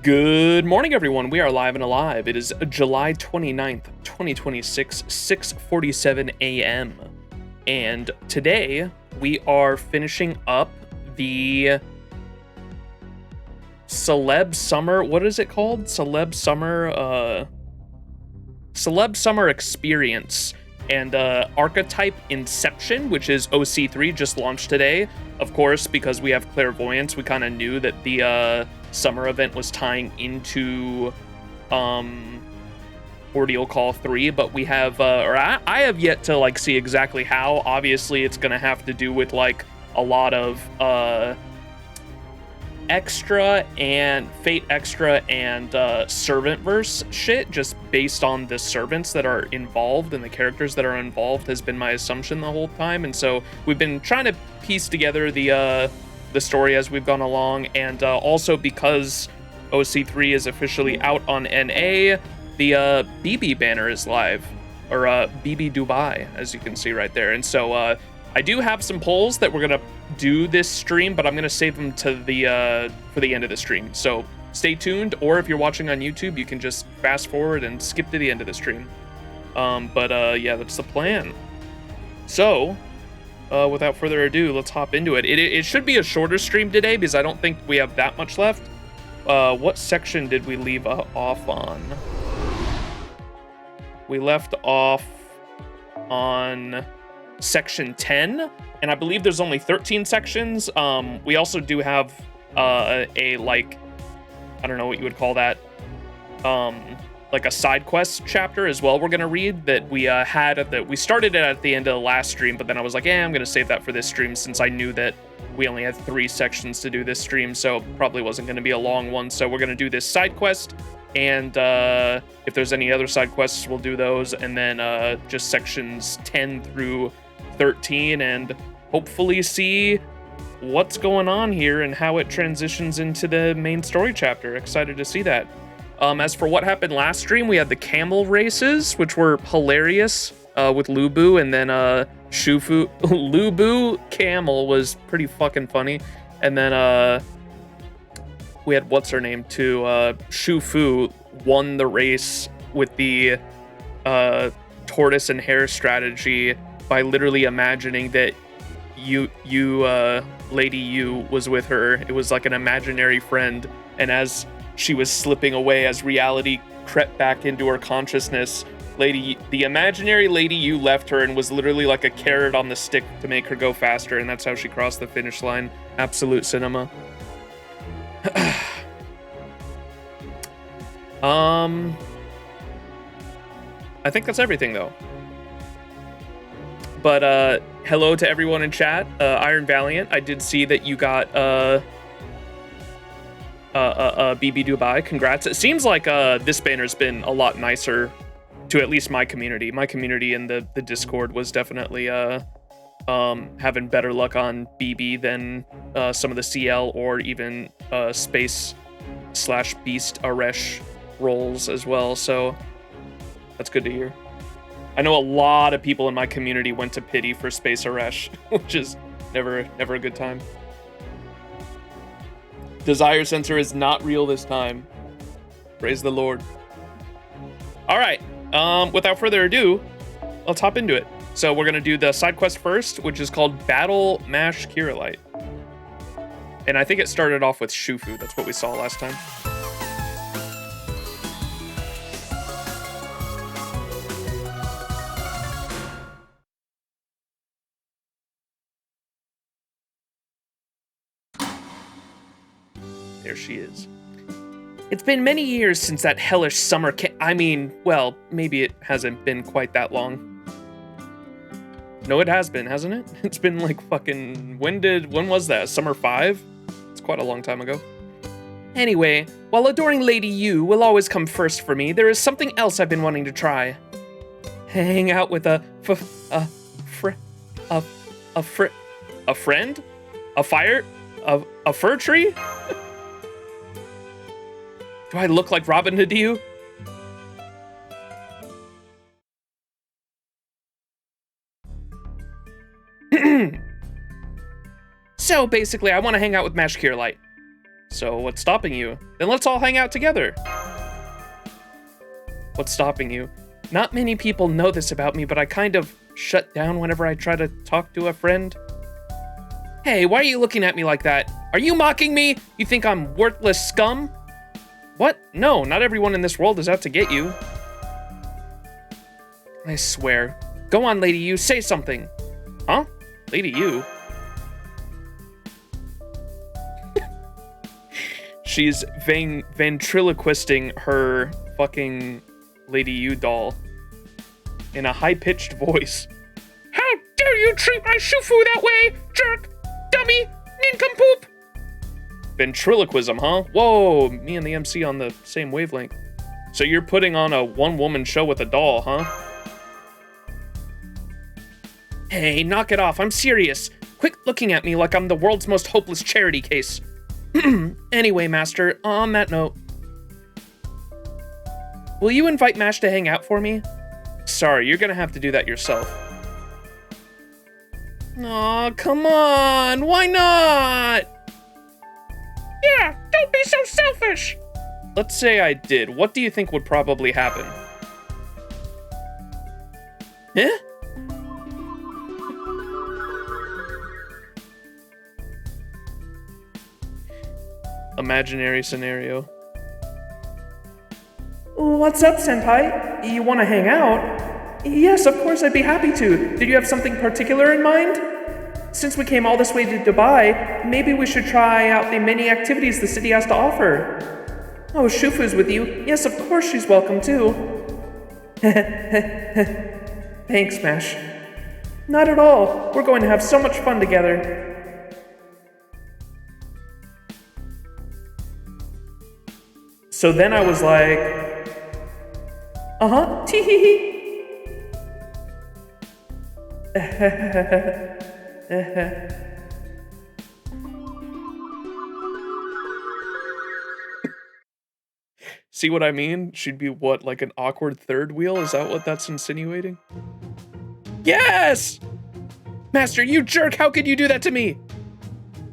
Good morning, everyone. We are live and alive. It is July 29th, 2026, 6:47 a.m. And today we are finishing up the Celeb Summer. What is it called? Celeb Summer Experience and Archetype Inception, which is OC3, just launched today. Of course, because we have Clairvoyance, we kind of knew that the summer event was tying into Ordeal Call 3, but we have, I have yet to like see exactly how. Obviously, it's gonna have to do with like a lot of extra and Fate Extra and Servantverse shit, just based on the servants that are involved and the characters that are involved has been my assumption the whole time. And so we've been trying to piece together the story as we've gone along, and also because OC3 is officially out on NA, the BB banner is live, or BB Dubai, as you can see right there. And so I do have some polls that we're gonna do this stream, but I'm gonna save them to the for the end of the stream. So stay tuned, or if you're watching on YouTube, you can just fast forward and skip to the end of the stream. Yeah, that's the plan. So without further ado, let's hop into it. It should be a shorter stream today because I don't think we have that much left. What section did we leave off on? We left off on section 10, and I believe there's only 13 sections. We also do have a like, I don't know what you would call that, like a side quest chapter as well we're gonna read that we we started it at the end of the last stream, but then I was like, I'm gonna save that for this stream since I knew that we only had 3 sections to do this stream, so probably wasn't gonna be a long one. So we're gonna do this side quest, and if there's any other side quests, we'll do those, and then just sections 10 through 13, and hopefully see what's going on here and how it transitions into the main story chapter. Excited to see that. As for what happened last stream, we had the camel races, which were hilarious with Lubu, and then Shufu. Lubu camel was pretty fucking funny, and then we had what's her name too. Shufu won the race with the tortoise and hare strategy by literally imagining that Lady Yu was with her. It was like an imaginary friend, and as she was slipping away, as reality crept back into her consciousness, the imaginary Lady Yu left her and was literally like a carrot on the stick to make her go faster, and that's how she crossed the finish line. Absolute cinema. I think that's everything though. But hello to everyone in chat. Iron Valiant, I did see that you got BB Dubai. Congrats. It seems like this banner's been a lot nicer to at least my community. My community in the Discord was definitely having better luck on BB than some of the CL or even Space/Beast Aresh roles as well. So that's good to hear. I know a lot of people in my community went to pity for Space Aresh, which is never a good time. Desire sensor is not real this time. Praise the Lord. All right, without further ado, let's hop into it. So we're gonna do the side quest first, which is called Battle Mash Kirillite. And I think it started off with Shufu. That's what we saw last time. There she is. It's been many years since that hellish summer I mean, well, maybe it hasn't been quite that long. No, it has been, hasn't it? It's been like fucking, when was that? Summer 5? It's quite a long time ago. Anyway, while adoring Lady Yu will always come first for me, there is something else I've been wanting to try. Hang out with a friend? A fir tree? Do I look like Robin Hood to you? So basically, I want to hang out with Mash Kirillite. So what's stopping you? Then let's all hang out together. What's stopping you? Not many people know this about me, but I kind of shut down whenever I try to talk to a friend. Hey, why are you looking at me like that? Are you mocking me? You think I'm worthless scum? What? No, not everyone in this world is out to get you. I swear. Go on, Lady U, say something. Huh? Lady U? She's ventriloquisting her fucking Lady U doll in a high-pitched voice. How dare you treat my Shufu that way, jerk, dummy, nincompoop! Ventriloquism, huh? Whoa, me and the MC on the same wavelength. So you're putting on a one-woman show with a doll, huh? Hey, knock it off, I'm serious. Quit looking at me like I'm the world's most hopeless charity case. Anyway, Master, on that note, will you invite Mash to hang out for me? Sorry, you're gonna have to do that yourself. Aw, come on, why not? Yeah, don't be so selfish! Let's say I did, what do you think would probably happen? Eh? Imaginary scenario. What's up, Senpai? You want to hang out? Yes, of course, I'd be happy to. Did you have something particular in mind? Since we came all this way to Dubai, maybe we should try out the many activities the city has to offer. Oh, Shufu's with you. Yes, of course she's welcome too. Thanks, Mash. Not at all. We're going to have so much fun together. So then I was like, uh-huh, tee-hee-hee. See what I mean? She'd be what, like an awkward third wheel? Is that what that's insinuating? Yes! Master, you jerk! How could you do that to me?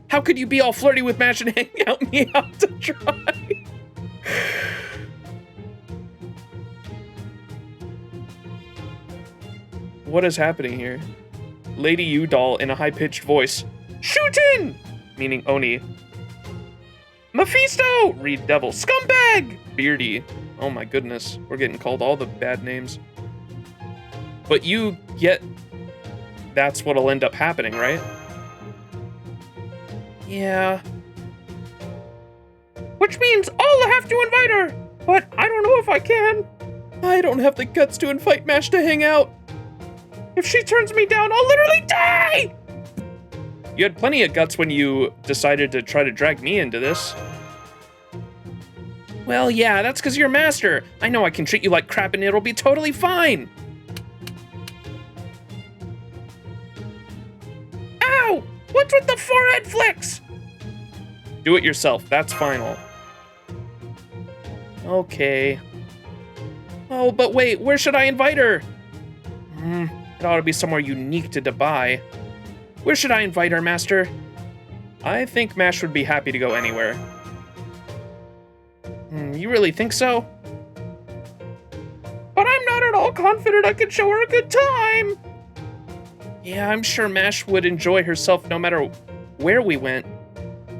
How could you be all flirty with Mash and hang out me out to dry? What is happening here? Lady U doll in a high-pitched voice. Shootin! Meaning Oni. Mephisto! Read devil. Scumbag! Beardy. Oh my goodness. We're getting called all the bad names. But you get... That's what'll end up happening, right? Yeah. Which means I'll have to invite her! But I don't know if I can. I don't have the guts to invite Mash to hang out. If she turns me down, I'll literally die! You had plenty of guts when you decided to try to drag me into this. Well, yeah, that's because you're Master. I know I can treat you like crap and it'll be totally fine. Ow! What's with the forehead flicks? Do it yourself, that's final. Okay. Oh, but wait, where should I invite her? It ought to be somewhere unique to Dubai. Where should I invite her, Master? I think Mash would be happy to go anywhere. You really think so? But I'm not at all confident I could show her a good time. Yeah, I'm sure Mash would enjoy herself no matter where we went.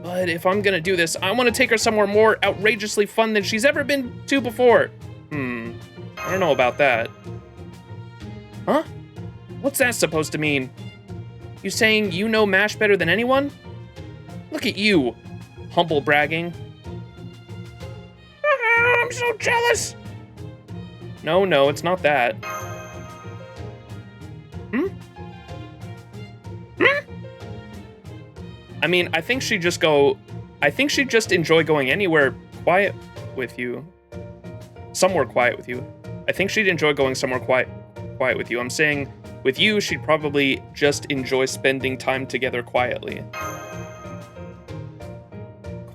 But if I'm gonna do this, I want to take her somewhere more outrageously fun than she's ever been to before. I don't know about that. Huh? What's that supposed to mean? You saying you know Mash better than anyone? Look at you, humble bragging. I'm so jealous. No, it's not that. I mean, I think she'd just enjoy going anywhere quiet with you. Somewhere quiet with you. I think she'd enjoy going somewhere quiet with you. I'm saying with you, she'd probably just enjoy spending time together quietly.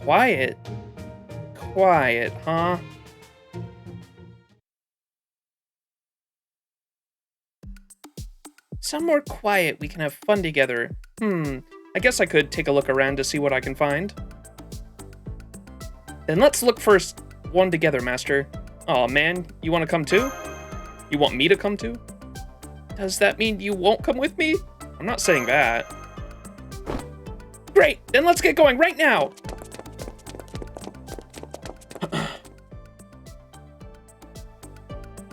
Quiet? Quiet, huh? Somewhere quiet we can have fun together. I guess I could take a look around to see what I can find. Then let's look for one together, Master. Oh man, you want to come too? You want me to come too? Does that mean you won't come with me? I'm not saying that. Great, then let's get going right now.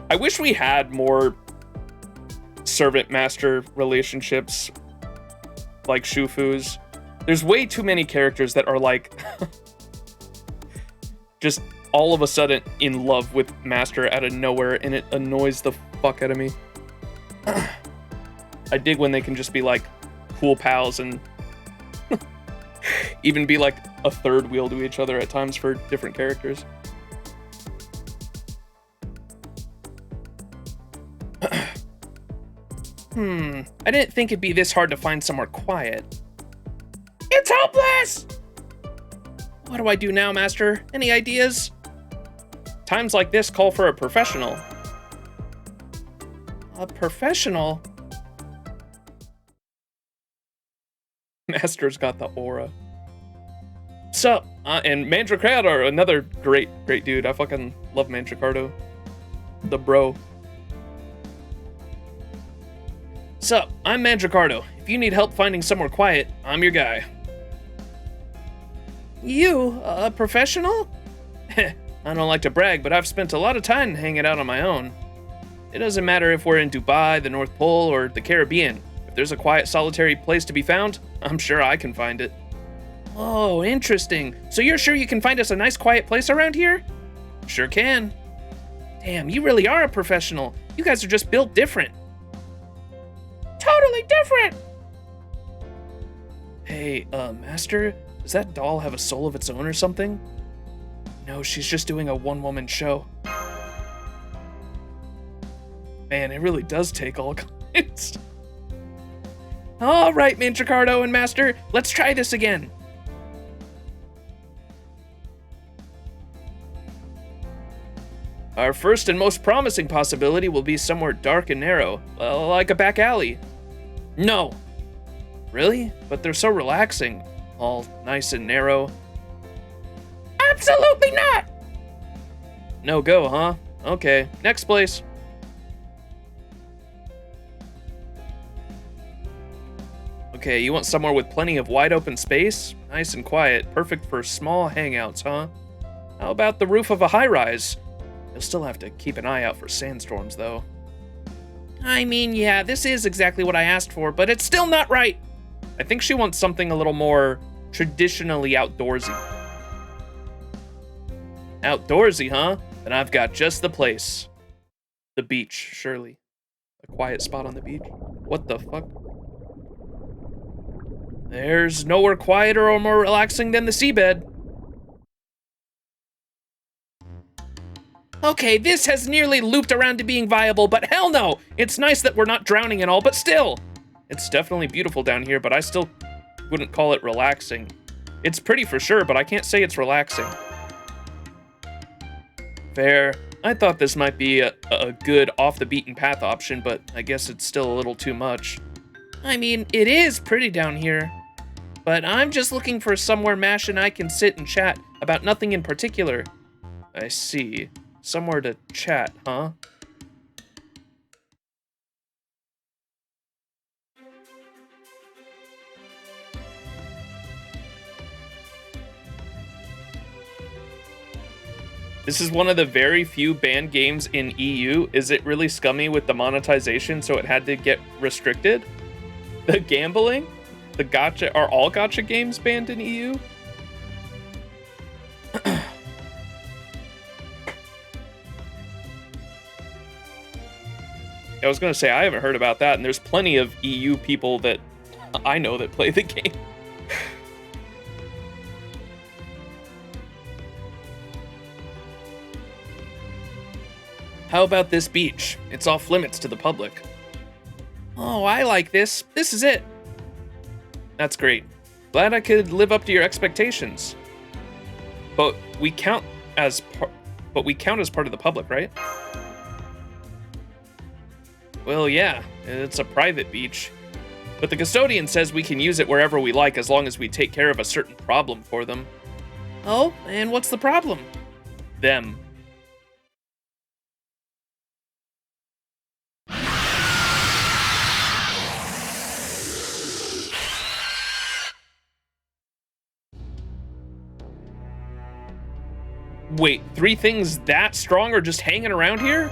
I wish we had more servant-master relationships like Shufu's. There's way too many characters that are like just all of a sudden in love with Master out of nowhere, and it annoys the fuck out of me. I dig when they can just be like cool pals and even be like a third wheel to each other at times for different characters. I didn't think it'd be this hard to find somewhere quiet. It's hopeless! What do I do now, Master? Any ideas? Times like this call for a professional. A professional? Master's got the aura. Sup? And Mandracardo, another great dude. I fucking love Mandracardo. The bro. Sup? I'm Mandracardo. If you need help finding somewhere quiet, I'm your guy. You, a professional? I don't like to brag, but I've spent a lot of time hanging out on my own. It doesn't matter if we're in Dubai, the North Pole, or the Caribbean. If there's a quiet, solitary place to be found, I'm sure I can find it. Oh, interesting. So you're sure you can find us a nice, quiet place around here? Sure can. Damn, you really are a professional. You guys are just built different. Totally different! Hey, Master, does that doll have a soul of its own or something? No, she's just doing a one-woman show. Man, it really does take all kinds. All right, Mandracardo and Master, let's try this again. Our first and most promising possibility will be somewhere dark and narrow, like a back alley. No. Really? But they're so relaxing. All nice and narrow. Absolutely not! No go, huh? Okay, next place. Okay, you want somewhere with plenty of wide open space? Nice and quiet, perfect for small hangouts, huh? How about the roof of a high-rise? You'll still have to keep an eye out for sandstorms, though. I mean, yeah, this is exactly what I asked for, but it's still not right. I think she wants something a little more traditionally outdoorsy. Outdoorsy, huh? Then I've got just the place. The beach, surely. A quiet spot on the beach. What the fuck? There's nowhere quieter or more relaxing than the seabed. Okay, this has nearly looped around to being viable, but hell no! It's nice that we're not drowning and all, but still! It's definitely beautiful down here, but I still wouldn't call it relaxing. It's pretty for sure, but I can't say it's relaxing. Fair. I thought this might be a good off-the-beaten-path option, but I guess it's still a little too much. I mean, it is pretty down here, but I'm just looking for somewhere Mash and I can sit and chat about nothing in particular. I see. Somewhere to chat, huh? This is one of the very few banned games in EU. Is it really scummy with the monetization, so it had to get restricted? The gambling? The gacha? Are all gacha games banned in EU? I was gonna say, I haven't heard about that, and there's plenty of EU people that I know that play the game. How about this beach? It's off limits to the public. Oh, I like this. This is it. That's great. Glad I could live up to your expectations. But we count as part of the public, right? Well, yeah, it's a private beach. But the custodian says we can use it wherever we like as long as we take care of a certain problem for them. Oh, and what's the problem? Them. Wait, 3 things that strong are just hanging around here?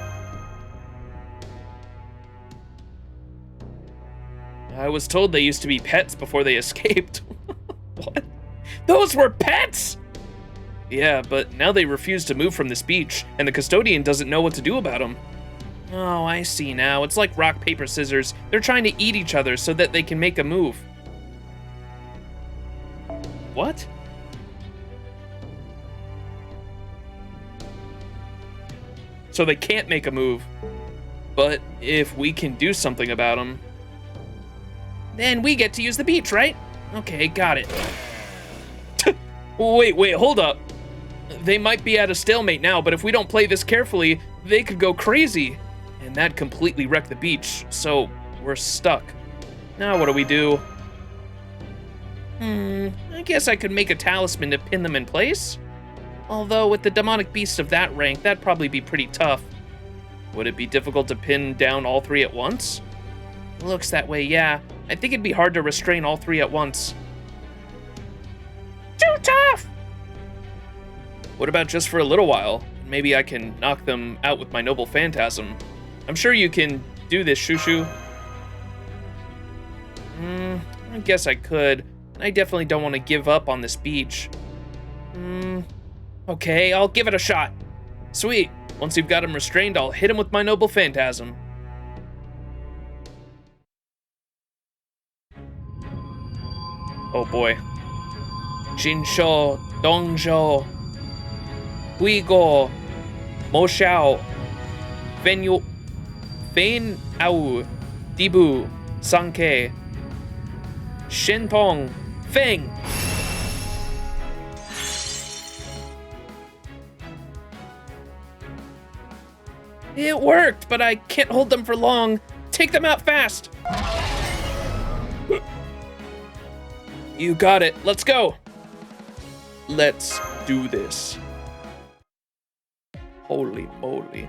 I was told they used to be pets before they escaped. What? Those were pets?! Yeah, but now they refuse to move from this beach, and the custodian doesn't know what to do about them. Oh, I see now. It's like rock, paper, scissors. They're trying to eat each other so that they can make a move. What? So they can't make a move. But if we can do something about them, then we get to use the beach, right? Okay, got it. Wait, hold up. They might be at a stalemate now, but if we don't play this carefully, they could go crazy. And that'd completely wreck the beach, so we're stuck. Now what do we do? I guess I could make a talisman to pin them in place. Although with the demonic beast of that rank, that'd probably be pretty tough. Would it be difficult to pin down all 3 at once? Looks that way, yeah. I think it'd be hard to restrain all 3 at once. Too tough! What about just for a little while? Maybe I can knock them out with my noble phantasm. I'm sure you can do this, Shushu. I guess I could. I definitely don't want to give up on this beach. Okay, I'll give it a shot. Sweet. Once you've got him restrained, I'll hit him with my noble phantasm. Oh boy. Jinsho, Dongzhou, Huigo, Moshao, Fein Au, Dibu, Sanke, Shintong, Feng. It worked, but I can't hold them for long. Take them out fast. You got it. Let's go. Let's do this. Holy moly.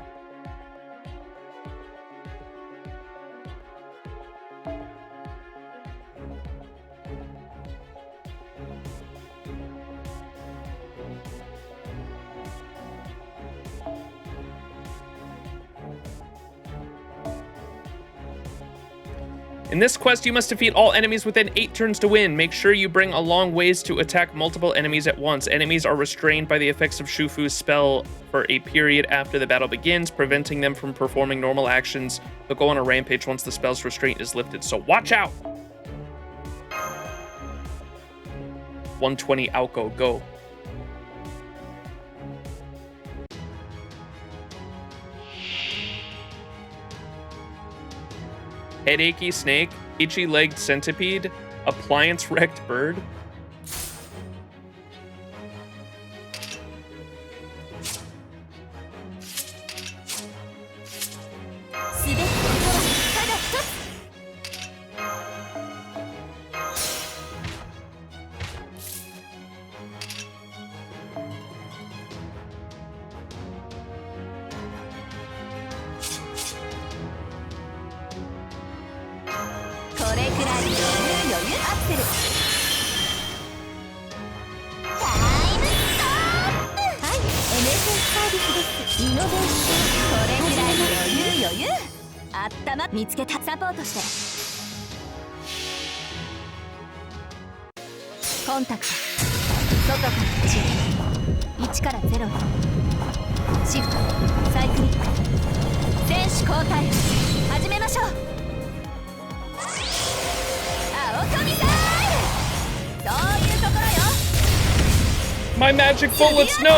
In this quest, you must defeat all enemies within 8 turns to win. Make sure you bring along ways to attack multiple enemies at once. Enemies are restrained by the effects of Shufu's spell for a period after the battle begins, preventing them from performing normal actions. They'll go on a rampage once the spell's restraint is lifted, so watch out! 120 Aoko, go. Headachy snake, itchy-legged centipede, appliance-wrecked bird. Contact. 外から内へ。1から0へ。シフト。サイクリック。選手交代。始めましょう。青神サイル。そういうところよ。My magic bullets, no!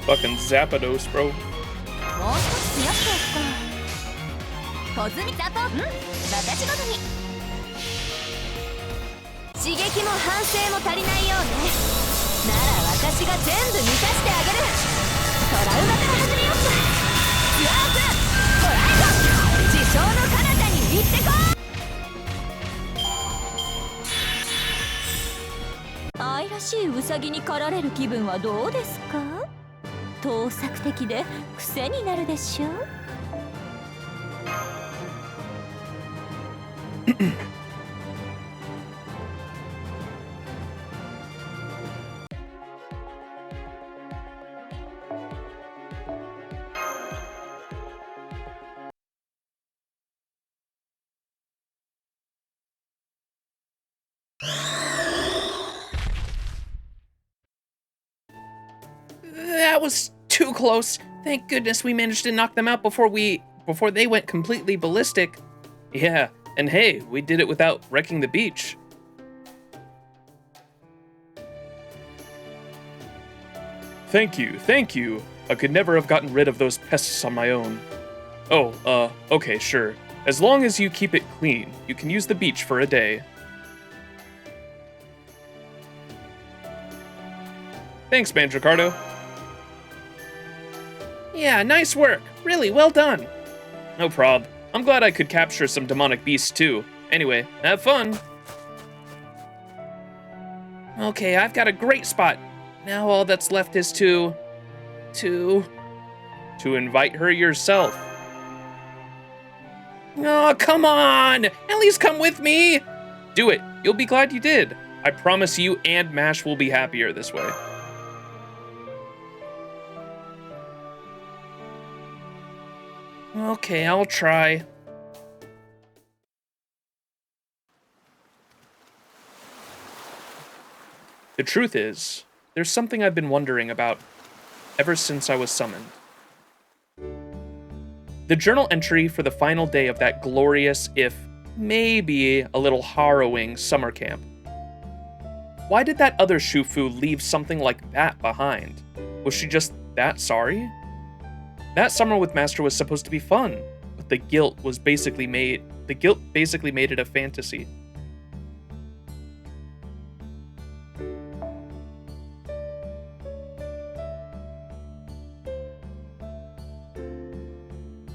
Fucking Zapdos, bro. ポズミザト、私ごとに刺激も反省も足りないようね。なら私が全部満たしてあげる。トラウマから始めよっか。スワープトライド、自称の彼方に行ってこい。愛らしいウサギに狩られる気分はどうですか？盗作的で癖になるでしょう。That was too close. Thank goodness we managed to knock them out before they went completely ballistic. Yeah, and hey, we did it without wrecking the beach. Thank you. I could never have gotten rid of those pests on my own. Oh, okay, sure. As long as you keep it clean, you can use the beach for a day. Thanks, Mandracardo. Yeah, nice work. Really, well done. No prob. I'm glad I could capture some demonic beasts too. Anyway, have fun. Okay, I've got a great spot. Now all that's left is to invite her yourself. Oh, come on! At least come with me! Do it. You'll be glad you did. I promise you and Mash will be happier this way. Okay, I'll try. The truth is, there's something I've been wondering about ever since I was summoned. The journal entry for the final day of that glorious, if maybe a little harrowing, summer camp. Why did that other Shufu leave something like that behind? Was she just that sorry? That summer with Master was supposed to be fun, but the guilt basically made it a fantasy.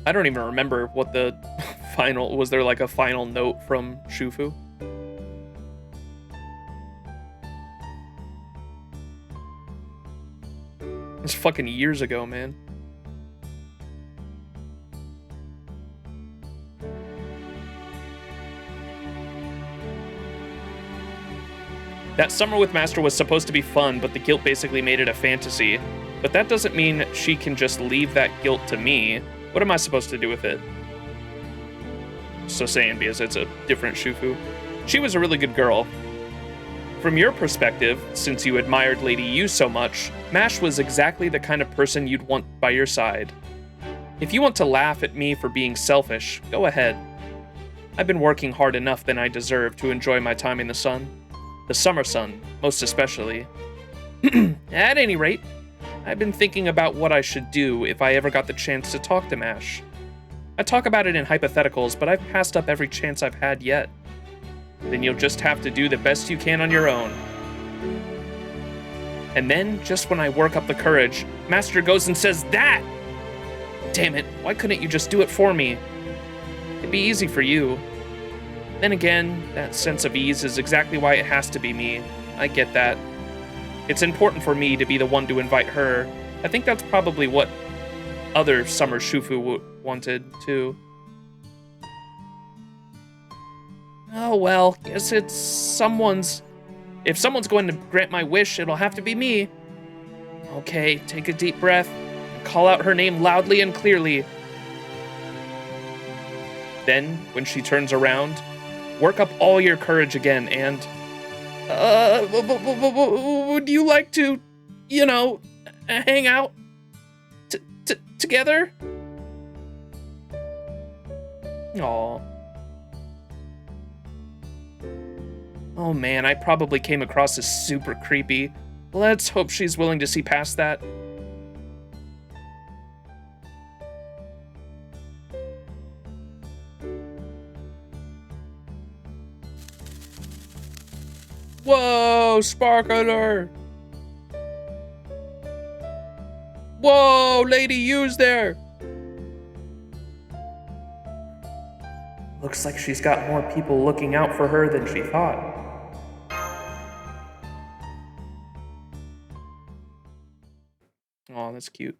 I don't even remember what the was there like a final note from Shufu? It's fucking years ago, man. That summer with Master was supposed to be fun, but the guilt basically made it a fantasy. But that doesn't mean she can just leave that guilt to me. What am I supposed to do with it? So saying, because it's a different Shufu. She was a really good girl. From your perspective, since you admired Lady Yu so much, Mash was exactly the kind of person you'd want by your side. If you want to laugh at me for being selfish, go ahead. I've been working hard enough than I deserve to enjoy my time in the sun. The summer sun, most especially. At any rate, I've been thinking about what I should do if I ever got the chance to talk to Mash. I talk about it in hypotheticals, but I've passed up every chance I've had yet. Then you'll just have to do the best you can on your own. And then, just when I work up the courage, Master goes and says that! Damn it, why couldn't you just do it for me? It'd be easy for you. Then again, that sense of ease is exactly why it has to be me. I get that. It's important for me to be the one to invite her. I think that's probably what other summer Shufu wanted, too. Oh well, guess it's someone's... If someone's going to grant my wish, it'll have to be me. Okay, take a deep breath and call out her name loudly and clearly. Then, when she turns around, work up all your courage again and... would you like to, you know, hang out together? Aww. Oh man, I probably came across as super creepy. Let's hope she's willing to see past that. Whoa, Sparkler! Whoa, Lady U's there! Looks like she's got more people looking out for her than she thought. Oh, that's cute.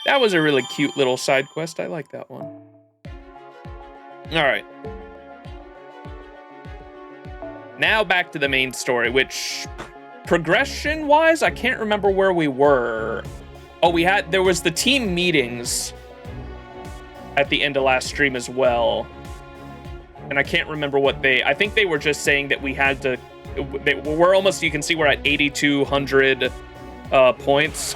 That was a really cute little side quest. I like that one. All right. Now back to the main story, which progression-wise, I can't remember where we were. Oh, there was the team meetings at the end of last stream as well. And I can't remember what I think they were just saying that we had to, we're almost, you can see we're at 8,200 points.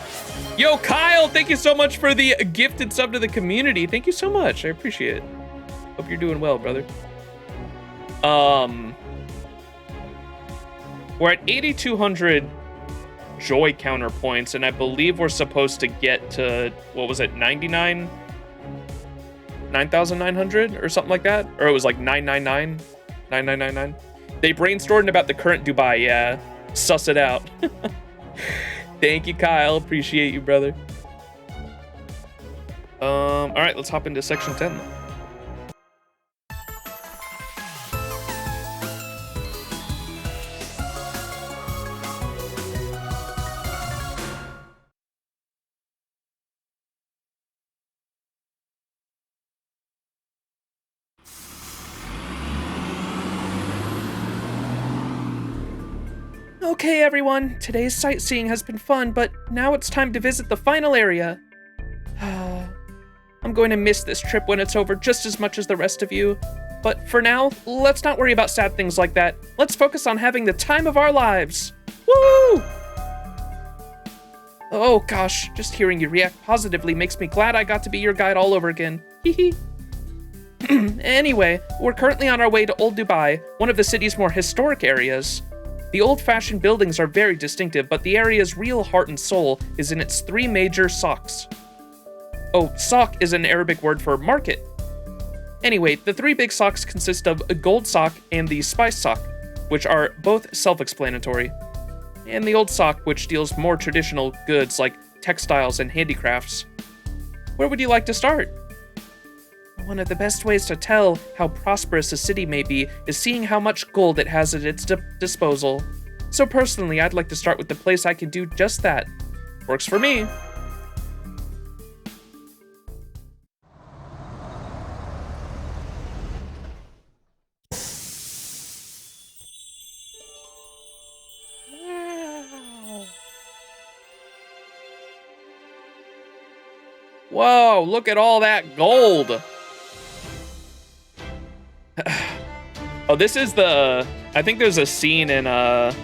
Yo, Kyle, thank you so much for the gifted sub to the community. Thank you so much. I appreciate it. Hope you're doing well, brother. We're at 8,200 joy counter points, and I believe we're supposed to get to, what was it, 9,900 or something like that? Or it was like 999. They brainstormed about the current Dubai, yeah. Suss it out. Thank you, Kyle. Appreciate you, brother. All right, let's hop into section 10. Okay, everyone, today's sightseeing has been fun, but now it's time to visit the final area. I'm going to miss this trip when it's over just as much as the rest of you. But for now, let's not worry about sad things like that. Let's focus on having the time of our lives. Woo! Oh gosh, just hearing you react positively makes me glad I got to be your guide all over again. Hee. Anyway, we're currently on our way to Old Dubai, one of the city's more historic areas. The old-fashioned buildings are very distinctive, but the area's real heart and soul is in its three major soks. Oh, sok is an Arabic word for market. Anyway, the three big soks consist of a gold sok and the spice sok, which are both self-explanatory. And the old sok, which deals more traditional goods like textiles and handicrafts. Where would you like to start? One of the best ways to tell how prosperous a city may be is seeing how much gold it has at its disposal. So personally, I'd like to start with the place I can do just that. Works for me. Whoa, look at all that gold. Oh, this is I think there's a scene in the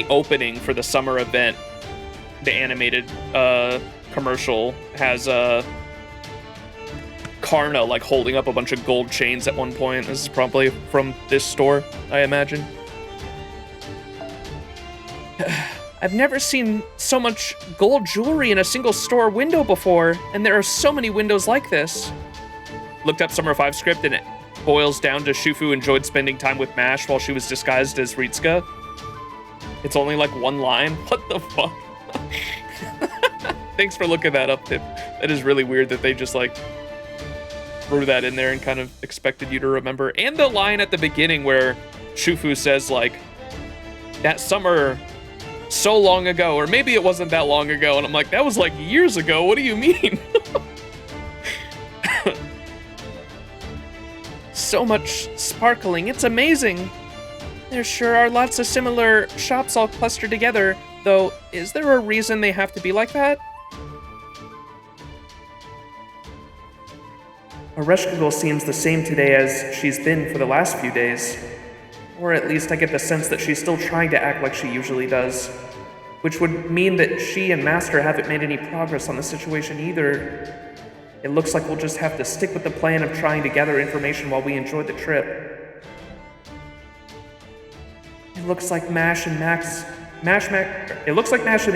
opening for the summer event. The animated commercial has Karna like holding up a bunch of gold chains at one point. This is probably from this store, I imagine. I've never seen so much gold jewelry in a single store window before, and there are so many windows like this. Looked up Summer 5 script and it boils down to Shufu enjoyed spending time with Mash while she was disguised as Ritsuka. It's only like one line. What the fuck? Thanks for looking that up, Tip. That is really weird that they just like threw that in there and kind of expected you to remember. And the line at the beginning where Shufu says like, that summer so long ago, or maybe it wasn't that long ago, and I'm like, that was like years ago, what do you mean? So much sparkling, it's amazing. There sure are lots of similar shops all clustered together, though is there a reason they have to be like that? Areshkagul seems the same today as she's been for the last few days. Or at least I get the sense that she's still trying to act like she usually does. Which would mean that she and Master haven't made any progress on the situation either. It looks like we'll just have to stick with the plan of trying to gather information while we enjoy the trip. It looks like Mash and the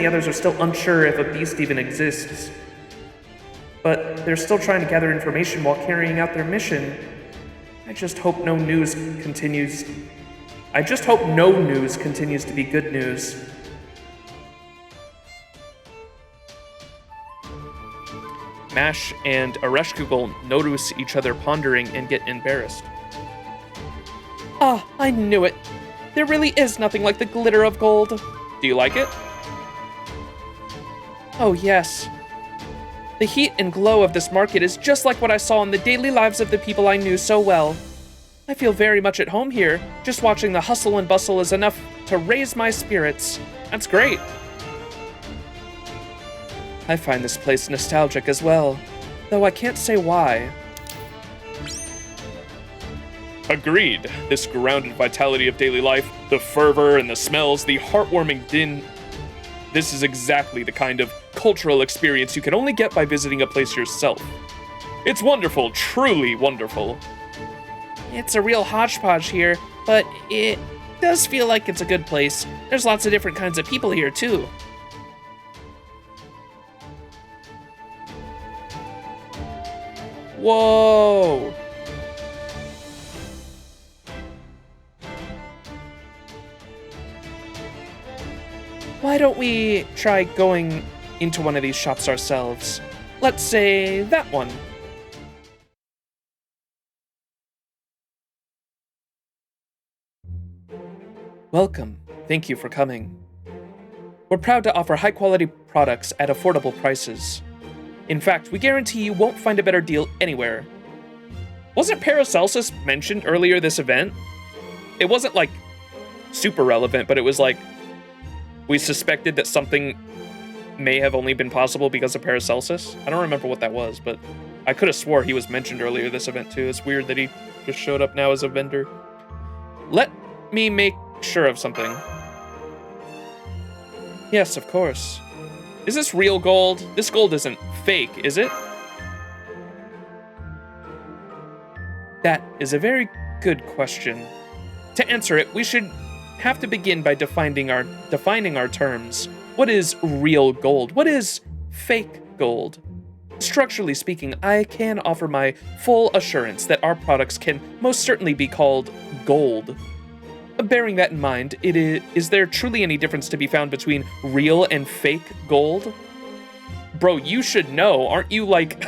others are still unsure if a beast even exists. But they're still trying to gather information while carrying out their mission. I just hope no news continues to be good news. Mash and Ereshkigal notice each other pondering and get embarrassed. Ah, I knew it. There really is nothing like the glitter of gold. Do you like it? Oh, yes. The heat and glow of this market is just like what I saw in the daily lives of the people I knew so well. I feel very much at home here. Just watching the hustle and bustle is enough to raise my spirits. That's great. I find this place nostalgic as well, though I can't say why. Agreed. This grounded vitality of daily life, the fervor and the smells, the heartwarming din. This is exactly the kind of cultural experience you can only get by visiting a place yourself. It's wonderful, truly wonderful. It's a real hodgepodge here, but it does feel like it's a good place. There's lots of different kinds of people here, too. Whoa! Why don't we try going into one of these shops ourselves? Let's say that one. Welcome. Thank you for coming. We're proud to offer high-quality products at affordable prices. In fact, we guarantee you won't find a better deal anywhere. Wasn't Paracelsus mentioned earlier this event? It wasn't, like, super relevant, but it was like, we suspected that something may have only been possible because of Paracelsus. I don't remember what that was, but I could have swore he was mentioned earlier this event, too. It's weird that he just showed up now as a vendor. Let me make sure of something. Yes, of course. Is this real gold? This gold isn't fake, is it? That is a very good question. To answer it, we should have to begin by defining our terms. What is real gold? What is fake gold? Structurally speaking, I can offer my full assurance that our products can most certainly be called gold. Bearing that in mind, is there truly any difference to be found between real and fake gold? Bro, you should know, aren't you, like...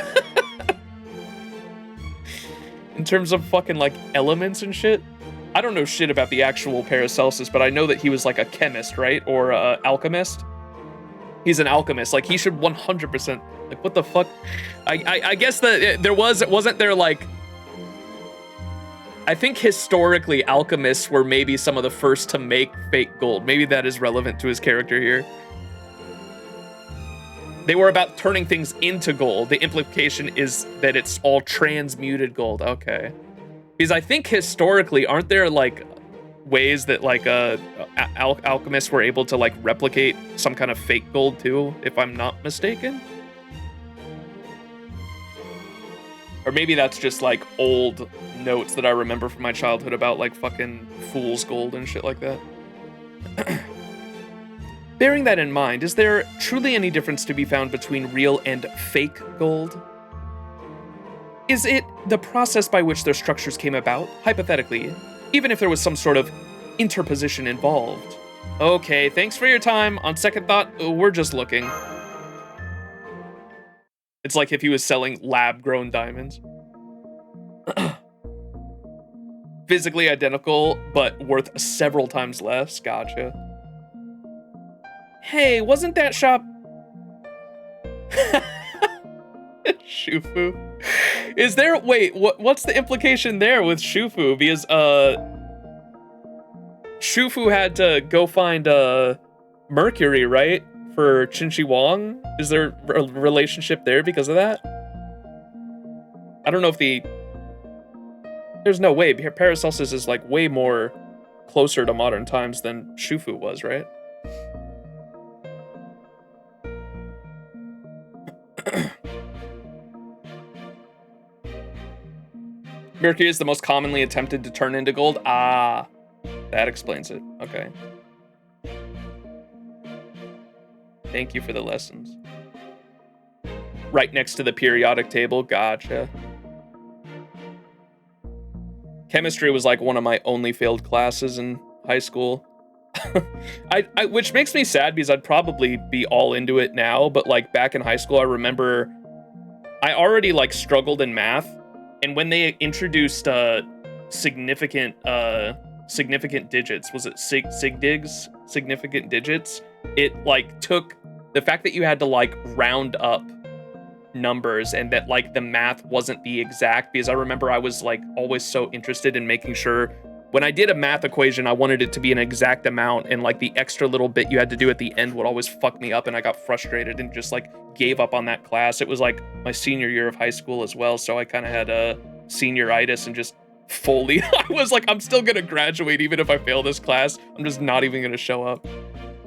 in terms of fucking, like, elements and shit? I don't know shit about the actual Paracelsus, but I know that he was, like, a chemist, right? Or a alchemist? He's an alchemist. Like, he should 100%... Like, what the fuck? I guess that wasn't there, like... I think historically, alchemists were maybe some of the first to make fake gold. Maybe that is relevant to his character here. They were about turning things into gold. The implication is that it's all transmuted gold. Okay. Because I think historically, aren't there, like, ways that, like, alchemists were able to, like, replicate some kind of fake gold, too, if I'm not mistaken? Or maybe that's just, like, old notes that I remember from my childhood about, like, fucking fool's gold and shit like that. Bearing that in mind, is there truly any difference to be found between real and fake gold? Is it the process by which their structures came about, hypothetically, even if there was some sort of interposition involved? Okay, thanks for your time. On second thought, we're just looking. It's like if he was selling lab-grown diamonds. Physically identical, but worth several times less. Gotcha. Hey, wasn't that shop... Shufu. Is there... Wait, what's the implication there with Shufu? Because, Shufu had to go find, Mercury, right? For Qinshi Wang? Is there a relationship there because of that? I don't know if the... There's no way. Paracelsus is, like, way more closer to modern times than Shufu was, right? Mercury is the most commonly attempted to turn into gold. Ah, that explains it. Okay. Thank you for the lessons. Right next to the periodic table. Gotcha. Chemistry was like one of my only failed classes in high school. Which makes me sad because I'd probably be all into it now, but like back in high school, I remember I already like struggled in math, and when they introduced significant digits, was it significant digits? It like took the fact that you had to like round up numbers and that like the math wasn't the exact, because I remember I was like always so interested in making sure when I did a math equation, I wanted it to be an exact amount, and like the extra little bit you had to do at the end would always fuck me up, and I got frustrated and just like gave up on that class. It was like my senior year of high school as well, so I kind of had a senioritis and just fully, I was like, I'm still gonna graduate even if I fail this class. I'm just not even gonna show up.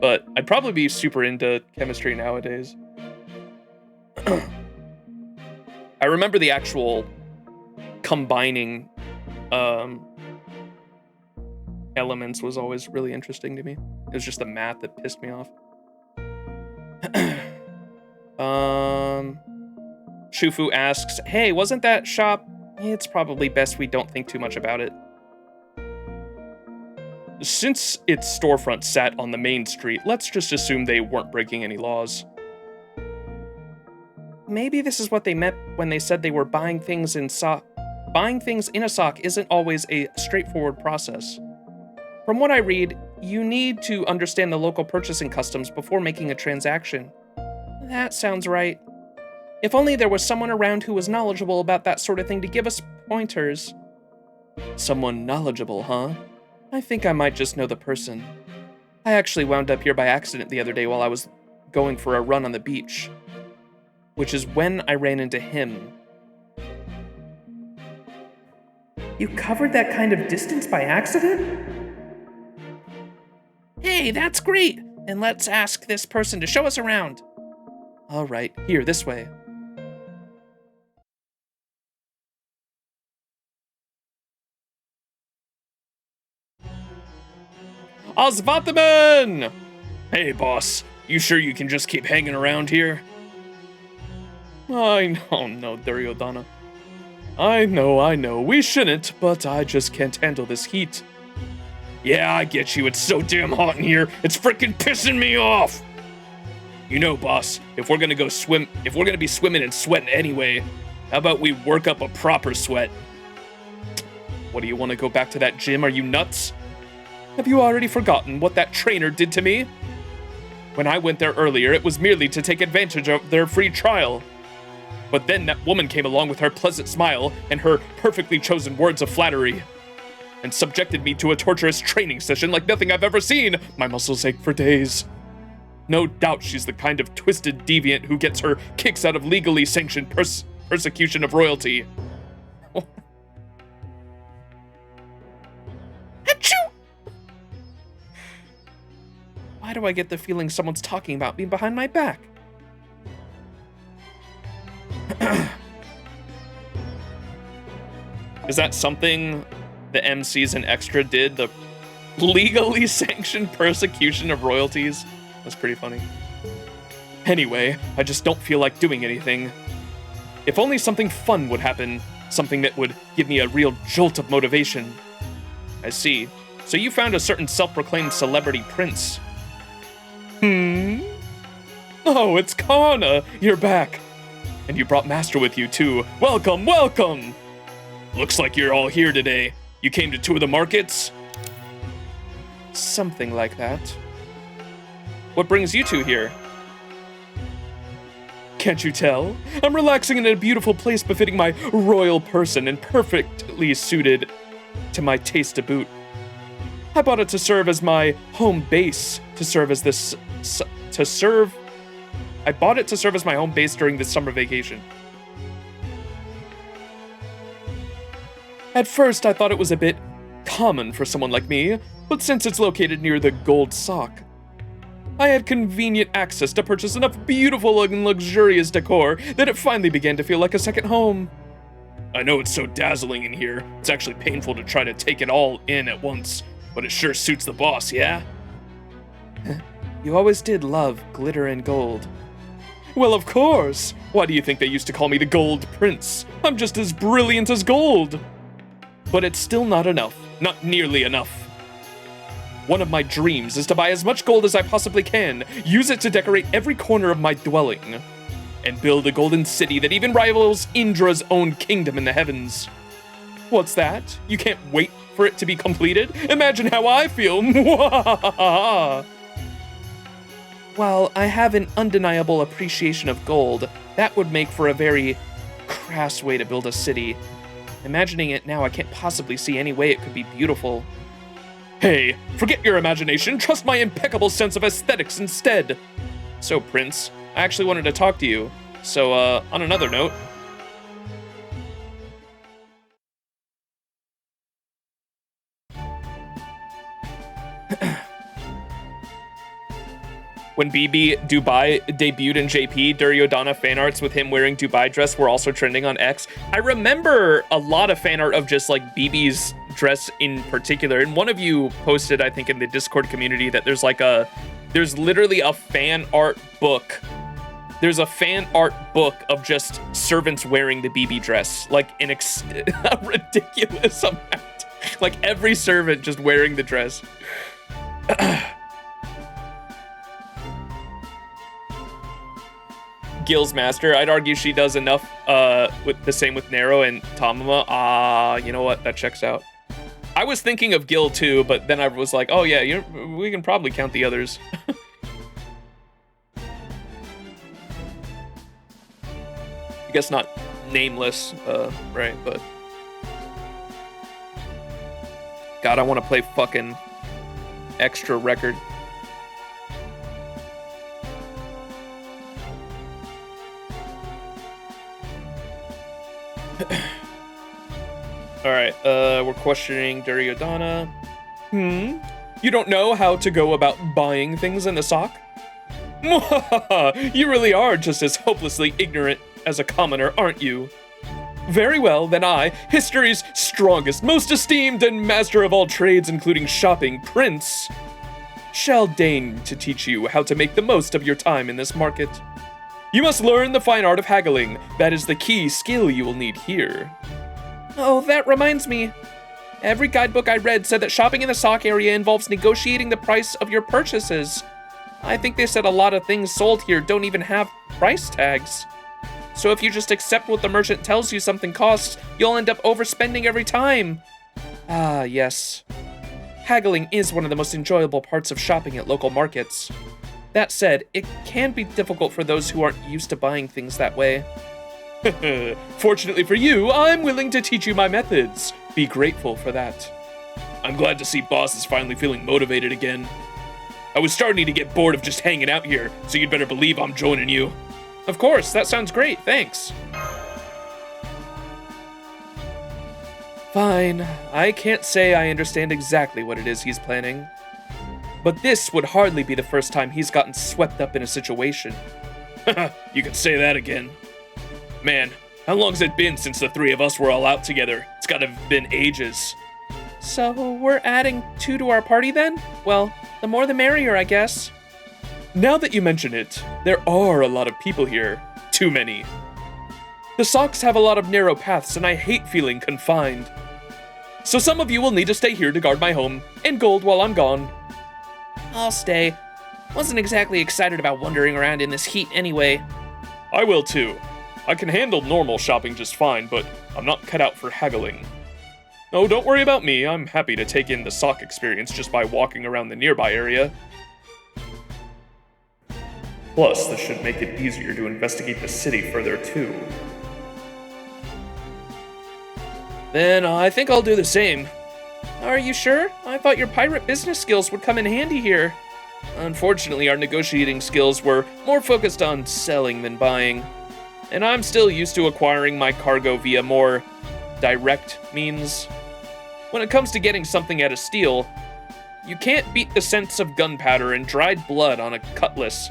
But I'd probably be super into chemistry nowadays. I remember the actual combining elements was always really interesting to me. It was just the math that pissed me off. Shufu asks, hey, wasn't that shop? It's probably best we don't think too much about it. Since its storefront sat on the main street, let's just assume they weren't breaking any laws. Maybe this is what they meant when they said they were buying things in sock. Buying things in a sock isn't always a straightforward process. From what I read, you need to understand the local purchasing customs before making a transaction. That sounds right. If only there was someone around who was knowledgeable about that sort of thing to give us pointers. Someone knowledgeable, huh? I think I might just know the person. I actually wound up here by accident the other day while I was going for a run on the beach. Which is when I ran into him. You covered that kind of distance by accident? Hey, that's great! And let's ask this person to show us around. All right, here, this way. Osvataman! Hey, boss. You sure you can just keep hanging around here? I know, Duryodhana. I know. We shouldn't, but I just can't handle this heat. Yeah, I get you. It's so damn hot in here. It's freaking pissing me off. You know, boss, if we're gonna be swimming and sweating anyway, how about we work up a proper sweat? What, do you want to go back to that gym? Are you nuts? Have you already forgotten what that trainer did to me? When I went there earlier, it was merely to take advantage of their free trial. But then that woman came along with her pleasant smile and her perfectly chosen words of flattery, and subjected me to a torturous training session like nothing I've ever seen. My muscles ached for days. No doubt she's the kind of twisted deviant who gets her kicks out of legally sanctioned persecution of royalty. Achoo! Why do I get the feeling someone's talking about me behind my back? Is that something the MCs and Extra did? The legally sanctioned persecution of royalties? That's pretty funny. Anyway, I just don't feel like doing anything. If only something fun would happen, something that would give me a real jolt of motivation. I see. So you found a certain self-proclaimed celebrity prince. Oh, it's Kana! You're back! And you brought Master with you, too. Welcome, welcome! Looks like you're all here today. You came to tour the markets? Something like that. What brings you two here? Can't you tell? I'm relaxing in a beautiful place befitting my royal person and perfectly suited to my taste to boot. I bought it to serve as my home base, I bought it to serve as my home base during this summer vacation. At first, I thought it was a bit common for someone like me, but since it's located near the Gold Sock, I had convenient access to purchase enough beautiful and luxurious decor that it finally began to feel like a second home. I know it's so dazzling in here, it's actually painful to try to take it all in at once, but it sure suits the boss, yeah? You always did love glitter and gold. Well, of course! Why do you think they used to call me the Gold Prince? I'm just as brilliant as gold! But it's still not enough. Not nearly enough. One of my dreams is to buy as much gold as I possibly can, use it to decorate every corner of my dwelling, and build a golden city that even rivals Indra's own kingdom in the heavens. What's that? You can't wait for it to be completed? Imagine how I feel. While I have an undeniable appreciation of gold, that would make for a very crass way to build a city. Imagining it now, I can't possibly see any way it could be beautiful. Hey, forget your imagination, trust my impeccable sense of aesthetics instead. So, Prince, I actually wanted to talk to you. So, on another note, when BB Dubai debuted in JP, Duryodhana fan arts with him wearing Dubai dress were also trending on X. I remember a lot of fan art of just like BB's dress in particular. And one of you posted, I think in the Discord community, that there's literally a fan art book. There's a fan art book of just servants wearing the BB dress, like a ridiculous amount. Like every servant just wearing the dress. Gil's master, I'd argue she does enough with the same with Nero and Tamama. You know what, that checks out. I was thinking of Gil too, but then I was like, oh yeah, we can probably count the others. I guess not nameless, right, but God, I want to play fucking extra record. Alright, we're questioning Duryodhana. You don't know how to go about buying things in the sock? You really are just as hopelessly ignorant as a commoner, aren't you? Very well, then I, history's strongest, most esteemed, and master of all trades, including shopping, Prince, shall deign to teach you how to make the most of your time in this market. You must learn the fine art of haggling. That is the key skill you will need here. Oh, that reminds me. Every guidebook I read said that shopping in the sock area involves negotiating the price of your purchases. I think they said a lot of things sold here don't even have price tags. So if you just accept what the merchant tells you something costs, you'll end up overspending every time. Ah, yes. Haggling is one of the most enjoyable parts of shopping at local markets. That said, it can be difficult for those who aren't used to buying things that way. Fortunately for you, I'm willing to teach you my methods. Be grateful for that. I'm glad to see Boss is finally feeling motivated again. I was starting to get bored of just hanging out here, so you'd better believe I'm joining you. Of course, that sounds great, thanks. Fine, I can't say I understand exactly what it is he's planning. But this would hardly be the first time he's gotten swept up in a situation. You can say that again. Man, how long's it been since the three of us were all out together? It's gotta have been ages. So we're adding 2 to our party then? Well, the more the merrier, I guess. Now that you mention it, there are a lot of people here. Too many. The Socks have a lot of narrow paths, and I hate feeling confined. So some of you will need to stay here to guard my home, and gold while I'm gone. I'll stay. Wasn't exactly excited about wandering around in this heat anyway. I will too. I can handle normal shopping just fine, but I'm not cut out for haggling. Oh, don't worry about me. I'm happy to take in the sock experience just by walking around the nearby area. Plus, this should make it easier to investigate the city further too. Then I think I'll do the same. Are you sure? I thought your pirate business skills would come in handy here. Unfortunately, our negotiating skills were more focused on selling than buying. And I'm still used to acquiring my cargo via more direct means. When it comes to getting something out of steel, you can't beat the sense of gunpowder and dried blood on a cutlass.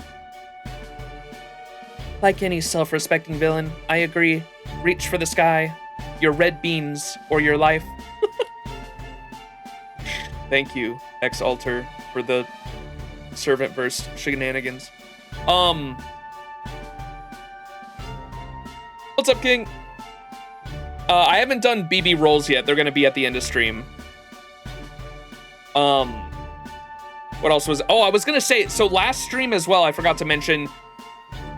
Like any self-respecting villain, I agree. Reach for the sky, your red beans, or your life. Thank you, X-Alter, for the servant verse shenanigans. What's up, King? I haven't done BB rolls yet. They're gonna be at the end of stream. What else was? Oh, I was gonna say. So last stream as well. I forgot to mention.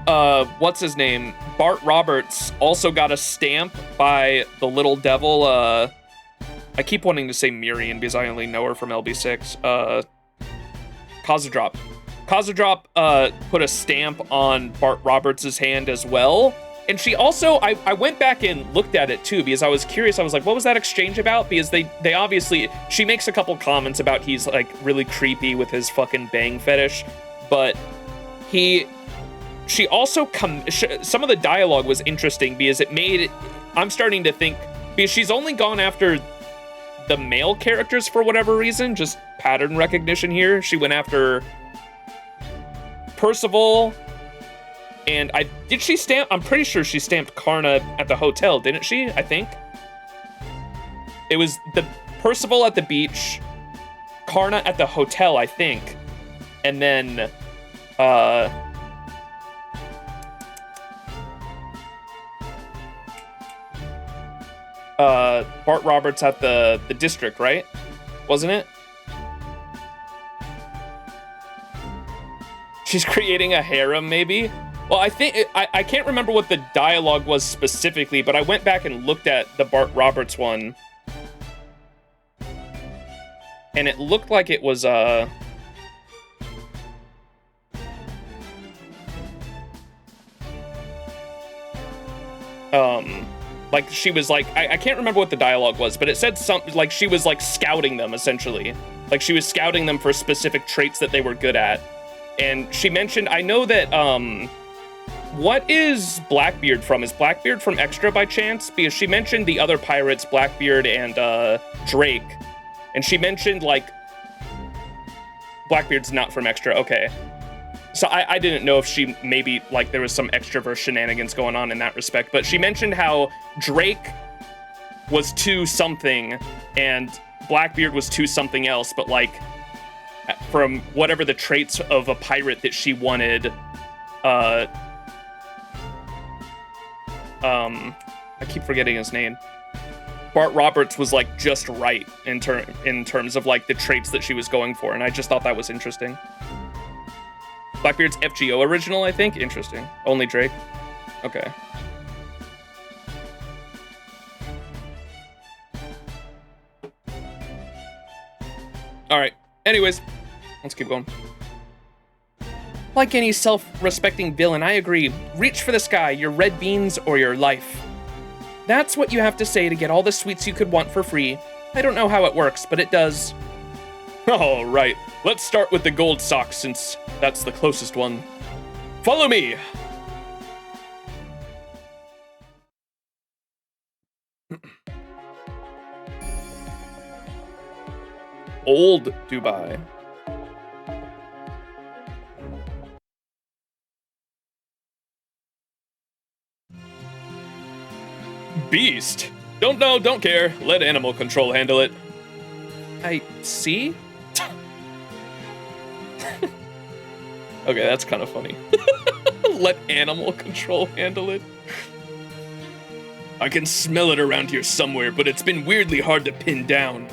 What's his name? Bart Roberts also got a stamp by the little devil. I keep wanting to say Miriam because I only know her from LB6. Kazadrop. Kazadrop put a stamp on Bart Roberts' hand as well. And she also, I went back and looked at it too because I was curious. I was like, what was that exchange about? Because they obviously, she makes a couple comments about he's like really creepy with his fucking bang fetish. But she also, some of the dialogue was interesting because it made, I'm starting to think, because she's only gone after the male characters for whatever reason, just pattern recognition here. She went after Percival, and did she stamp? I'm pretty sure she stamped Karna at the hotel, didn't she? I think. It was the Percival at the beach, Karna at the hotel, I think. And then, Bart Roberts at the district, right? Wasn't it? She's creating a harem, maybe? Well, I think, I can't remember what the dialogue was specifically, but I went back and looked at the Bart Roberts one. And it looked like it was, like she was like, I can't remember what the dialogue was, but it said something like she was like scouting them essentially. Like she was scouting them for specific traits that they were good at. And she mentioned, I know that, what is Blackbeard from? Is Blackbeard from Extra by chance? Because she mentioned the other pirates, Blackbeard and Drake. And she mentioned like, Blackbeard's not from Extra, okay. So I didn't know if she maybe, like, there was some Extraverse shenanigans going on in that respect, but she mentioned how Drake was to something and Blackbeard was to something else, but, like, from whatever the traits of a pirate that she wanted, I keep forgetting his name. Bart Roberts was, like, just right in terms of, like, the traits that she was going for, and I just thought that was interesting. Blackbeard's FGO original, I think? Interesting. Only Drake? Okay. Alright. Anyways, let's keep going. Like any self-respecting villain, I agree. Reach for the sky, your red beans or your life. That's what you have to say to get all the sweets you could want for free. I don't know how it works, but it does. All right, let's start with the gold sock since that's the closest one. Follow me. Old Dubai. Beast. Don't know, don't care. Let animal control handle it. I see? Okay, that's kind of funny. Let animal control handle it. I can smell it around here somewhere, but it's been weirdly hard to pin down.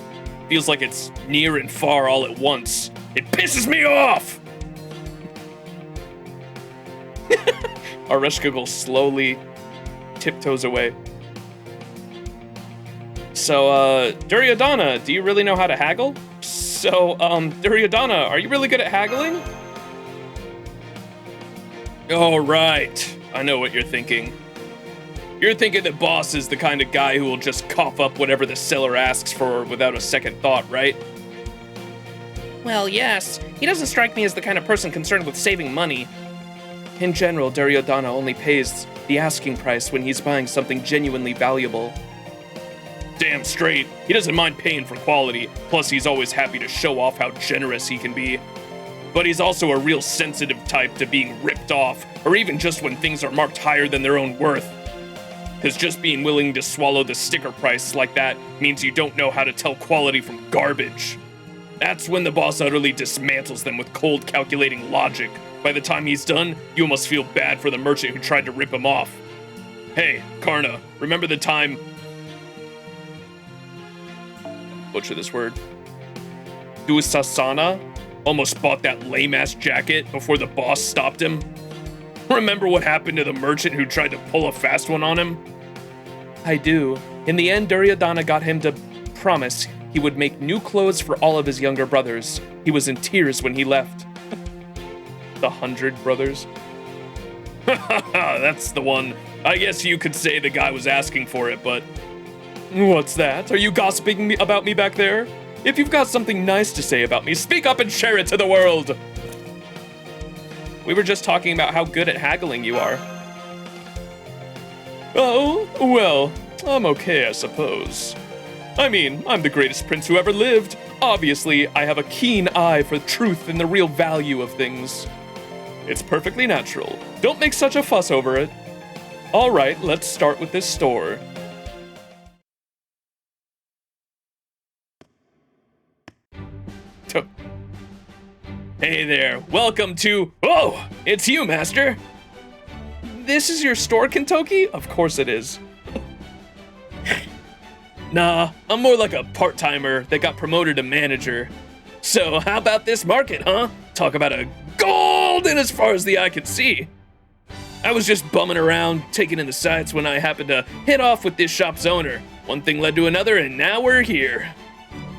Feels like it's near and far all at once. It pisses me off! Areshkagul slowly tiptoes away. So, Duryodhana, do you really know how to haggle? So, Duryodhana, are you really good at haggling? All right, I know what you're thinking. You're thinking that Boss is the kind of guy who will just cough up whatever the seller asks for without a second thought, right? Well, yes. He doesn't strike me as the kind of person concerned with saving money. In general, Duryodhana only pays the asking price when he's buying something genuinely valuable. Damn straight. He doesn't mind paying for quality, plus he's always happy to show off how generous he can be. But he's also a real sensitive type to being ripped off, or even just when things are marked higher than their own worth. Because just being willing to swallow the sticker price like that means you don't know how to tell quality from garbage. That's when the boss utterly dismantles them with cold, calculating logic. By the time he's done, you almost feel bad for the merchant who tried to rip him off. Hey, Karna, remember the time butcher this word. Dusasana almost bought that lame-ass jacket before the boss stopped him. Remember what happened to the merchant who tried to pull a fast one on him? I do. In the end, Duryodhana got him to promise he would make new clothes for all of his younger brothers. He was in tears when he left. The 100 brothers. That's the one. I guess you could say the guy was asking for it, but... What's that? Are you gossiping about me back there? If you've got something nice to say about me, speak up and share it to the world! We were just talking about how good at haggling you are. Oh, well, I'm okay, I suppose. I mean, I'm the greatest prince who ever lived. Obviously, I have a keen eye for truth and the real value of things. It's perfectly natural. Don't make such a fuss over it. All right, let's start with this store. Hey there, welcome to... Oh, it's you, Master. This is your store, Kentucky? Of course it is. Nah, I'm more like a part-timer that got promoted to manager. So how about this market, huh? Talk about a golden as far as the eye can see. I was just bumming around, taking in the sights when I happened to hit off with this shop's owner. One thing led to another, and now we're here.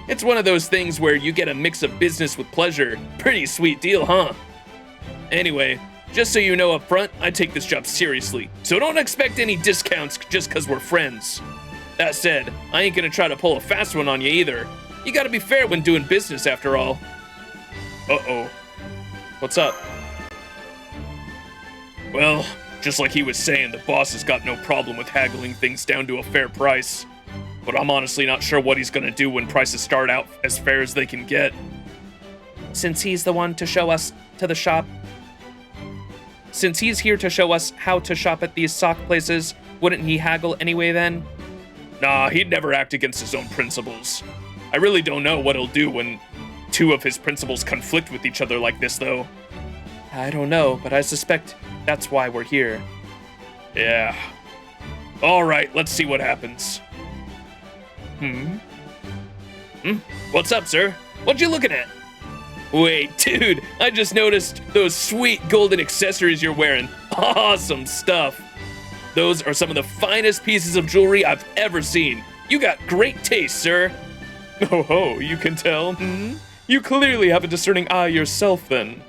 It's one of those things where you get a mix of business with pleasure. Pretty sweet deal, huh? Anyway, just so you know up front, I take this job seriously, so don't expect any discounts just because we're friends. That said, I ain't gonna try to pull a fast one on you either. You gotta be fair when doing business after all. Uh-oh. What's up? Well, just like he was saying, the boss has got no problem with haggling things down to a fair price. But I'm honestly not sure what he's gonna do when prices start out as fair as they can get. Since he's the one to show us to the shop. Since he's here to show us how to shop at these sock places, wouldn't he haggle anyway then? Nah, he'd never act against his own principles. I really don't know what he'll do when two of his principles conflict with each other like this, though. I don't know, but I suspect that's why we're here. Yeah. All right, let's see what happens. What's up, sir? What you looking at? Wait, dude, I just noticed those sweet golden accessories you're wearing. Awesome stuff. Those are some of the finest pieces of jewelry I've ever seen. You got great taste, sir. Oh ho, you can tell. You clearly have a discerning eye yourself, then.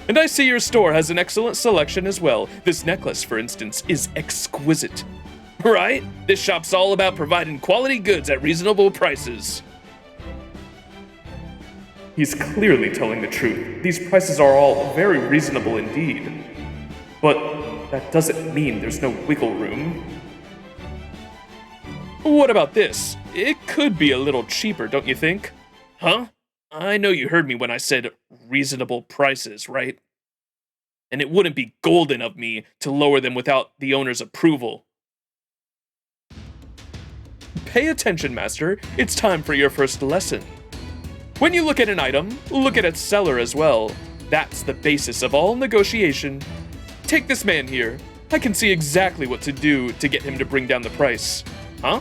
And I see your store has an excellent selection as well. This necklace, for instance, is exquisite. Right? This shop's all about providing quality goods at reasonable prices. He's clearly telling the truth. These prices are all very reasonable indeed. But that doesn't mean there's no wiggle room. What about this? It could be a little cheaper, don't you think? Huh? I know you heard me when I said reasonable prices, right? And it wouldn't be golden of me to lower them without the owner's approval. Pay attention, Master. It's time for your first lesson. When you look at an item, look at its seller as well. That's the basis of all negotiation. Take this man here. I can see exactly what to do to get him to bring down the price. Huh?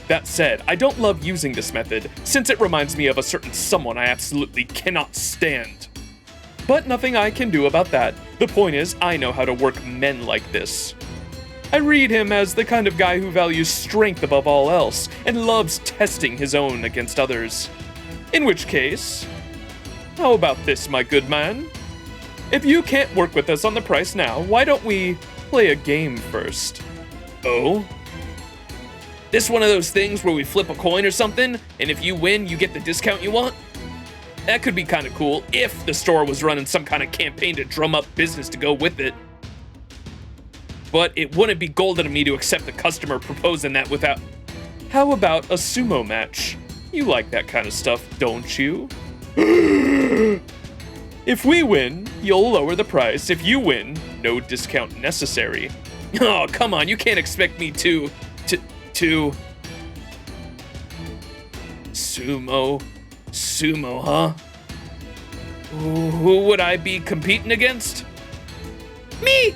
That said, I don't love using this method, since it reminds me of a certain someone I absolutely cannot stand. But nothing I can do about that. The point is, I know how to work men like this. I read him as the kind of guy who values strength above all else, and loves testing his own against others. In which case, how about this, my good man? If you can't work with us on the price now, why don't we play a game first? Oh? This one of those things where we flip a coin or something, and if you win, you get the discount you want? That could be kind of cool if the store was running some kind of campaign to drum up business to go with it. But it wouldn't be golden of me to accept the customer proposing that without... How about a sumo match? You like that kind of stuff, don't you? If we win, you'll lower the price. If you win, no discount necessary. Oh, come on, you can't expect me to... Sumo, huh? Who would I be competing against? Me,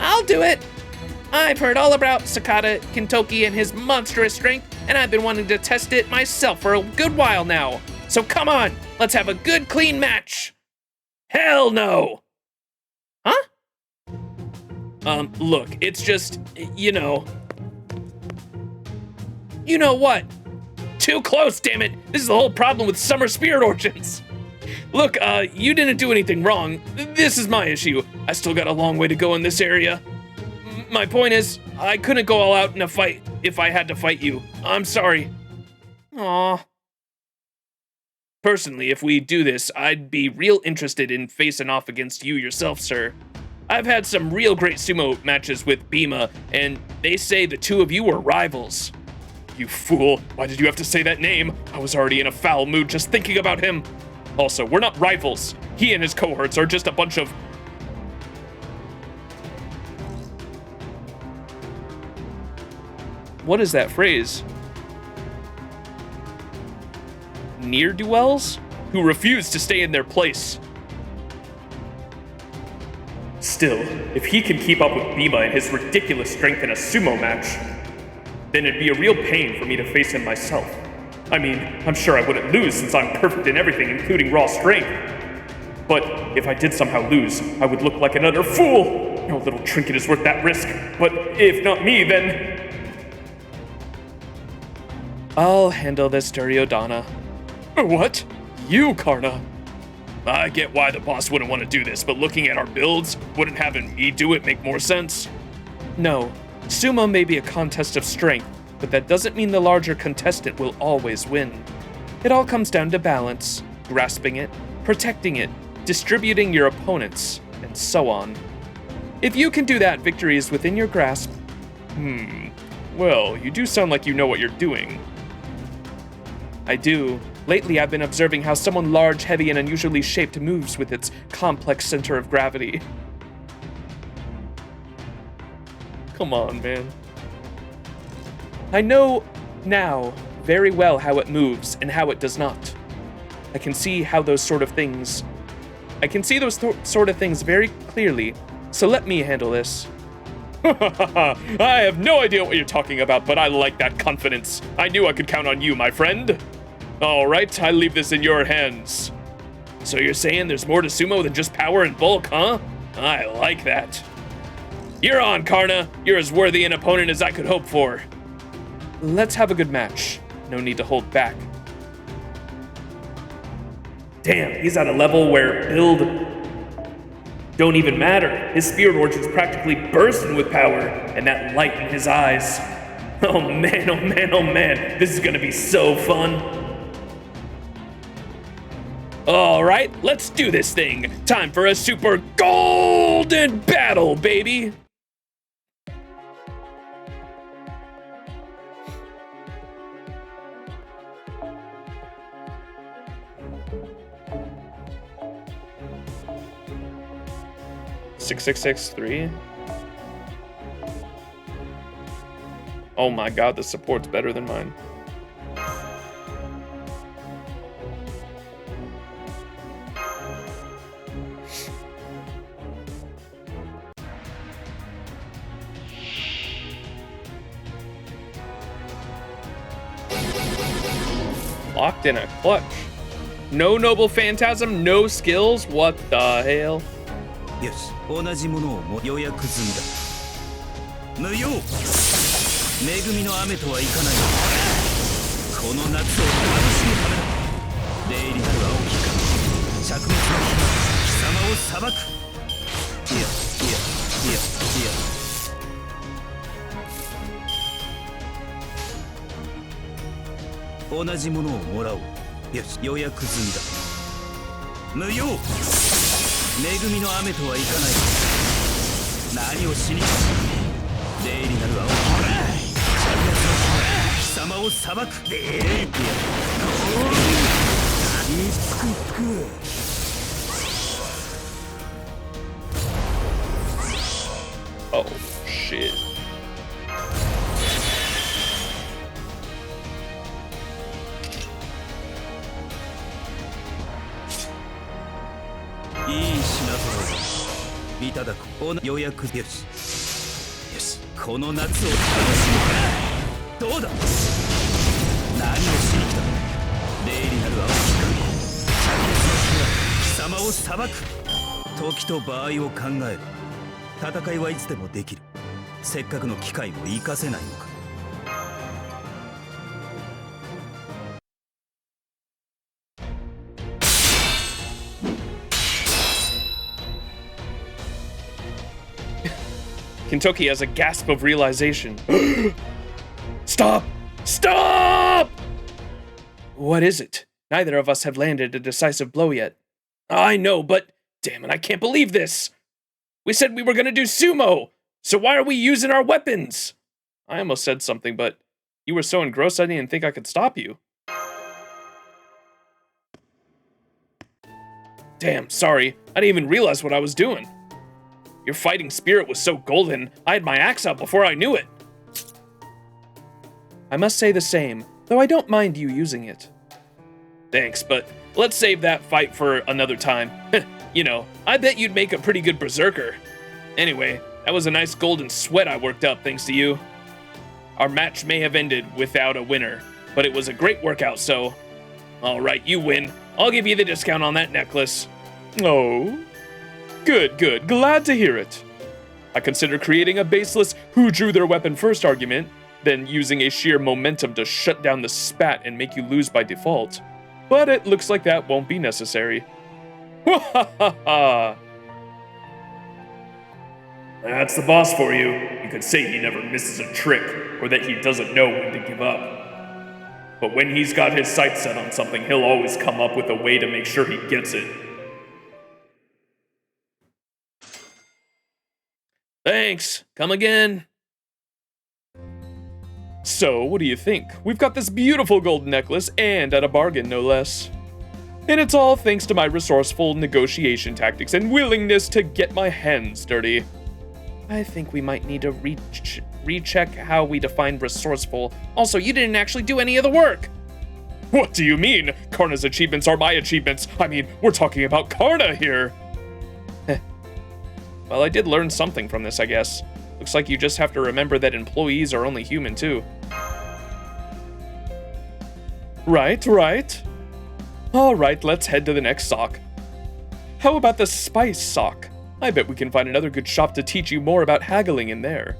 I'll do it. I've heard all about Sakata Kintoki and his monstrous strength, and I've been wanting to test it myself for a good while now. So come on, let's have a good, clean match. Hell no! Huh? Look, it's just, you know. You know what? Too close, damn it! This is the whole problem with summer spirit origins. Look, you didn't do anything wrong. This is my issue. I still got a long way to go in this area. My point is, I couldn't go all out in a fight if I had to fight you. I'm sorry. Aww. Personally, if we do this, I'd be real interested in facing off against you yourself, sir. I've had some real great sumo matches with Bima, and they say the two of you were rivals. You fool, why did you have to say that name? I was already in a foul mood just thinking about him. Also, we're not rivals. He and his cohorts are just a bunch of... What is that phrase? Ne'er-do-wells? Who refuse to stay in their place. Still, if he can keep up with Bima and his ridiculous strength in a sumo match, then it'd be a real pain for me to face him myself. I mean, I'm sure I wouldn't lose since I'm perfect in everything, including raw strength. But if I did somehow lose, I would look like an utter fool. No little trinket is worth that risk. But if not me, then... I'll handle this, Duryodhana. What? You, Karna? I get why the boss wouldn't want to do this, but looking at our builds, wouldn't having me do it make more sense? No. Sumo may be a contest of strength, but that doesn't mean the larger contestant will always win. It all comes down to balance, grasping it, protecting it, distributing your opponents, and so on. If you can do that, victory is within your grasp. Well, you do sound like you know what you're doing. I do. Lately, I've been observing how someone large, heavy, and unusually shaped moves with its complex center of gravity. Come on, man. I know now very well how it moves and how it does not. I can see those sort of things very clearly, so let me handle this. I have no idea what you're talking about, but I like that confidence. I knew I could count on you, my friend. All right, I leave this in your hands. So you're saying there's more to sumo than just power and bulk, huh? I like that. You're on, Karna. You're as worthy an opponent as I could hope for. Let's have a good match. No need to hold back. Damn, he's at a level where build don't even matter. His spirit origin's practically bursting with power, and that light in his eyes. Oh man, oh man, oh man. This is gonna be so fun. All right, let's do this thing. Time for a super golden battle, baby. Six, 3. Oh my god, the support's better than mine. Locked in a clutch. No noble phantasm, no skills. What the hell? よし、同じものを予約済みだ。無用。恵みの雨とはいかない。この夏を楽しむためだ。霊入りなる青きか。灼熱の火が貴様を裁く。いや。同じものをもらおう。よし、予約済みだ。無用。恵みの雨とはいかない。何をしに来た。霊入りなる青きか。灼熱の火が貴様を裁く。Oh shit.いただく。予約よし。よし、この夏を楽しむ。どうだ。何をしに来た。霊理なる青しか貴様を裁く。時と場合を考える。戦いはいつでもできる。せっかくの機会も生かせないのか。Kentucky has a gasp of realization. Stop! Stop! What is it? Neither of us have landed a decisive blow yet. I know, but damn it, I can't believe this! We said we were gonna do sumo! So why are we using our weapons? I almost said something, but you were so engrossed I didn't think I could stop you. Damn, sorry. I didn't even realize what I was doing. Your fighting spirit was so golden, I had my axe out before I knew it. I must say the same, though I don't mind you using it. Thanks, but let's save that fight for another time. You know, I bet you'd make a pretty good berserker. Anyway, that was a nice golden sweat I worked up thanks to you. Our match may have ended without a winner, but it was a great workout, so... Alright, you win. I'll give you the discount on that necklace. Oh... Good, good. Glad to hear it. I consider creating a baseless who drew their weapon first argument, then using a sheer momentum to shut down the spat and make you lose by default. But it looks like that won't be necessary. Wahahaha! That's the boss for you. You could say he never misses a trick, or that he doesn't know when to give up. But when he's got his sights set on something, he'll always come up with a way to make sure he gets it. Thanks. Come again. So, what do you think? We've got this beautiful gold necklace, and at a bargain, no less. And it's all thanks to my resourceful negotiation tactics and willingness to get my hands dirty. I think we might need to recheck how we define resourceful. Also, you didn't actually do any of the work. What do you mean? Karna's achievements are my achievements. I mean, we're talking about Karna here. Well, I did learn something from this, I guess. Looks like you just have to remember that employees are only human, too. Right, right. Alright, let's head to the next sock. How about the spice sock? I bet we can find another good shop to teach you more about haggling in there.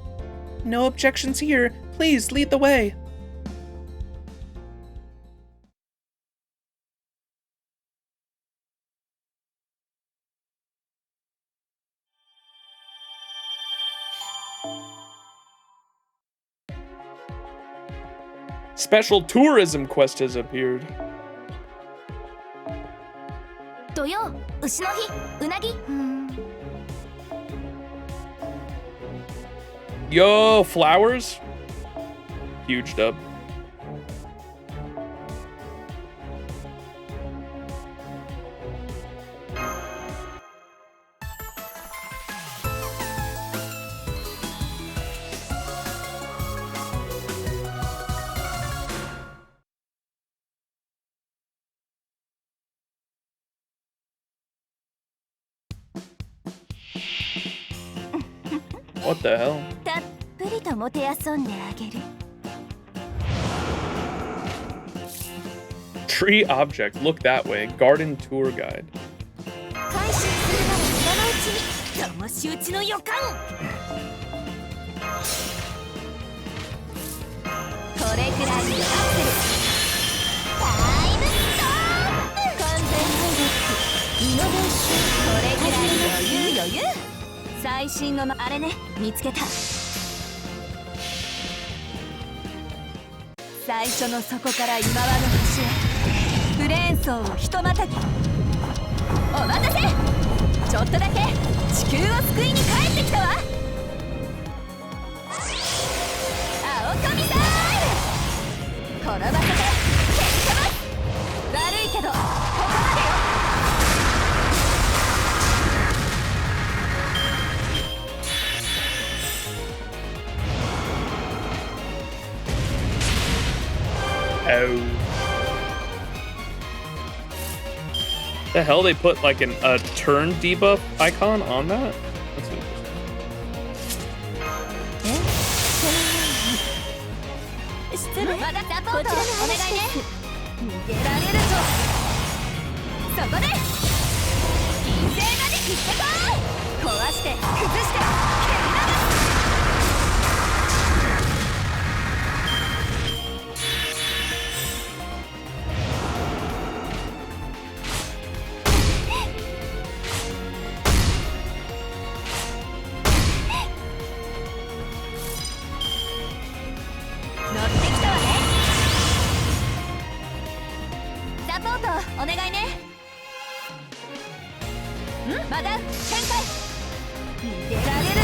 No objections here. Please, lead the way. Special tourism quest has appeared. 土曜、牛の日、うなぎ。Yo, flowers? Huge dub. What the hell? たっぷりともてあそんであげる。Tree object. Look that way. Garden tour guide. 回収するなら今のうちに。騙し討ちの予感。これくらいのアクセル。タイムストップ。完全敗北。イノベーション。これくらい余裕。最新のあれね、見つけた。最初の底から今和の端へ。ブレーン層をひとまたぎ。お待たせ。ちょっとだけ地球を救いに帰ってきたわ。青神タイム。この場所で結果ます。悪いけどここまでよ。Oh. The hell, they put like a turn debuff icon on that? That's interesting. する？まだサポートお願いね。逃げられるとそこで金星まで切ってこい。壊して崩して蹴り流す。お願いね。マダウ展開。逃げられると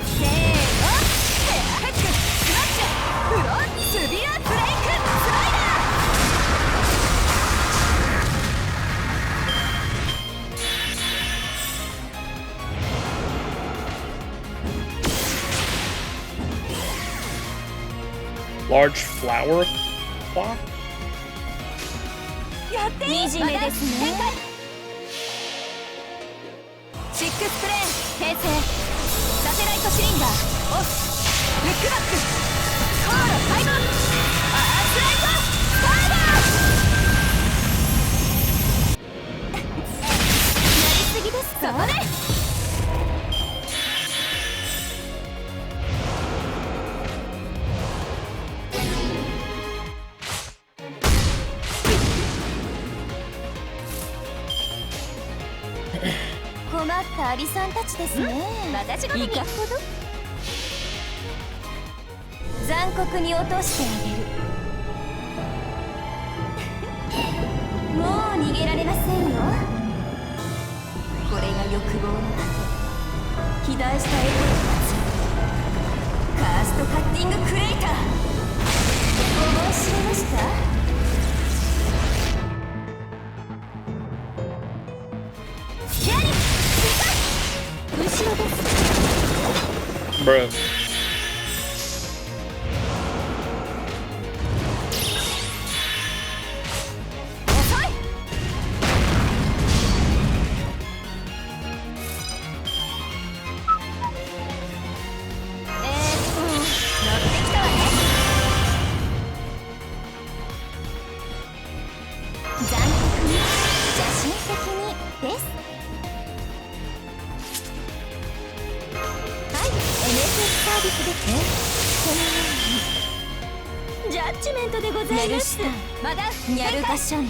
せーのヘアフックスマッシュフロンスビアブレイクスライダー Large flower clock? やっていい。惨めですね。シックスプレーン形成。サテライトシリンダーオフ。ルックバックコール開門。アースライトスターダー。やりすぎですか？そこで困ったアリさんたちですね。私のいかほど残酷に落としてあげる。もう逃げられませんよ。これが欲望の果て。肥大したエゴに立つカーストカッティングクレーター。思い知りました？後ろです。Bro. ジャッジメントでございます。まだニャルガシャン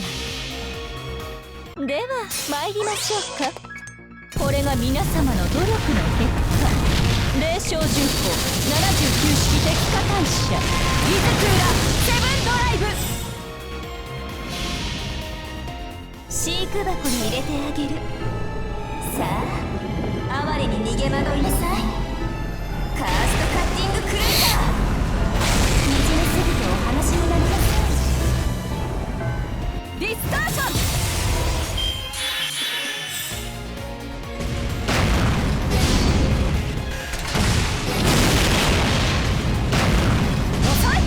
ナ。では参りましょうか。これが皆様の努力の結果。霊障巡行79式敵火隊車イズクーラセブンドライブ。飼育箱に入れてあげる。さあ哀れに逃げ惑いなさい。カーストカッティングクレーター。惨めすぎてお話になりません。ディスターション。遅い。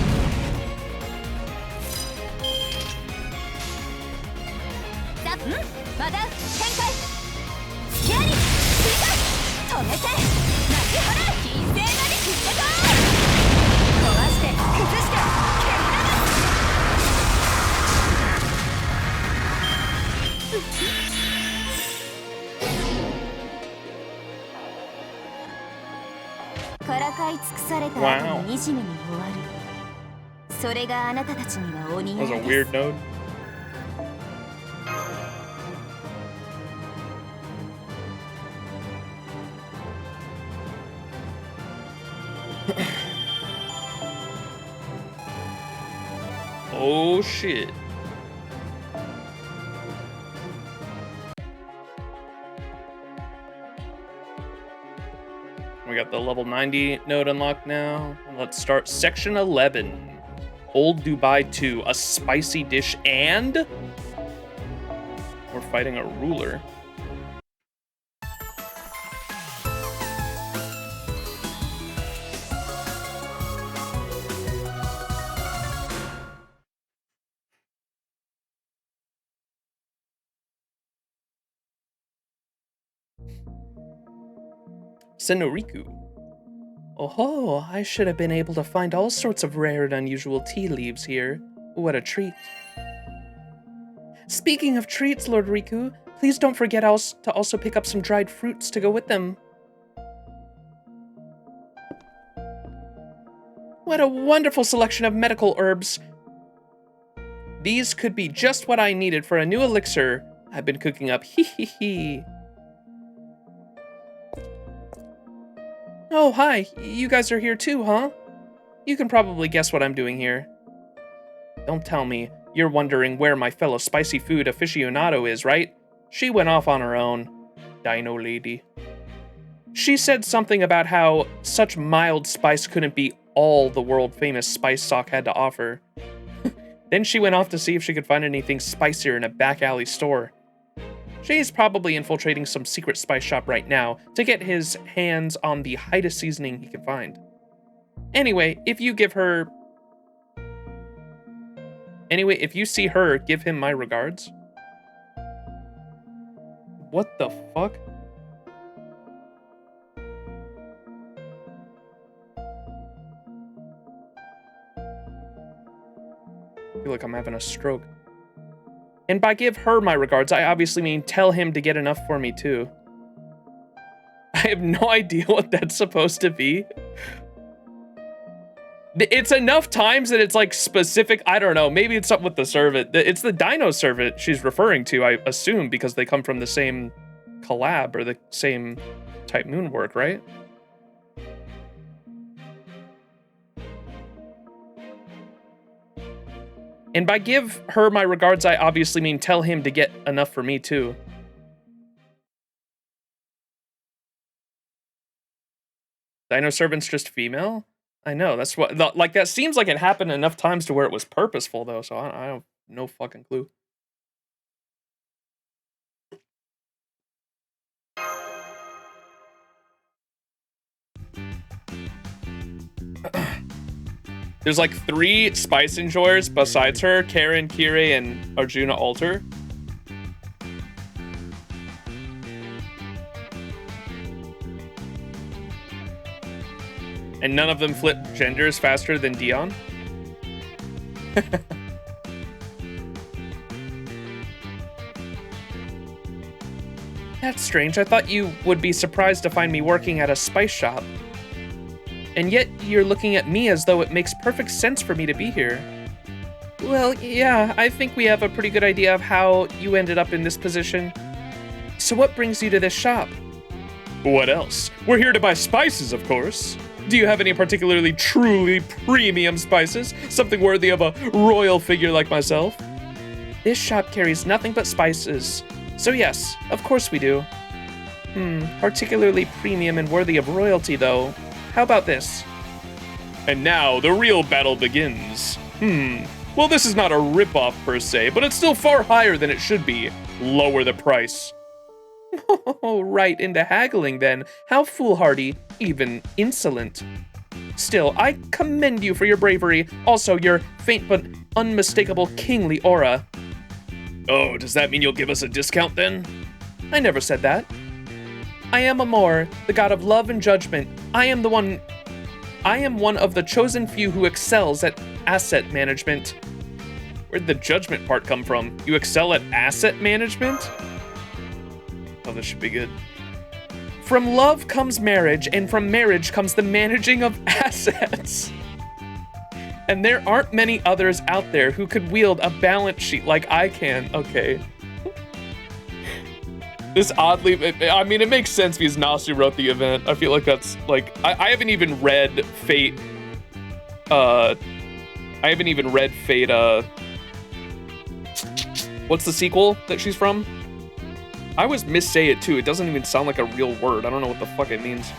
まだ展開。スキャリー止めて泣き晴れ。金星まで切ってこい。壊して崩して蹴り流す。からかい尽くされた後に惨めに終わる。それがあなたたちにはお似合い That was で a す。 weird node. Oh shit. We got the level 90 node unlocked now. Let's start section 11. Old Dubai 2, a spicy dish, and we're fighting a ruler. Senoriku. Oh, I should have been able to find all sorts of rare and unusual tea leaves here. What a treat. Speaking of treats, Lord Riku, please don't forget to also pick up some dried fruits to go with them. What a wonderful selection of medical herbs. These could be just what I needed for a new elixir I've been cooking up. Hee hee hee. Oh, hi. You guys are here too, huh? You can probably guess what I'm doing here. Don't tell me you're wondering where my fellow spicy food aficionado is, right? She went off on her own. Dino lady. She said something about how such mild spice couldn't be all the world-famous spice sock had to offer. Then she went off to see if she could find anything spicier in a back alley store. She's probably infiltrating some secret spice shop right now to get his hands on the highest seasoning he can find. Anyway, if you see her, give him my regards. What the fuck? I feel like I'm having a stroke. And by give her my regards, I obviously mean tell him to get enough for me too. I have no idea what that's supposed to be. It's enough times that it's like specific. I don't know. Maybe it's something with the servant. It's the dino servant she's referring to, I assume, because they come from the same collab or the same type moonwork, right? And by give her my regards, I obviously mean tell him to get enough for me too. Dino servant's just female? I know, that's what, like, that seems like it happened enough times to where it was purposeful, though, so I don't, no fucking clue. There's like 3 spice enjoyers besides her, Karen, Kirei, and Arjuna Alter. And none of them flip genders faster than Dion. That's strange. I thought you would be surprised to find me working at a spice shop. And yet you're looking at me as though it makes perfect sense for me to be here. Well, yeah, I think we have a pretty good idea of how you ended up in this position. So what brings you to this shop? What else? We're here to buy spices, of course. Do you have any particularly truly premium spices? Something worthy of a royal figure like myself? This shop carries nothing but spices. So yes, of course we do. Particularly premium and worthy of royalty, though. How about this? And now the real battle begins. Well, this is not a ripoff per se, but it's still far higher than it should be. Lower the price. Oh, right into haggling then. How foolhardy, even insolent. Still, I commend you for your bravery, also your faint but unmistakable kingly aura. Oh, does that mean you'll give us a discount then? I never said that. I am Amor, the god of love and judgment. I am one of the chosen few who excels at asset management. Where'd the judgment part come from? You excel at asset management? Oh, this should be good. From love comes marriage, and from marriage comes the managing of assets. And there aren't many others out there who could wield a balance sheet like I can. Okay. This oddly, I mean, it makes sense because Nasu wrote the event. I feel like that's, like, I haven't even read Fate, what's the sequel that she's from? I always missay it too. It doesn't even sound like a real word. I don't know what the fuck it means.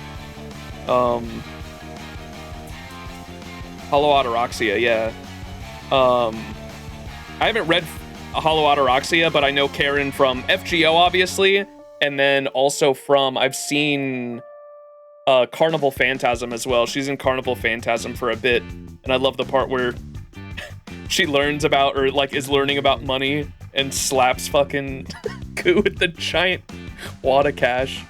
Hollow-Ataraxia, yeah. I haven't read Hollow-Ataraxia, but I know Karen from FGO, obviously, and then also from, I've seen Carnival Phantasm as well. She's in Carnival Phantasm for a bit, and I love the part where she learns about, or like is learning about money and slaps fucking Ku with the giant wad of cash.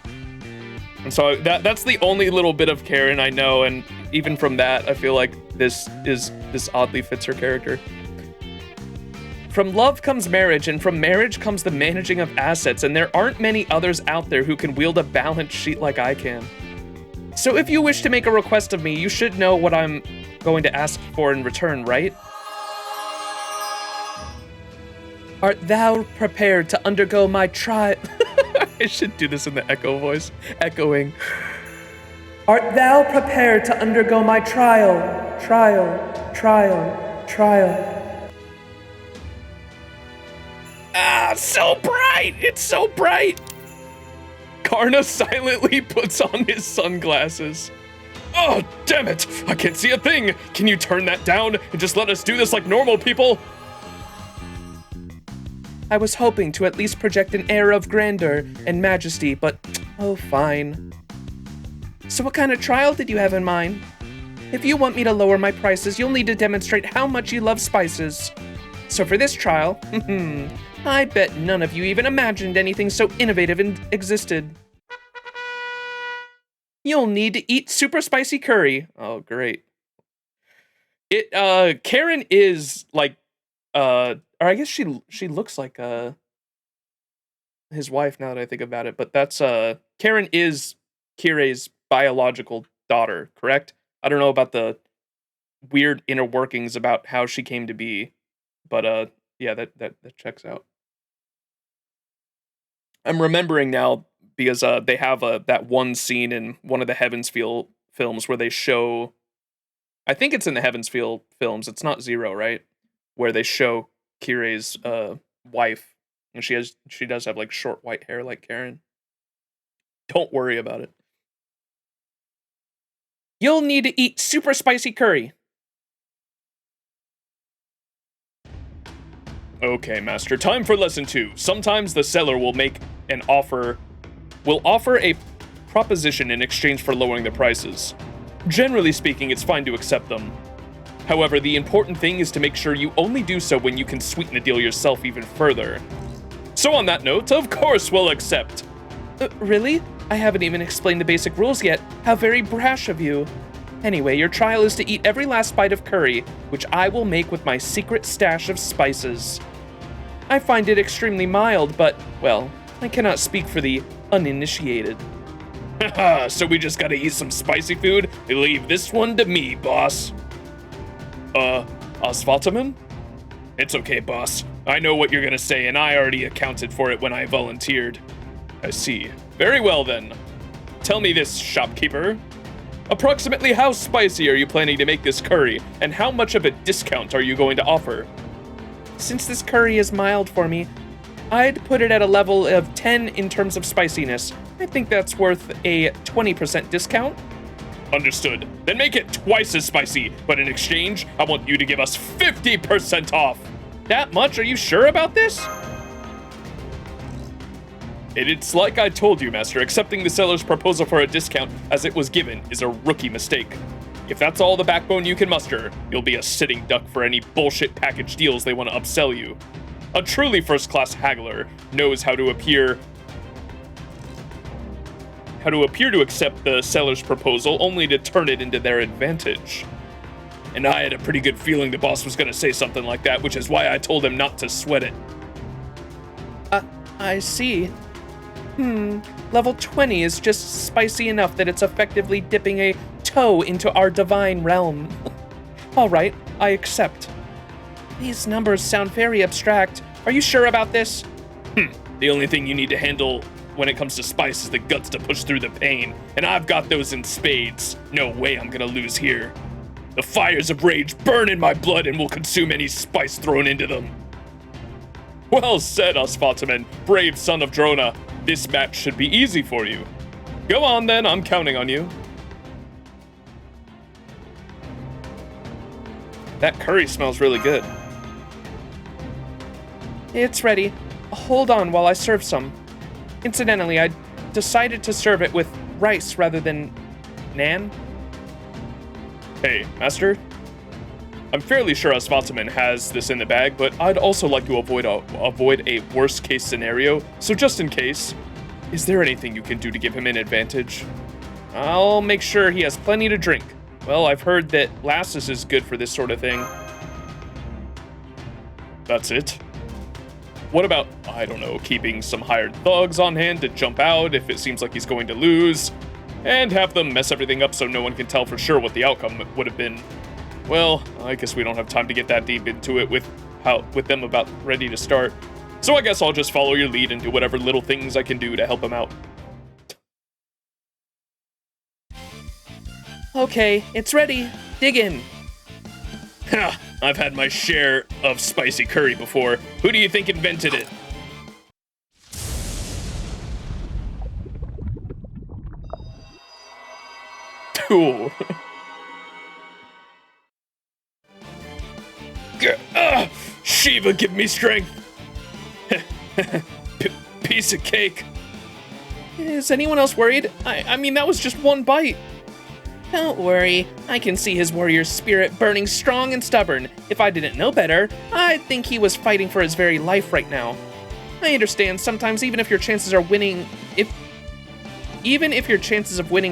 So that's the only little bit of Karen I know, and even from that, I feel like this oddly fits her character. From love comes marriage, and from marriage comes the managing of assets, and there aren't many others out there who can wield a balance sheet like I can. So if you wish to make a request of me, you should know what I'm going to ask for in return, right? Art thou prepared to undergo my trial? I should do this in the echo voice, echoing. Art thou prepared to undergo my trial? Ah, so bright! It's so bright! Karna silently puts on his sunglasses. Oh, damn it! I can't see a thing! Can you turn that down and just let us do this like normal people? I was hoping to at least project an air of grandeur and majesty, but oh, fine. So what kind of trial did you have in mind? If you want me to lower my prices, you'll need to demonstrate how much you love spices. So for this trial, I bet none of you even imagined anything so innovative existed. You'll need to eat super spicy curry. Oh, great. Karen is like, or I guess she looks like his wife now that I think about it, but that's Karen is Kirei's biological daughter, correct? I don't know about the weird inner workings about how she came to be, but yeah, that checks out. I'm remembering now because they have that one scene in one of the Heaven's Feel films where they show, I think it's in the Heaven's Feel films, it's not Zero, right? Where they show Kirei's wife, and she does have like short white hair like Karen. Don't worry about it. You'll need to eat super spicy curry. Okay, Master, time for lesson 2. Sometimes the seller will make an offer, will offer a proposition in exchange for lowering the prices. Generally speaking, it's fine to accept them. However, the important thing is to make sure you only do so when you can sweeten the deal yourself even further. So on that note, of course we'll accept. Really? I haven't even explained the basic rules yet. How very brash of you. Anyway, your trial is to eat every last bite of curry, which I will make with my secret stash of spices. I find it extremely mild, but, well, I cannot speak for the uninitiated. Haha, so we just gotta eat some spicy food? Leave this one to me, boss. Asphaltaman? It's okay, boss. I know what you're gonna say, and I already accounted for it when I volunteered. I see. Very well, then. Tell me this, shopkeeper. Approximately how spicy are you planning to make this curry, and how much of a discount are you going to offer? Since this curry is mild for me, I'd put it at a level of 10 in terms of spiciness. I think that's worth a 20% discount. Understood. Then make it twice as spicy, but in exchange, I want you to give us 50% off. That much? Are you sure about this? It's like I told you, Master, accepting the seller's proposal for a discount as it was given is a rookie mistake. If that's all the backbone you can muster, you'll be a sitting duck for any bullshit package deals they want to upsell you. A truly first-class haggler knows how to appear to accept the seller's proposal only to turn it into their advantage. And I had a pretty good feeling the boss was going to say something like that, which is why I told him not to sweat it. I see. Level 20 is just spicy enough that it's effectively dipping a toe into our divine realm. All right, I accept. These numbers sound very abstract. Are you sure about this? The only thing you need to handle when it comes to spice is the guts to push through the pain, and I've got those in spades. No way I'm gonna lose here. The fires of rage burn in my blood and will consume any spice thrown into them. Well said, Asphaltaman, brave son of Drona. This match should be easy for you. Go on then, I'm counting on you. That curry smells really good. It's ready. Hold on while I serve some. Incidentally, I decided to serve it with rice rather than naan. Hey, Master. I'm fairly sure Asphaltaman has this in the bag, but I'd also like to avoid a worst-case scenario, so just in case, Is there anything you can do to give him an advantage? I'll make sure he has plenty to drink. Well, I've heard that Lassus is good for this sort of thing. That's it? What about, I don't know, keeping some hired thugs on hand to jump out if it seems like he's going to lose, and have them mess everything up so no one can tell for sure what the outcome would have been? Well, I guess we don't have time to get that deep into it with them about ready to start. So I guess I'll just follow your lead and do whatever little things I can do to help him out. Okay, it's ready. Dig in. Ha! I've had my share of spicy curry before. Who do you think invented it? Cool. Shiva, give me strength. Piece of cake. Is anyone else worried? I mean, that was just one bite. Don't worry. I can see his warrior spirit burning strong and stubborn. If I didn't know better, I'd think he was fighting for his very life right now. I understand sometimes even if your chances of winning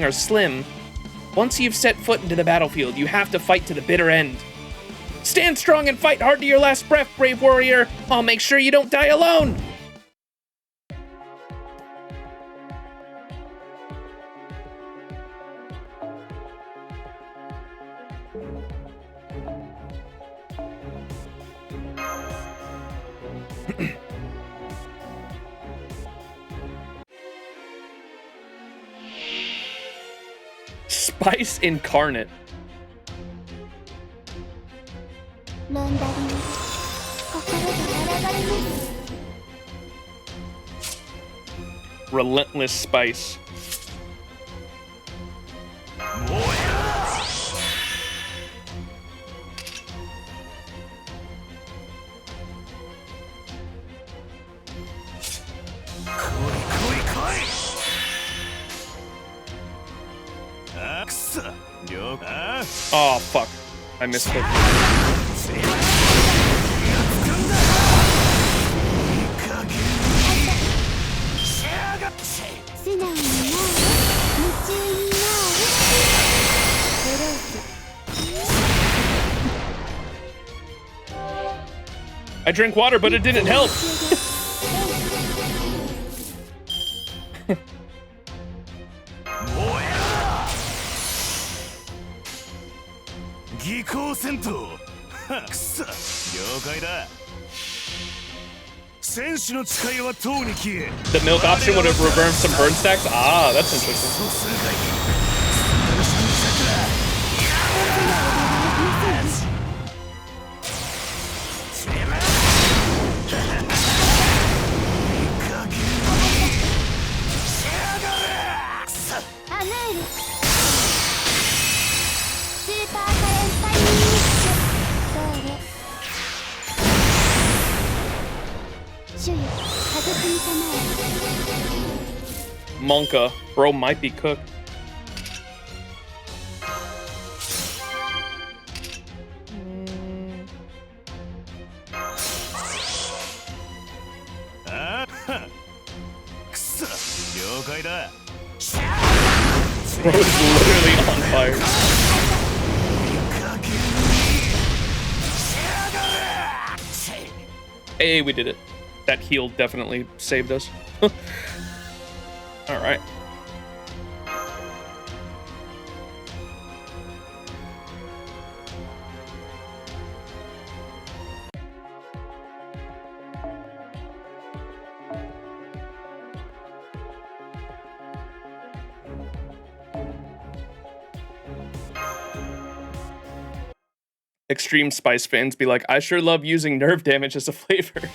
are slim, once you've set foot into the battlefield, you have to fight to the bitter end. Stand strong and fight hard to your last breath, brave warrior. I'll make sure you don't die alone. Spice incarnate. Relentless spice. Oh fuck, I missed it. I drank water, but it didn't help. The milk option would have reversed some burn stacks? Ah, that's interesting. Monka, bro might be cooked. Bro is literally on fire. Hey, we did it. That heal definitely saved us. All right. Extreme Spice fans be like, I sure love using nerve damage as a flavor.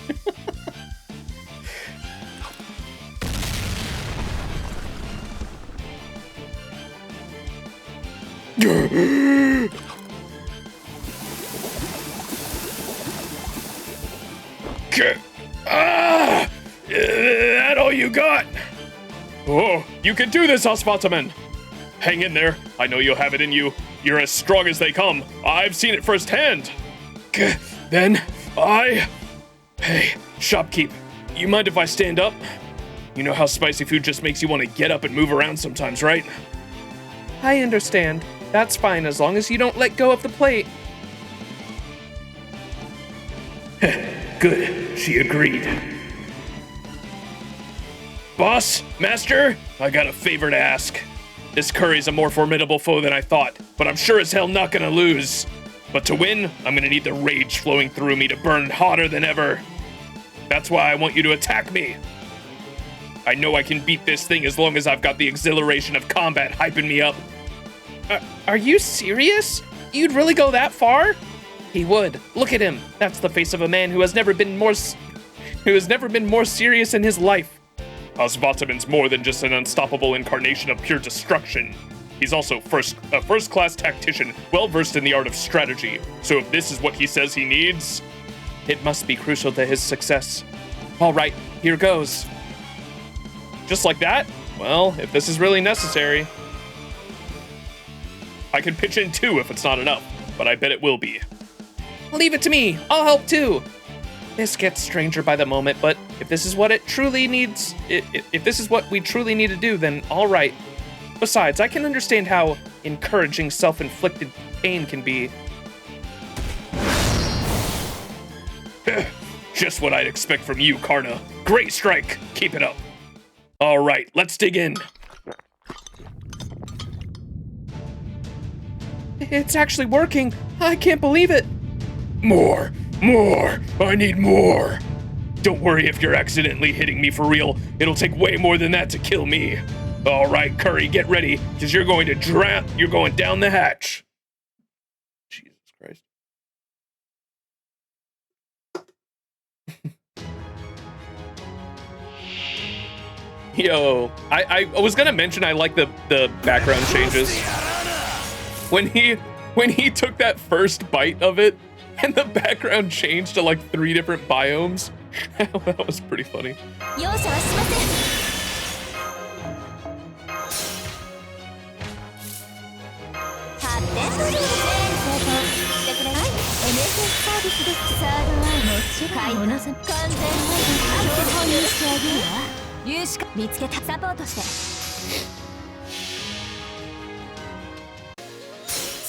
That all you got? Oh, you can do this, Osvataman. Hang in there. I know you'll have it in you. You're as strong as they come. I've seen it firsthand. Then Hey, shopkeep. You mind if I stand up? You know how spicy food just makes you want to get up and move around sometimes, right? I understand. That's fine as long as you don't let go of the plate. Good, she agreed. Boss, master, I got a favor to ask. This curry's a more formidable foe than I thought, but I'm sure as hell not gonna lose. But to win, I'm gonna need the rage flowing through me to burn hotter than ever. That's why I want you to attack me. I know I can beat this thing as long as I've got the exhilaration of combat hyping me up. Are you serious? You'd really go that far? He would. Look at him. That's the face of a man who has never been more serious in his life. Osvataman's more than just an unstoppable incarnation of pure destruction. He's also a first-class tactician, well-versed in the art of strategy. So if this is what he says he needs, it must be crucial to his success. All right, here goes. Just like that? Well, if this is really necessary. I can pitch in too if it's not enough, but I bet it will be. Leave it to me, I'll help too. This gets stranger by the moment, but if this is what it truly needs, if this is what we truly need to do, then all right. Besides, I can understand how encouraging self-inflicted pain can be. Just what I'd expect from you, Karna. Great strike, keep it up. All right, let's dig in. It's actually working. I can't believe it. More. I need more. Don't worry if you're accidentally hitting me for real. It'll take way more than that to kill me. All right, Curry, get ready, because you're going to drown. You're going down the hatch. Jesus Christ. Yo, I was gonna mention I like the background changes. When he took that first bite of it and the background changed to like 3 different biomes, that was pretty funny.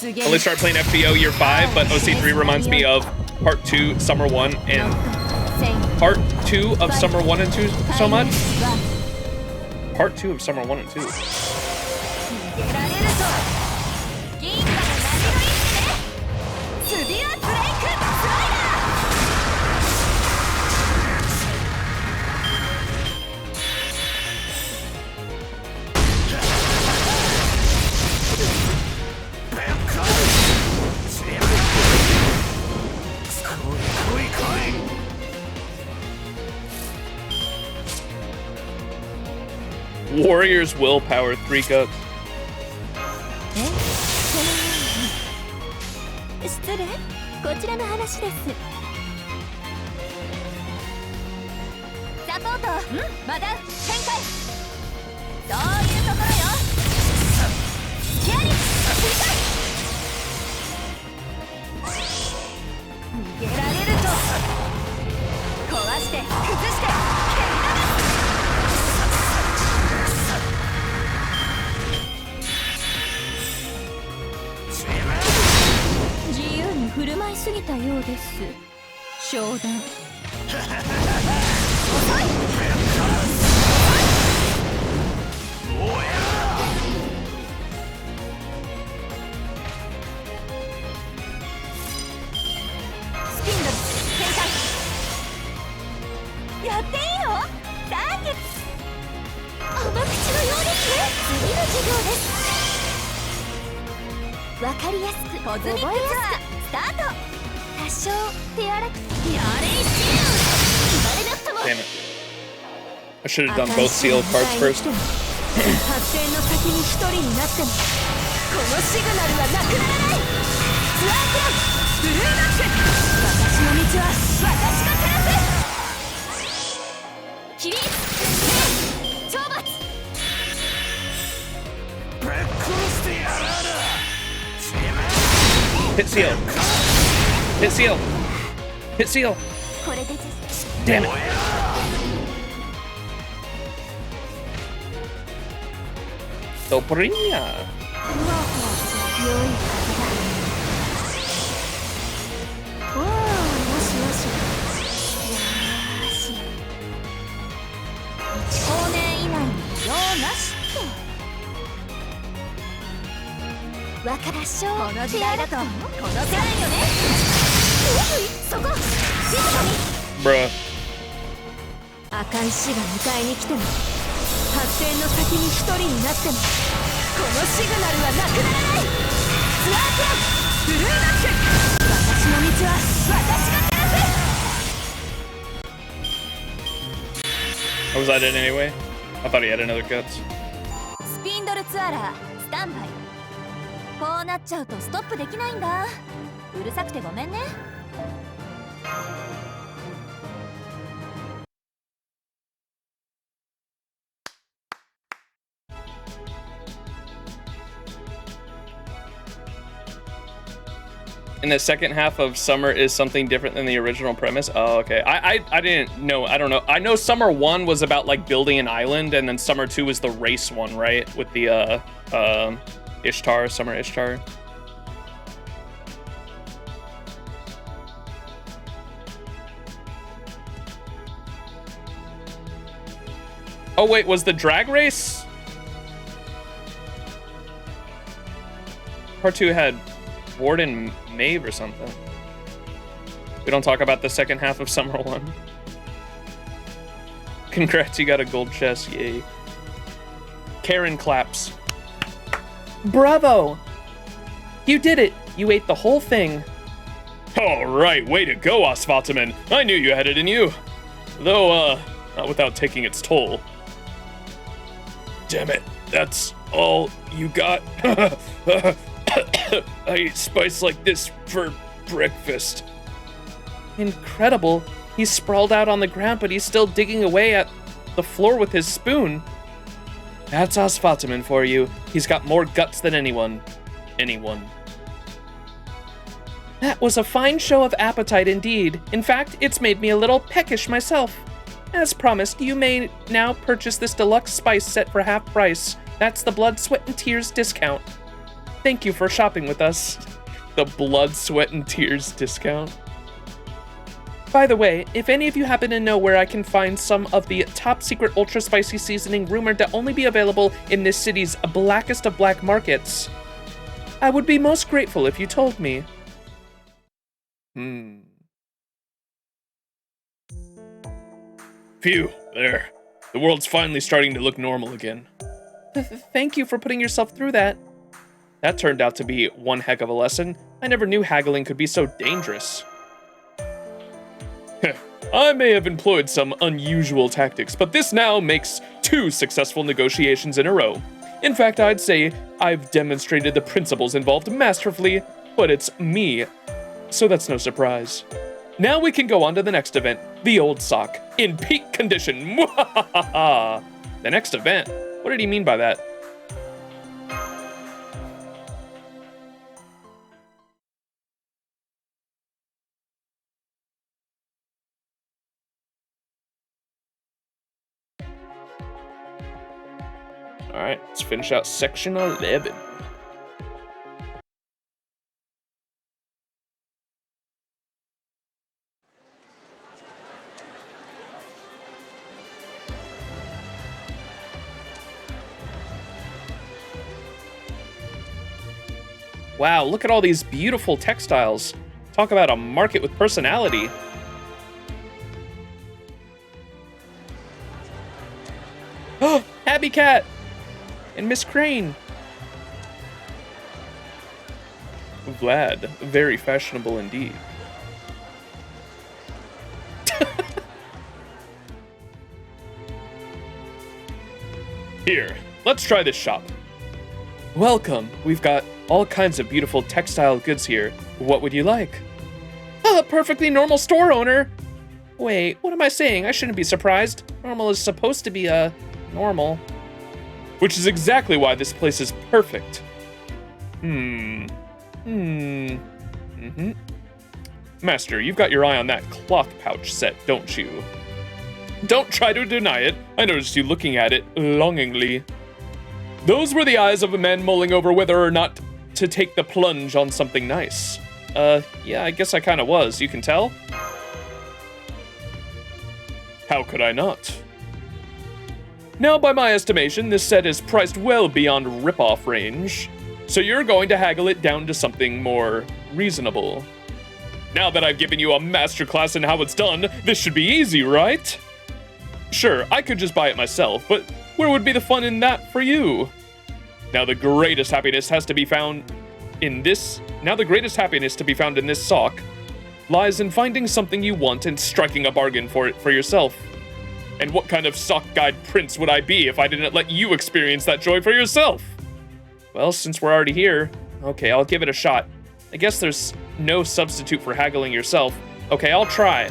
I only started playing FGO year 5, but OC3 reminds me of Part 2, Summer 1, and Part 2 of Summer 1 and 2 so much. Part 2 of Summer 1 and 2. Warrior's willpower 3 guts. Damn it. I should have done both sealed cards first. Hit seal. Hit seal. Hit seal. Damn it. Dobrynia. 良い風だ。おお、よしよし。よーし。1光年以内に用なしって。わからっしょ。この時代だとこのくらいよね。そこ静かに。Bruh. 赤い死が迎えに来ても、発展の先に一人になっても、このシグナルはなくならない。スワークロンブルーバック、私の道は私が照らす。 Was that it anyway? I thought he had another guts. スピンドルツアラースタンバイ。こうなっちゃうとストップできないんだ。うるさくてごめんね。And the second half of Summer is something different than the original premise. Oh, okay. I didn't know. I don't know. I know Summer 1 was about like building an island, and then Summer 2 was the race one, right? With the Ishtar, Summer Ishtar. Oh wait, was the drag race? Part 2 had Warden Maeve or something. We don't talk about the second half of Summer 1. Congrats, you got a gold chest, yay. Karen claps. Bravo! You did it! You ate the whole thing. All right, way to go, Osvaltaman. I knew you had it in you. Though, not without taking its toll. Damn it, that's all you got? I eat spice like this for breakfast. Incredible. He's sprawled out on the ground, but he's still digging away at the floor with his spoon. That's Osvaltaman for you. He's got more guts than anyone. That was a fine show of appetite indeed. In fact, it's made me a little peckish myself. As promised, you may now purchase this deluxe spice set for half price. That's the Blood, Sweat, and Tears discount. Thank you for shopping with us. The Blood, Sweat, and Tears discount. By the way, if any of you happen to know where I can find some of the top secret ultra spicy seasoning rumored to only be available in this city's blackest of black markets, I would be most grateful if you told me. Phew, there. The world's finally starting to look normal again. Thank you for putting yourself through that. That turned out to be one heck of a lesson. I never knew haggling could be so dangerous. I may have employed some unusual tactics, but this now makes 2 successful negotiations in a row. In fact, I'd say I've demonstrated the principles involved masterfully, but it's me, so that's no surprise. Now we can go on to the next event, the Old Sock, in peak condition. The next event? What did he mean by that? Alright, let's finish out section 11. Wow, look at all these beautiful textiles. Talk about a market with personality. Oh, Abby Cat! And Miss Crane. Vlad, very fashionable indeed. Here, let's try this shop. Welcome. We've got all kinds of beautiful textile goods here. What would you like? A perfectly normal store owner. Wait, what am I saying? I shouldn't be surprised. Normal is supposed to be, normal. Which is exactly why this place is perfect. Master, you've got your eye on that cloth pouch set, don't you? Don't try to deny it. I noticed you looking at it longingly. Those were the eyes of a man mulling over whether or not to take the plunge on something nice. Yeah, I guess I kind of was. You can tell? How could I not? Now, by my estimation, this set is priced well beyond rip-off range, so you're going to haggle it down to something more reasonable. Now that I've given you a masterclass in how it's done, this should be easy, right? Sure, I could just buy it myself, but where would be the fun in that for you? Now the greatest happiness to be found in this sock lies in finding something you want and striking a bargain for it for yourself. And what kind of sock guide prince would I be if I didn't let you experience that joy for yourself? Well, since we're already here, okay, I'll give it a shot. I guess there's no substitute for haggling yourself. Okay, I'll try.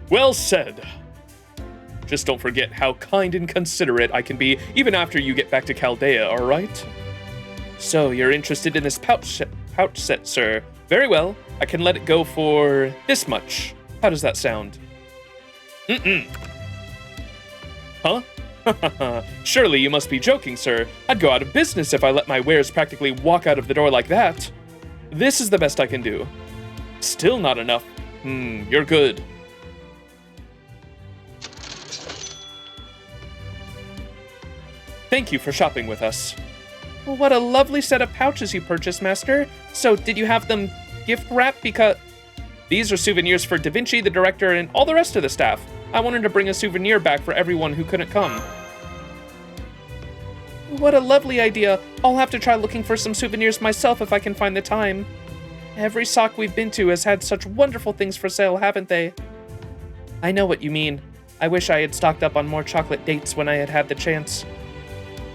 Well said. Just don't forget how kind and considerate I can be even after you get back to Chaldea, alright? So, you're interested in this pouch set, sir. Very well, I can let it go for this much. How does that sound? Huh? Surely you must be joking, sir. I'd go out of business if I let my wares practically walk out of the door like that. This is the best I can do. Still not enough. You're good. Thank you for shopping with us. Well, what a lovely set of pouches you purchased, Master. So, did you have them gift wrapped because... These are souvenirs for Da Vinci, the director, and all the rest of the staff. I wanted to bring a souvenir back for everyone who couldn't come. What a lovely idea. I'll have to try looking for some souvenirs myself if I can find the time. Every sock we've been to has had such wonderful things for sale, haven't they? I know what you mean. I wish I had stocked up on more chocolate dates when I had the chance.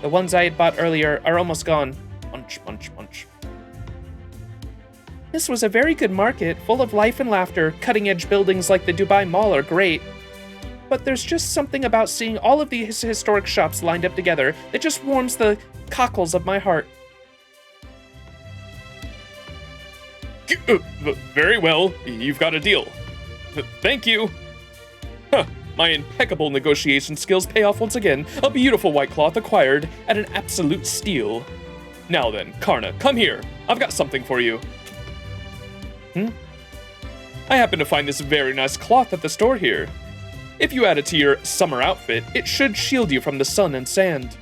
The ones I had bought earlier are almost gone. Munch, munch, munch. This was a very good market, full of life and laughter. Cutting-edge buildings like the Dubai Mall are great. But there's just something about seeing all of these historic shops lined up together that just warms the cockles of my heart. Very well, you've got a deal. Thank you. My impeccable negotiation skills pay off once again. A beautiful white cloth acquired at an absolute steal. Now then, Karna, come here. I've got something for you. I happen to find this very nice cloth at the store here. If you add it to your summer outfit, it should shield you from the sun and sand.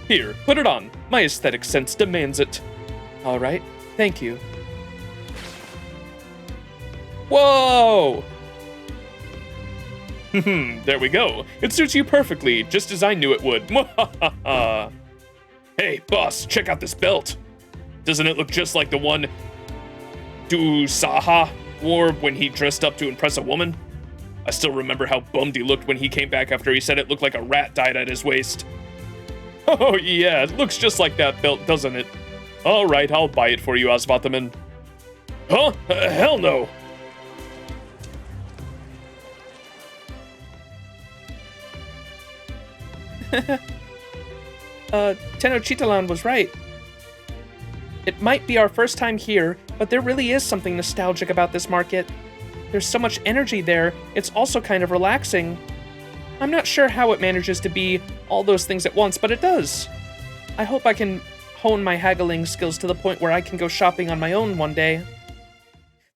Here, put it on. My aesthetic sense demands it. All right, thank you. Whoa! There we go. It suits you perfectly, just as I knew it would. Hey, boss, check out this belt. Doesn't it look just like the one Saha wore when he dressed up to impress a woman? I still remember how bummed he looked when he came back after he said it looked like a rat died at his waist. Oh yeah, it looks just like that belt, doesn't it? All right, I'll buy it for you, Osvataman. Huh? Hell no! Tenochtitlan was right. It might be our first time here, but there really is something nostalgic about this market. There's so much energy there, it's also kind of relaxing. I'm not sure how it manages to be all those things at once, but it does. I hope I can hone my haggling skills to the point where I can go shopping on my own one day.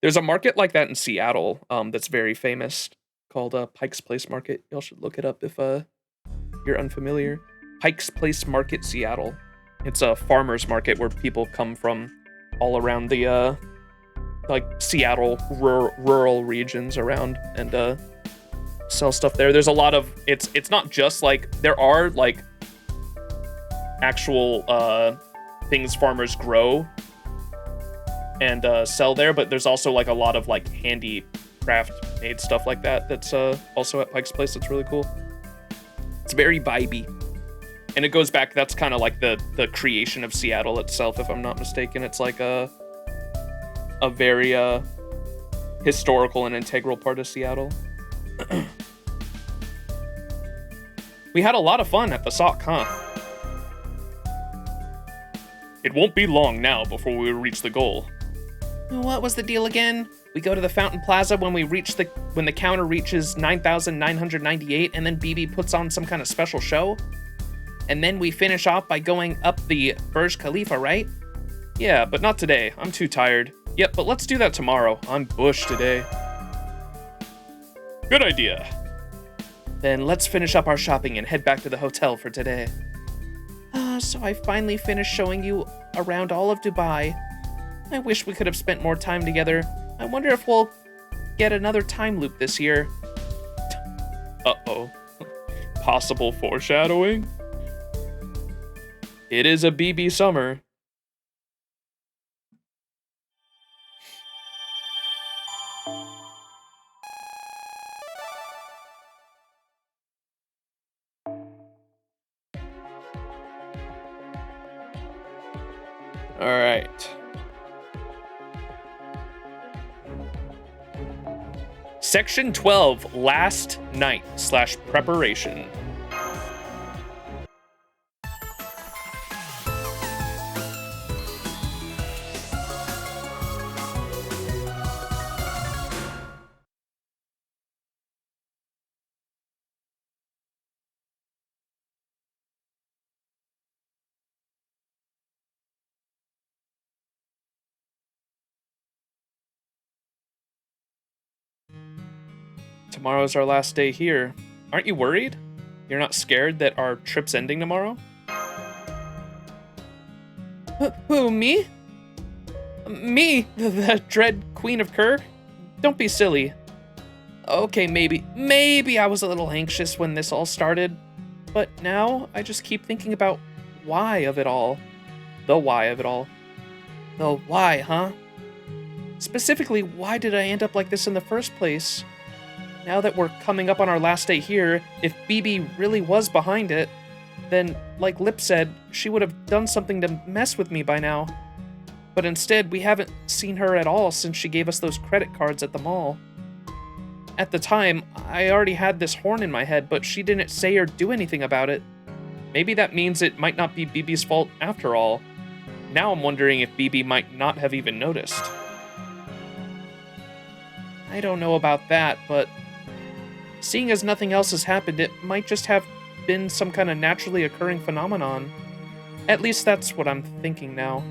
There's a market like that in Seattle that's very famous called Pike's Place Market. Y'all should look it up if you're unfamiliar. Pike's Place Market, Seattle. It's a farmer's market where people come from all around the like Seattle rural regions around and sell stuff there. There's a lot of it's not just like there are like actual things farmers grow and sell there, but there's also like a lot of like handicraft made stuff like that that's also at Pike's Place. That's really cool. It's very vibey. And it goes back, that's kind of like the creation of Seattle itself, if I'm not mistaken. It's like a very historical and integral part of Seattle. We had a lot of fun at the Sock, huh? It won't be long now before we reach the goal. What was the deal again? We go to the Fountain Plaza when the counter reaches 9,998, and then BB puts on some kind of special show? And then we finish off by going up the Burj Khalifa, right? Yeah, but not today. I'm too tired. Yep, but let's do that tomorrow. I'm Bush today. Good idea. Then let's finish up our shopping and head back to the hotel for today. So I finally finished showing you around all of Dubai. I wish we could have spent more time together. I wonder if we'll get another time loop this year. Uh-oh. Possible foreshadowing? It is a BB summer. All right. Section 12, last night / preparation. Tomorrow's our last day here. Aren't you worried? You're not scared that our trip's ending tomorrow? Who, me? Me, the dread Queen of Kerr? Don't be silly. Okay, maybe I was a little anxious when this all started, but now I just keep thinking about why of it all. The why of it all. The why, huh? Specifically, why did I end up like this in the first place? Now that we're coming up on our last day here, if BB really was behind it, then, like Lip said, she would have done something to mess with me by now. But instead, we haven't seen her at all since she gave us those credit cards at the mall. At the time, I already had this horn in my head, but she didn't say or do anything about it. Maybe that means it might not be BB's fault after all. Now I'm wondering if BB might not have even noticed. I don't know about that, but seeing as nothing else has happened, it might just have been some kind of naturally occurring phenomenon. At least that's what I'm thinking now.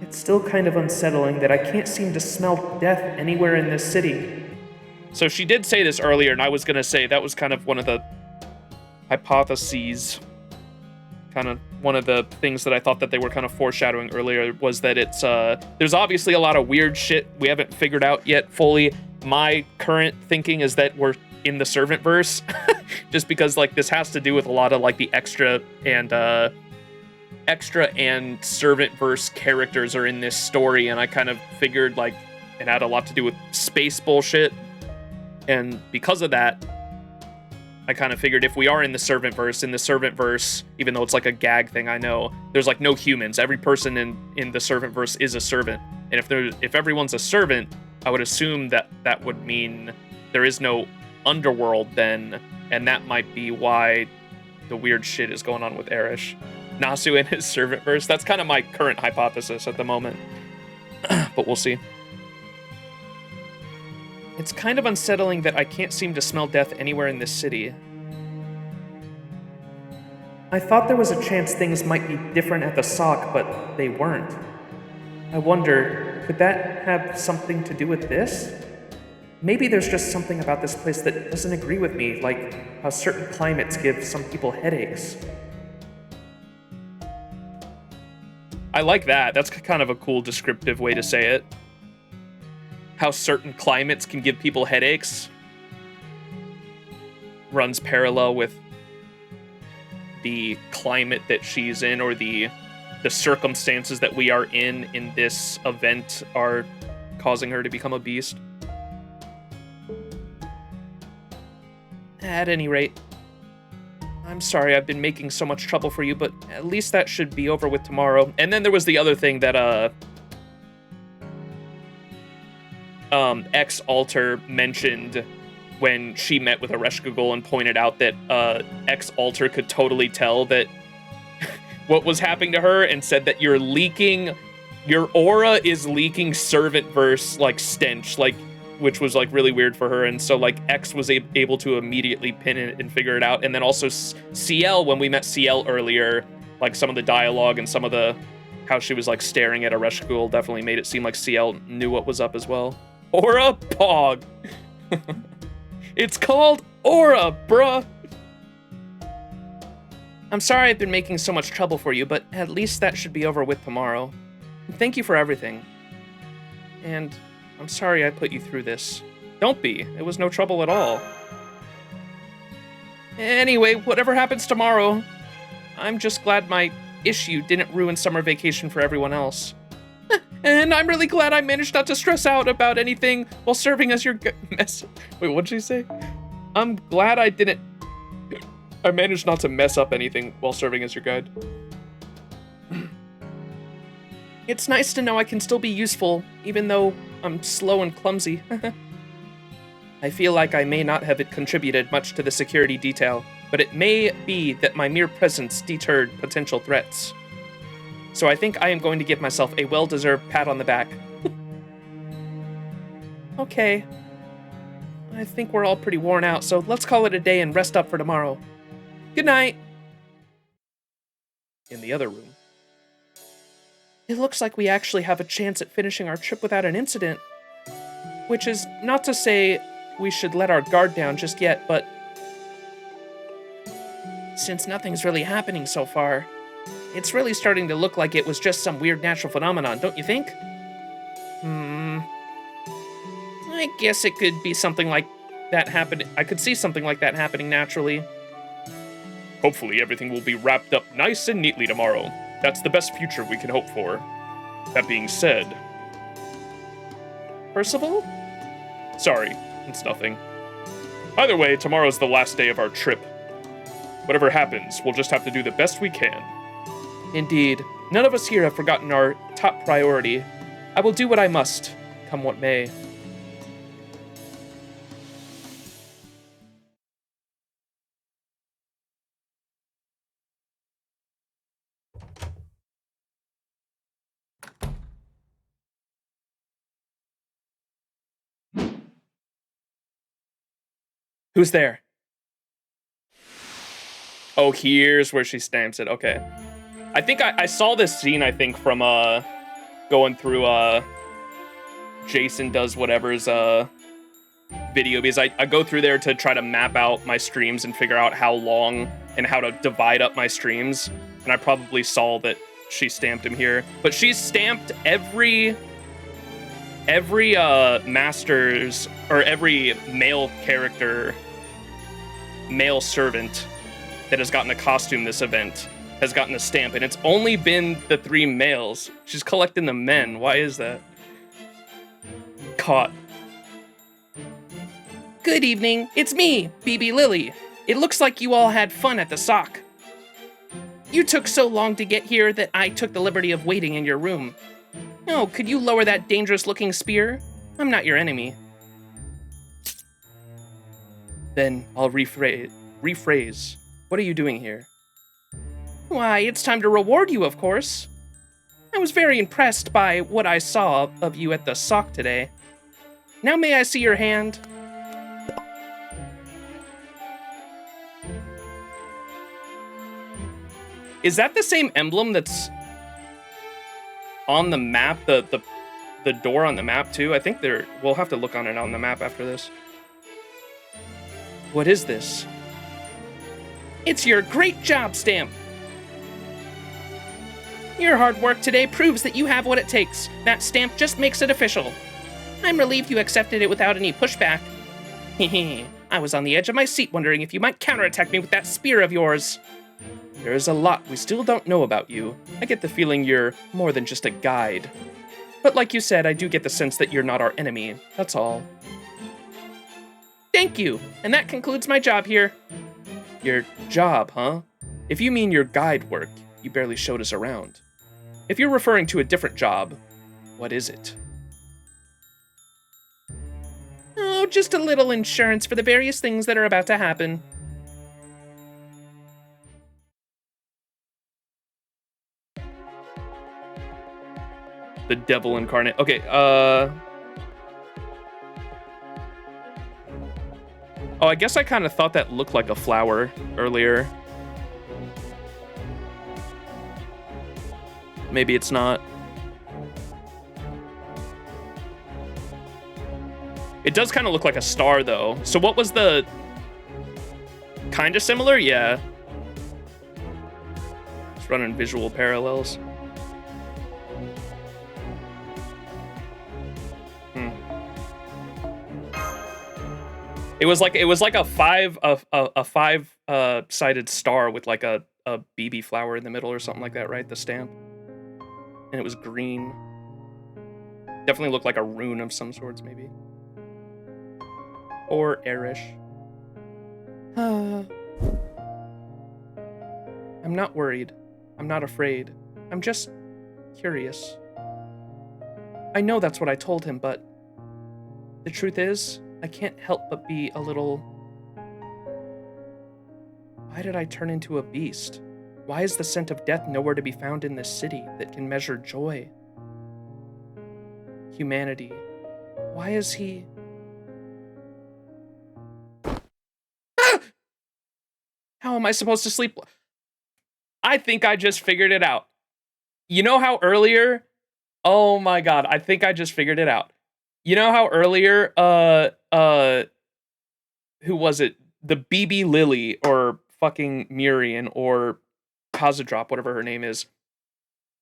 It's still kind of unsettling that I can't seem to smell death anywhere in this city. So she did say this earlier, and I was gonna say that was kind of one of the hypotheses. Kind of one of the things that I thought that they were kind of foreshadowing earlier was that it's, there's obviously a lot of weird shit we haven't figured out yet fully. My current thinking is that we're in the servant verse, just because like this has to do with a lot of like the extra and servant verse characters are in this story, and I kind of figured like it had a lot to do with space bullshit, and because of that, I kind of figured if we are in the servant verse, even though it's like a gag thing, I know there's like no humans. Every person in the servant verse is a servant, and if everyone's a servant, I would assume that would mean there is no underworld then, and that might be why the weird shit is going on with Erish. Nasu in his servant verse. That's kind of my current hypothesis at the moment, but we'll see. It's kind of unsettling that I can't seem to smell death anywhere in this city. I thought there was a chance things might be different at the SOC, but they weren't. I wonder, could that have something to do with this? Maybe there's just something about this place that doesn't agree with me, like how certain climates give some people headaches. I like that. That's kind of a cool descriptive way to say it. How certain climates can give people headaches runs parallel with the climate that she's in, or the circumstances that we are in this event are causing her to become a beast. At any rate, I'm sorry I've been making so much trouble for you, but at least that should be over with tomorrow. And then there was the other thing that X-Alter mentioned when she met with Ereshkigal and pointed out that X-Alter could totally tell that what was happening to her, and said that your aura is leaking servant verse like stench. Like which was like really weird for her. And so like X was able to immediately pin it and figure it out. And then also CL, when we met CL earlier, like some of the dialogue and some of the how she was like staring at Ereshkigal definitely made it seem like CL knew what was up as well. Aura Pog. It's called Aura, bruh. I'm sorry I've been making so much trouble for you, but at least that should be over with tomorrow. Thank you for everything. And I'm sorry I put you through this. Don't be. It was no trouble at all. Anyway, whatever happens tomorrow, I'm just glad my issue didn't ruin summer vacation for everyone else. And I'm really glad I managed not to stress out about anything while serving as your mess. Wait, what'd she say? I'm glad I managed not to mess up anything while serving as your guide. It's nice to know I can still be useful, even though I'm slow and clumsy. I feel like I may not have contributed much to the security detail, but it may be that my mere presence deterred potential threats. So I think I am going to give myself a well-deserved pat on the back. Okay. I think we're all pretty worn out, so let's call it a day and rest up for tomorrow. Good night. In the other room. It looks like we actually have a chance at finishing our trip without an incident. Which is not to say we should let our guard down just yet, but since nothing's really happening so far, it's really starting to look like it was just some weird natural phenomenon, don't you think? I guess it could be something like that happening. I could see something like that happening naturally. Hopefully everything will be wrapped up nice and neatly tomorrow. That's the best future we can hope for. That being said... Percival? Sorry, it's nothing. Either way, tomorrow's the last day of our trip. Whatever happens, we'll just have to do the best we can. Indeed. None of us here have forgotten our top priority. I will do what I must, come what may. Who's there? Oh, here's where she stamps it. Okay. I think I saw this scene, I think, from going through Jason Does Whatever's video, because I go through there to try to map out my streams and figure out how long and how to divide up my streams. And I probably saw that she stamped him here. But she's stamped every master's or every male character, male servant that has gotten a costume this event has gotten a stamp, and it's only been the 3 males. She's collecting the men. Why is that? Caught. Good evening. It's me, BB Lily. It looks like you all had fun at the sock. You took so long to get here that I took the liberty of waiting in your room. Oh, could you lower that dangerous-looking spear? I'm not your enemy. Then I'll rephrase. What are you doing here? Why, it's time to reward you, of course. I was very impressed by what I saw of you at the sock today. Now may I see your hand? Is that the same emblem that's on the map, the door on the map too? I think we'll have to look on it on the map after this. What is this? It's your great job stamp. Your hard work today proves that you have what it takes. That stamp just makes it official. I'm relieved you accepted it without any pushback. Hehe, I was on the edge of my seat wondering if you might counterattack me with that spear of yours. There is a lot we still don't know about you. I get the feeling you're more than just a guide. But like you said, I do get the sense that you're not our enemy. That's all. Thank you, and that concludes my job here. Your job, huh? If you mean your guide work, you barely showed us around. If you're referring to a different job, what is it? Oh, just a little insurance for the various things that are about to happen. The devil incarnate. Okay, Oh, I guess I kind of thought that looked like a flower earlier. Maybe it's not. It does kind of look like a star, though. So what was the... Kind of similar? Yeah. Just running visual parallels. It was like a five-sided star with like a BB flower in the middle or something like that, right? The stamp. And it was green. Definitely looked like a rune of some sorts, maybe. Or airish. I'm not worried. I'm not afraid. I'm just curious. I know that's what I told him, but the truth is, I can't help but be a little... Why did I turn into a beast? Why is the scent of death nowhere to be found in this city that can measure joy? Humanity. Why is he... How am I supposed to sleep? I think I just figured it out. You know how earlier... Oh my god, I think I just figured it out. You know how earlier, who was it? The BB Lily, or fucking Murian, or Kazadrop, whatever her name is.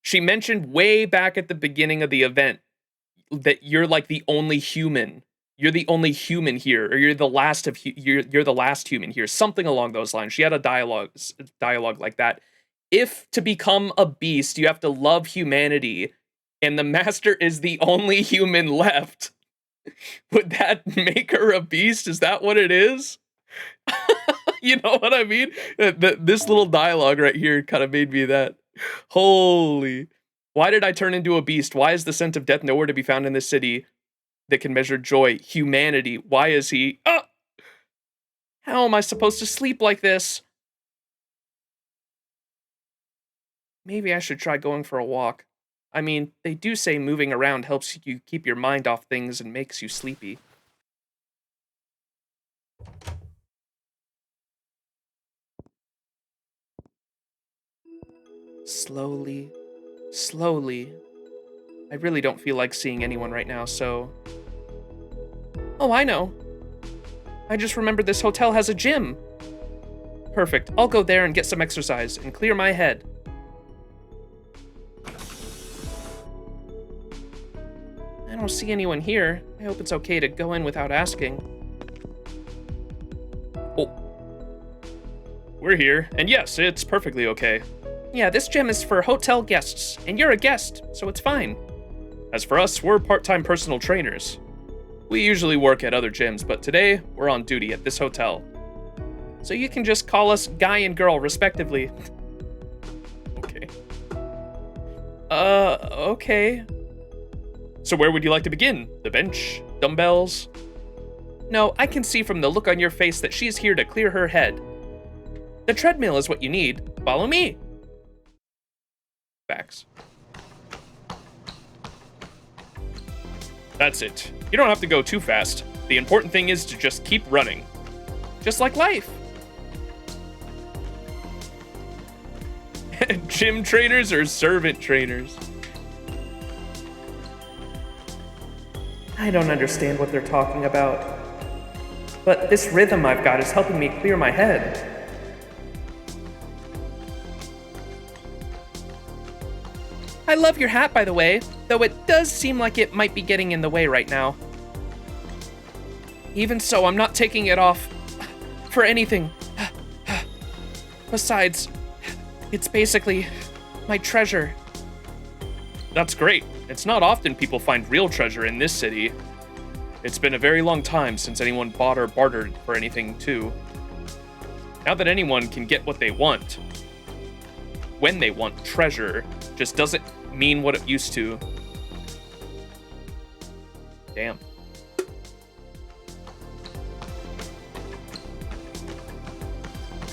She mentioned way back at the beginning of the event that you're like the only human. You're the only human here, or you're the last of you're the last human here. Something along those lines. She had a dialogue like that. If to become a beast, you have to love humanity, and the master is the only human left, would that make her a beast? Is that what it is? You know what I mean? This little dialogue right here kind of made me that. Holy. Why did I turn into a beast? Why is the scent of death nowhere to be found in this city that can measure joy? Humanity. Why is he... How am I supposed to sleep like this? Maybe I should try going for a walk. I mean, they do say moving around helps you keep your mind off things and makes you sleepy. Slowly, slowly. I really don't feel like seeing anyone right now, so... Oh, I know. I just remembered this hotel has a gym. Perfect. I'll go there and get some exercise and clear my head. I don't see anyone here. I hope it's okay to go in without asking. Oh. We're here, and yes, it's perfectly okay. Yeah, this gym is for hotel guests, and you're a guest, so it's fine. As for us, we're part-time personal trainers. We usually work at other gyms, but today, we're on duty at this hotel. So you can just call us guy and girl, respectively. Okay. Okay. So where would you like to begin? The bench? Dumbbells? No, I can see from the look on your face that she's here to clear her head. The treadmill is what you need. Follow me. Facts. That's it. You don't have to go too fast. The important thing is to just keep running. Just like life. Gym trainers or servant trainers? I don't understand what they're talking about. But this rhythm I've got is helping me clear my head. I love your hat, by the way, though it does seem like it might be getting in the way right now. Even so, I'm not taking it off for anything. Besides, it's basically my treasure. That's great. It's not often people find real treasure in this city. It's been a very long time since anyone bought or bartered for anything, too. Now that anyone can get what they want, when they want treasure, just doesn't mean what it used to. Damn.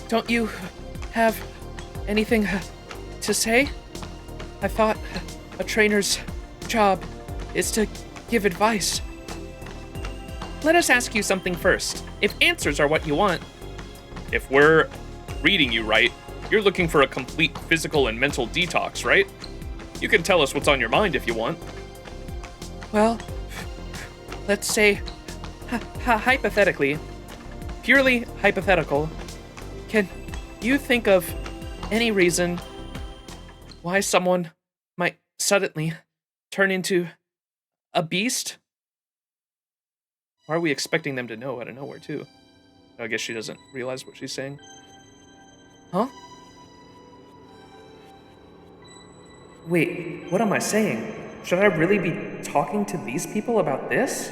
Don't you have anything to say? I thought a trainer's job is to give advice. let us ask you something first. If answers are what you want. If we're reading you right, you're looking for a complete physical and mental detox, right? You can tell us what's on your mind if you want. Well, let's say, hypothetically, purely hypothetical, can you think of any reason why someone might suddenly turn into a beast? Why are we expecting them to know out of nowhere, too? I guess she doesn't realize what she's saying. Huh? Wait, what am I saying? Should I really be talking to these people about this?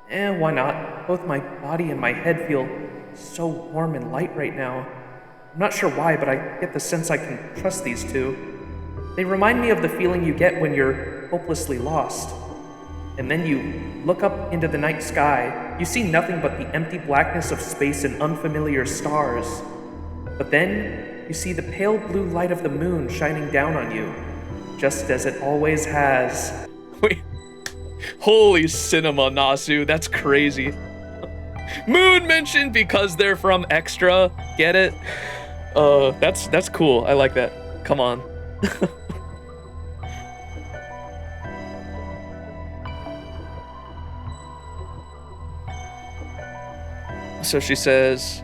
Why not? Both my body and my head feel so warm and light right now. I'm not sure why, but I get the sense I can trust these two. They remind me of the feeling you get when you're hopelessly lost. And then you look up into the night sky, you see nothing but the empty blackness of space and unfamiliar stars. But then, you see the pale blue light of the moon shining down on you, just as it always has. Wait, holy cinema, Nasu, that's crazy. Moon mentioned because they're from Extra, get it? That's cool, I like that. Come on. So she says,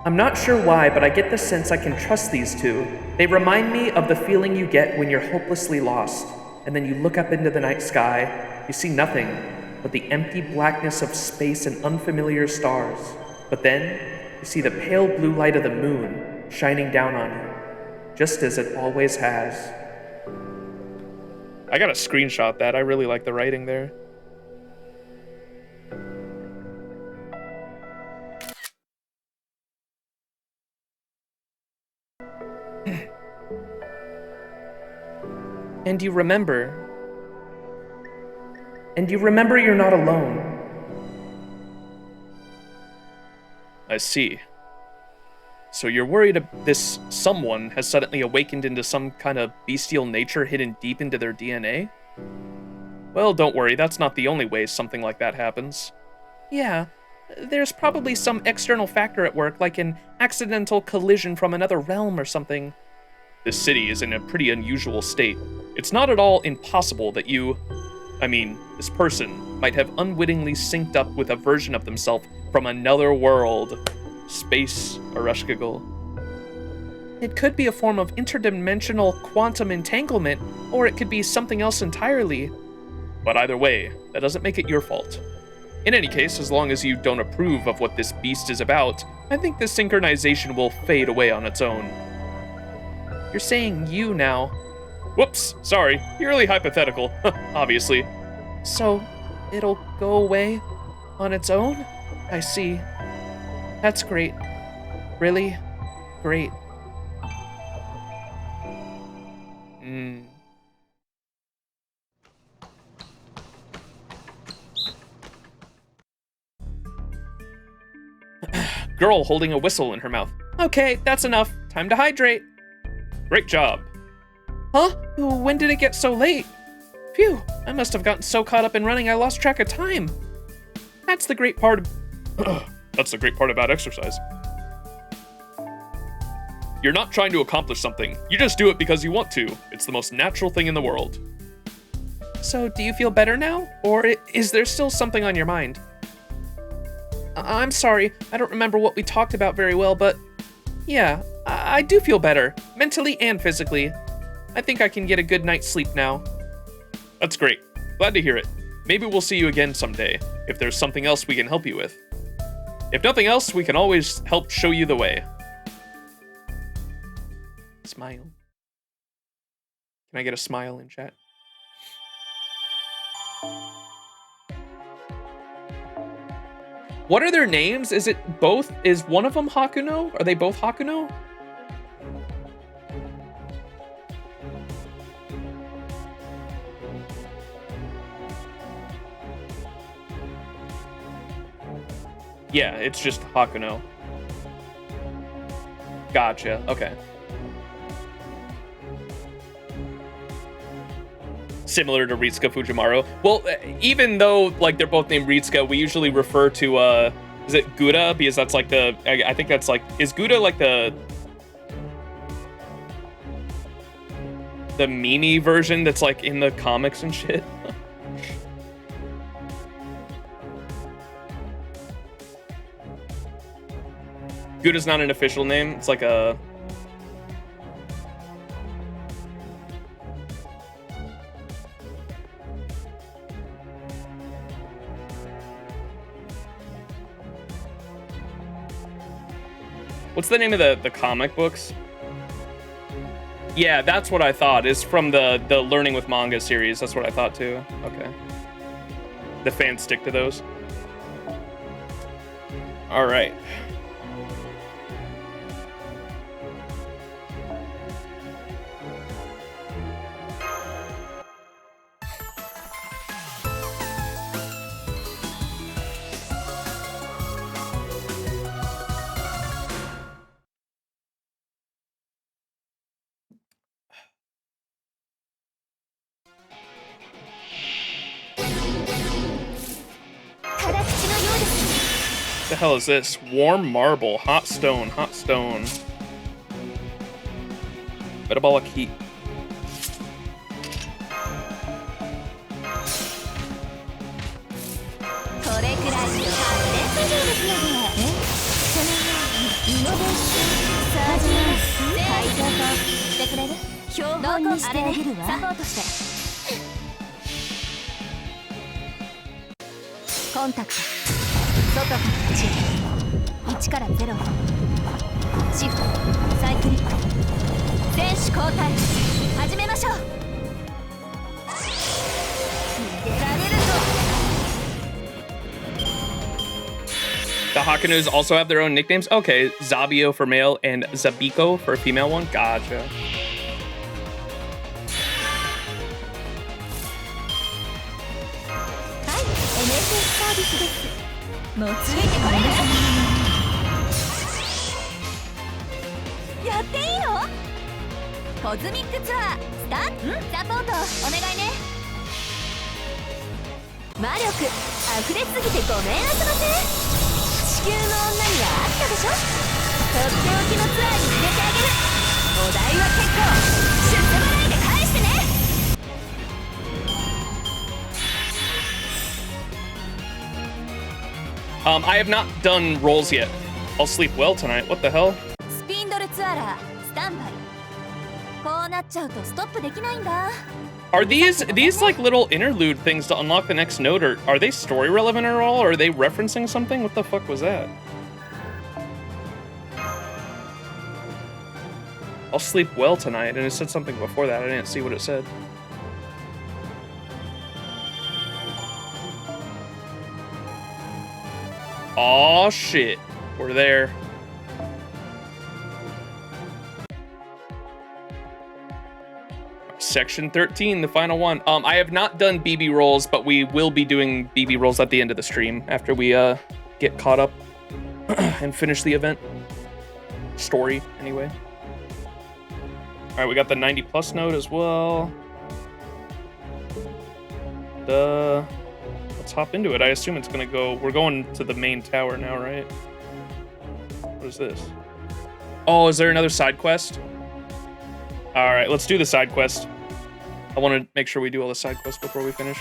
I'm not sure why, but I get the sense I can trust these two. They remind me of the feeling you get when you're hopelessly lost, and then you look up into the night sky, you see nothing but the empty blackness of space and unfamiliar stars. But then, you see the pale blue light of the moon shining down on you, just as it always has. I gotta screenshot that. I really like the writing there. And you remember you're not alone. I see. So you're worried this someone has suddenly awakened into some kind of bestial nature hidden deep into their DNA? Well, don't worry, that's not the only way something like that happens. Yeah, there's probably some external factor at work, like an accidental collision from another realm or something. This city is in a pretty unusual state. It's not at all impossible that this person might have unwittingly synced up with a version of themselves from another world. Space, Arushkagul. It could be a form of interdimensional quantum entanglement, or it could be something else entirely. But either way, that doesn't make it your fault. In any case, as long as you don't approve of what this beast is about, I think this synchronization will fade away on its own. You're saying you now. Whoops, sorry, purely hypothetical, obviously. So, it'll go away on its own? I see. That's great. Really great. Girl holding a whistle in her mouth. Okay, that's enough. Time to hydrate. Great job. Huh? When did it get so late? Phew, I must have gotten so caught up in running I lost track of time. That's the great part about exercise. You're not trying to accomplish something. You just do it because you want to. It's the most natural thing in the world. So, do you feel better now? Or is there still something on your mind? I'm sorry, I don't remember what we talked about very well, but yeah, I do feel better, mentally and physically. I think I can get a good night's sleep now. That's great. Glad to hear it. Maybe we'll see you again someday, if there's something else we can help you with. If nothing else, we can always help show you the way. Smile. Can I get a smile in chat? What are their names? Is one of them Hakuno? Are they both Hakuno? Yeah, it's just Hakuno. Gotcha, okay. Similar to Ritsuka Fujimaru. Well, even though like they're both named Ritsuka, we usually refer to is it Gura, because that's like the I think that's like, is Gura like the Mimi version that's like in the comics and shit? Gura's not an official name. It's like a what's the name of the comic books? Yeah, that's what I thought. It's from the Learning with Manga series. That's what I thought too. Okay. The fans stick to those. All right. What the hell is this? Warm marble, hot stone, hot stone. Metabolic heat. Contact. 外から内へ1から0シフトサイクリック選手交代始めましょう逃げられるぞ The Hakanus also have their own nicknames? Okay, Zabio for male and Zabiko for a female one? Gotcha. Hi, NSS サービスです。もうついてこれやっていいの？コズミックツアースタート。サポートお願いね。魔力溢れすぎてごめんあそばせ。地球の女にはあったでしょ。とっておきのツアーに入れてあげる。お題は結構出世払いで返してね。I have not done rolls yet. I'll sleep well tonight. What the hell? スピンドルツアラースタンバイ。こうなっちゃうとストップできないんだ。Are these like little interlude things to unlock the next node, or are they story relevant at all? Or are they referencing something? What the fuck was that? I'll sleep well tonight, and it said something before that. I didn't see what it said. Aw, shit. We're there. Section 13, the final one. I have not done BB rolls, but we will be doing BB rolls at the end of the stream after we get caught up and finish the event. Story, anyway. All right, we got the 90 plus node as well. Let's hop into it. I assume it's gonna go, we're going to the main tower now, right? What is this? Oh, is there another side quest? All right, let's do the side quest. I want to make sure we do all the side quests before we finish.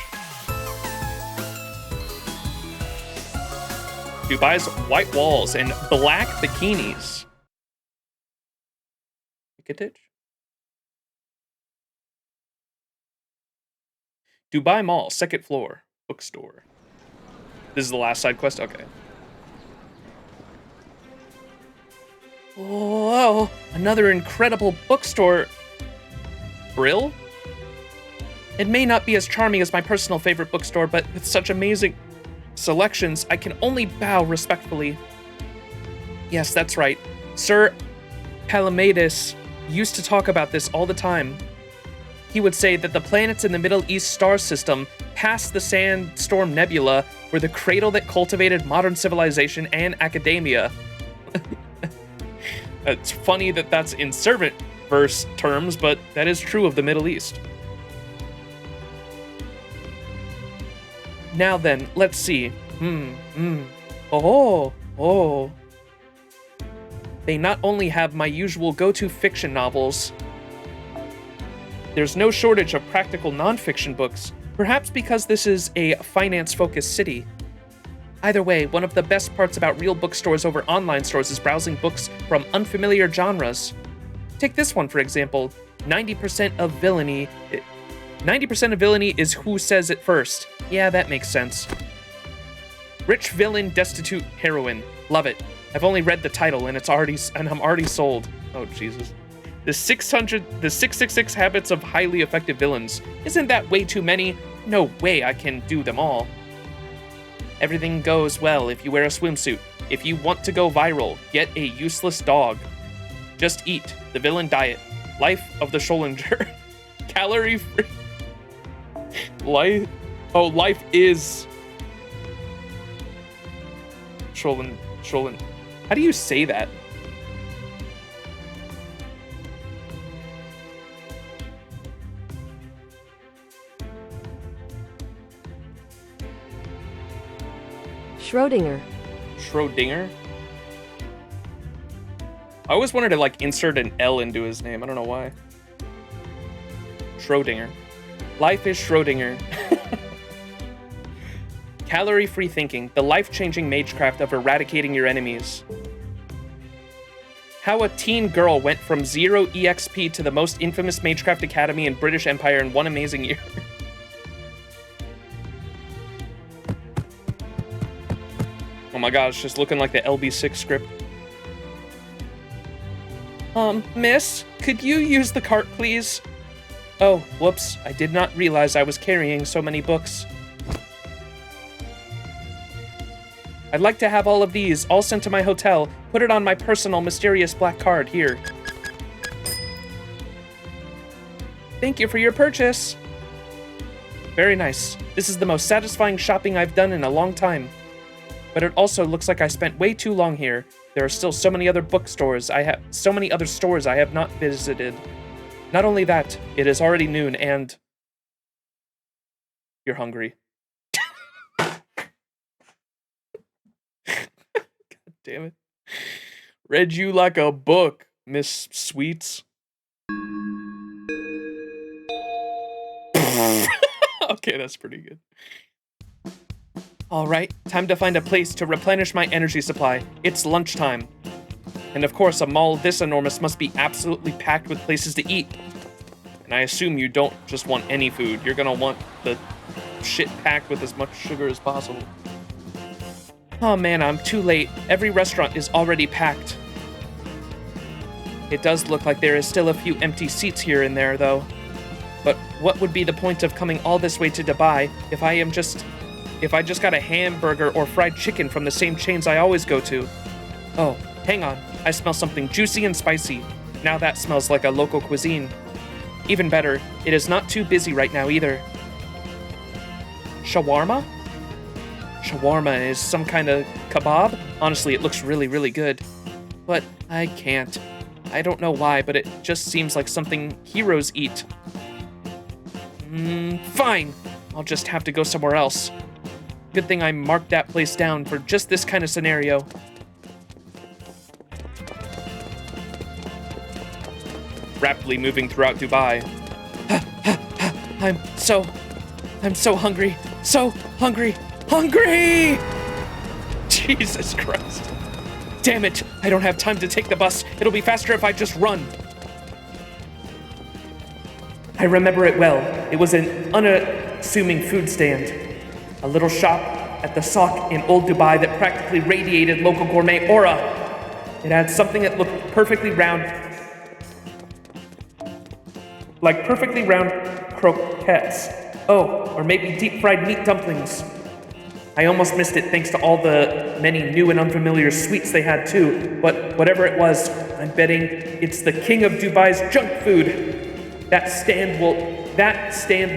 Dubai's white walls and black bikinis. Kitich? Dubai Mall, second floor, bookstore. This is the last side quest? Okay. Whoa, another incredible bookstore. Brill? It may not be as charming as my personal favorite bookstore, but with such amazing selections, I can only bow respectfully. Yes, that's right. Sir Palamedes used to talk about this all the time. He would say that the planets in the Middle East star system, past the Sandstorm Nebula, were the cradle that cultivated modern civilization and academia. It's funny that that's in servant verse terms, but that is true of the Middle East. Now then, let's see. Oh. They not only have my usual go-to fiction novels, there's no shortage of practical non-fiction books, perhaps because this is a finance-focused city. Either way, one of the best parts about real bookstores over online stores is browsing books from unfamiliar genres. Take this one, for example. 90% of villainy is who says it first. Yeah, that makes sense. Rich villain, destitute heroine. Love it. I've only read the title and I'm already sold. Oh, Jesus. The 666 habits of highly effective villains. Isn't that way too many? No way I can do them all. Everything goes well if you wear a swimsuit. If you want to go viral, get a useless dog. Just eat. The villain diet. Life of the Schollinger. Calorie free. Life is Schollen. How do you say that? Schrodinger. I always wanted to like insert an L into his name. I don't know why. Schrodinger. Life is Schrodinger. Calorie-free thinking, the life-changing magecraft of eradicating your enemies. How a teen girl went from 0 EXP to the most infamous magecraft academy in British Empire in one amazing year. Oh my gosh, just looking like the LB6 script. Miss, could you use the cart, please? Oh, whoops, I did not realize I was carrying so many books. I'd like to have all of these, all sent to my hotel. Put it on my personal mysterious black card here. Thank you for your purchase. Very nice. This is the most satisfying shopping I've done in a long time. But it also looks like I spent way too long here. There are still so many other stores I have not visited. Not only that, it is already noon and you're hungry. God damn it. Read you like a book, Miss Sweets. Okay, that's pretty good. All right, time to find a place to replenish my energy supply. It's lunchtime. And of course, a mall this enormous must be absolutely packed with places to eat. And I assume you don't just want any food. You're gonna want the shit packed with as much sugar as possible. Oh man, I'm too late. Every restaurant is already packed. It does look like there is still a few empty seats here and there, though. But what would be the point of coming all this way to Dubai if I just got a hamburger or fried chicken from the same chains I always go to? Oh, hang on. I smell something juicy and spicy. Now that smells like a local cuisine. Even better, it is not too busy right now either. Shawarma? Shawarma is some kind of kebab? Honestly, it looks really, really good. But I can't. I don't know why, but it just seems like something heroes eat. Fine. I'll just have to go somewhere else. Good thing I marked that place down for just this kind of scenario. Rapidly moving throughout Dubai. I'm so hungry. So hungry. Hungry! Jesus Christ. Damn it. I don't have time to take the bus. It'll be faster if I just run. I remember it well. It was an unassuming food stand. A little shop at the Sock in Old Dubai that practically radiated local gourmet aura. It had something that looked perfectly round, like perfectly round croquettes. Oh, or maybe deep-fried meat dumplings. I almost missed it thanks to all the many new and unfamiliar sweets they had too, but whatever it was, I'm betting it's the king of Dubai's junk food. That stand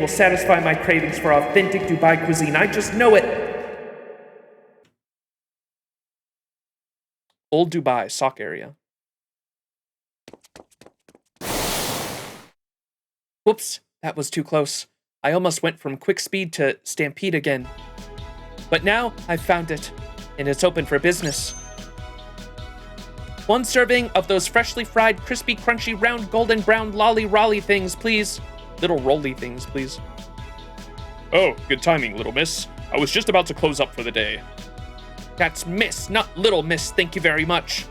will satisfy my cravings for authentic Dubai cuisine. I just know it. Old Dubai, Sock area. Whoops, that was too close. I almost went from quick speed to stampede again. But now I've found it, and it's open for business. 1 serving of those freshly fried, crispy, crunchy, round, golden brown lolly-rolly things, please. Little roly things, please. Oh, good timing, little miss. I was just about to close up for the day. That's miss, not little miss, thank you very much.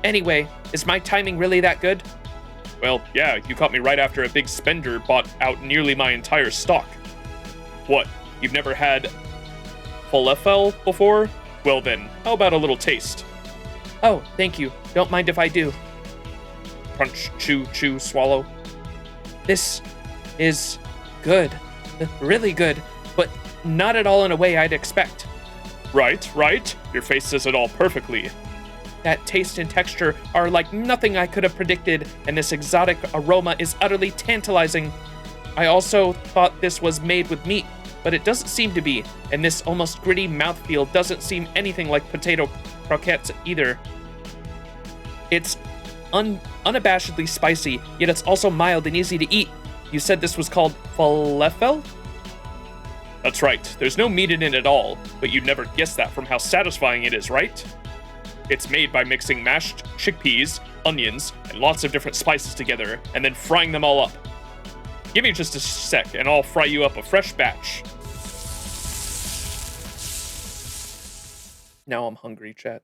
Anyway, is my timing really that good? Well, yeah, you caught me right after a big spender bought out nearly my entire stock. What, you've never had falafel before? Well then, how about a little taste? Oh, thank you. Don't mind if I do. Crunch, chew, chew, swallow. This is good. Really good, but not at all in a way I'd expect. Right, right. Your face says it all perfectly. That taste and texture are like nothing I could have predicted, and this exotic aroma is utterly tantalizing. I also thought this was made with meat, but it doesn't seem to be, and this almost gritty mouthfeel doesn't seem anything like potato croquettes either. It's unabashedly spicy, yet it's also mild and easy to eat. You said this was called falafel? That's right, there's no meat in it at all, but you'd never guess that from how satisfying it is, right? It's made by mixing mashed chickpeas, onions, and lots of different spices together, and then frying them all up. Give me just a sec, and I'll fry you up a fresh batch. Now I'm hungry, chat.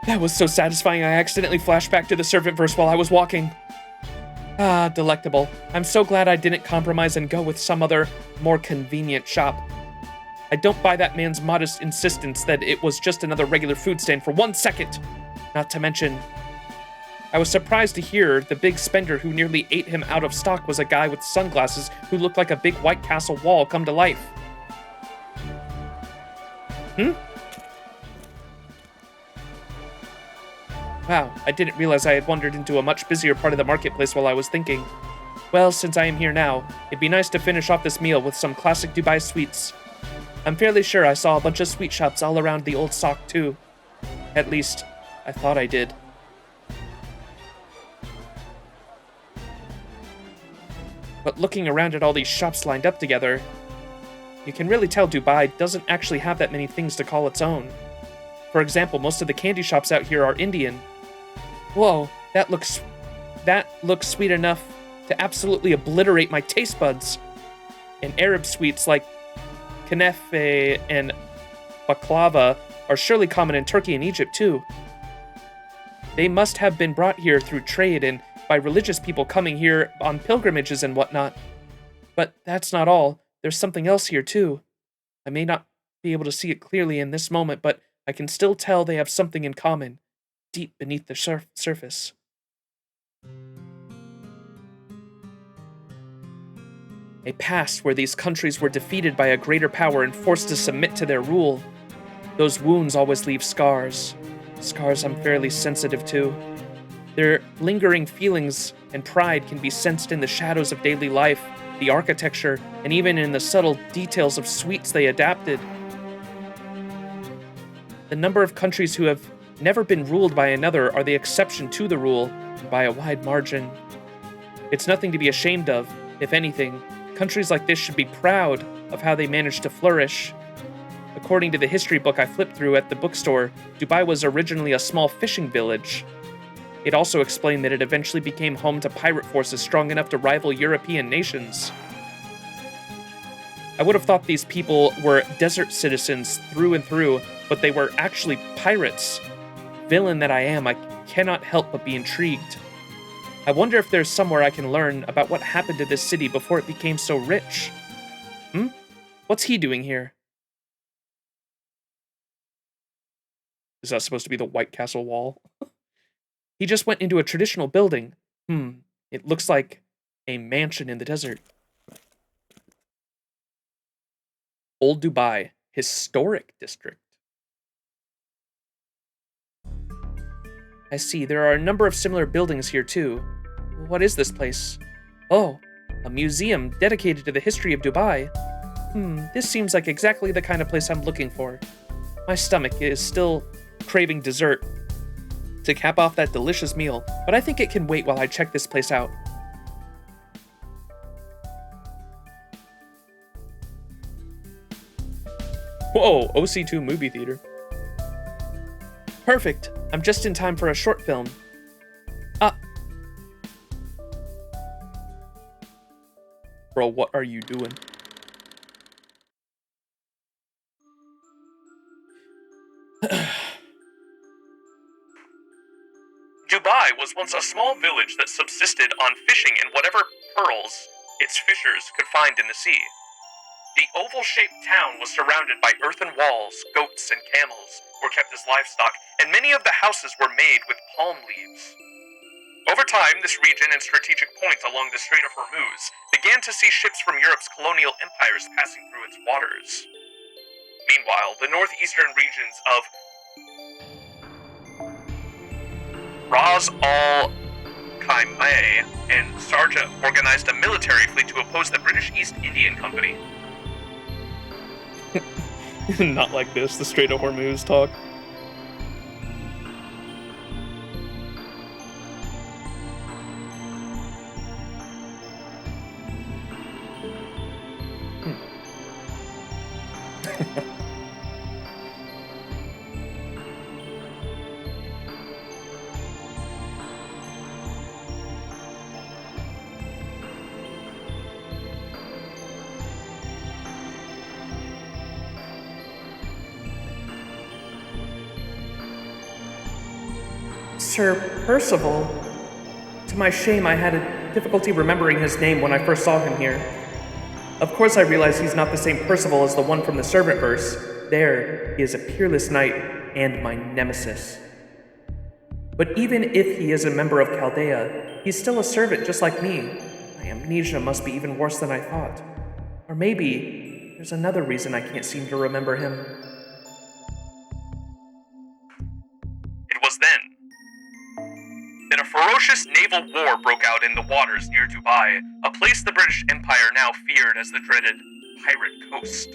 That was so satisfying I accidentally flashed back to the servant verse while I was walking. Ah, delectable. I'm so glad I didn't compromise and go with some other, more convenient shop. I don't buy that man's modest insistence that it was just another regular food stand for 1 second. Not to mention, I was surprised to hear the big spender who nearly ate him out of stock was a guy with sunglasses who looked like a big White Castle wall come to life. Wow, I didn't realize I had wandered into a much busier part of the marketplace while I was thinking. Well, since I am here now, it'd be nice to finish off this meal with some classic Dubai sweets. I'm fairly sure I saw a bunch of sweet shops all around the old sock too. At least, I thought I did. But looking around at all these shops lined up together, you can really tell Dubai doesn't actually have that many things to call its own. For example, most of the candy shops out here are Indian. Whoa, that looks sweet enough to absolutely obliterate my taste buds. And Arab sweets like knefe and baklava are surely common in Turkey and Egypt too. They must have been brought here through trade and by religious people coming here on pilgrimages and whatnot. But that's not all. There's something else here too. I may not be able to see it clearly in this moment, but I can still tell they have something in common, deep beneath the surface. A past where these countries were defeated by a greater power and forced to submit to their rule. Those wounds always leave scars. Scars I'm fairly sensitive to. Their lingering feelings and pride can be sensed in the shadows of daily life, the architecture, and even in the subtle details of sweets they adapted. The number of countries who have never been ruled by another are the exception to the rule, by a wide margin. It's nothing to be ashamed of. If anything, countries like this should be proud of how they managed to flourish. According to the history book I flipped through at the bookstore, Dubai was originally a small fishing village. It also explained that it eventually became home to pirate forces strong enough to rival European nations. I would have thought these people were desert citizens through and through, but they were actually pirates. Villain that I am, I cannot help but be intrigued. I wonder if there's somewhere I can learn about what happened to this city before it became so rich. What's he doing here? Is that supposed to be the White Castle wall? He just went into a traditional building. It looks like a mansion in the desert. Old Dubai, Historic District. I see, there are a number of similar buildings here too. What is this place? Oh, a museum dedicated to the history of Dubai. This seems like exactly the kind of place I'm looking for. My stomach is still craving dessert to cap off that delicious meal, but I think it can wait while I check this place out. Whoa, OC2 movie theater. Perfect. I'm just in time for a short film. Bro, what are you doing? Dubai was once a small village that subsisted on fishing in whatever pearls its fishers could find in the sea. The oval-shaped town was surrounded by earthen walls, goats and camels were kept as livestock, and many of the houses were made with palm leaves. Over time, this region and strategic points along the Strait of Hormuz began to see ships from Europe's colonial empires passing through its waters. Meanwhile, the northeastern regions of Ras Al Khaimah and Sharjah organized a military fleet to oppose the British East Indian Company. Not like this, the Strait of Hormuz talk. Sir Percival? To my shame, I had a difficulty remembering his name when I first saw him here. Of course I realize he's not the same Percival as the one from the servant verse. There, he is a peerless knight and my nemesis. But even if he is a member of Chaldea, he's still a servant just like me. My amnesia must be even worse than I thought. Or maybe there's another reason I can't seem to remember him. It was then that a ferocious naval war broke out in the waters near Dubai, a place the British Empire now feared as the dreaded Pirate Coast.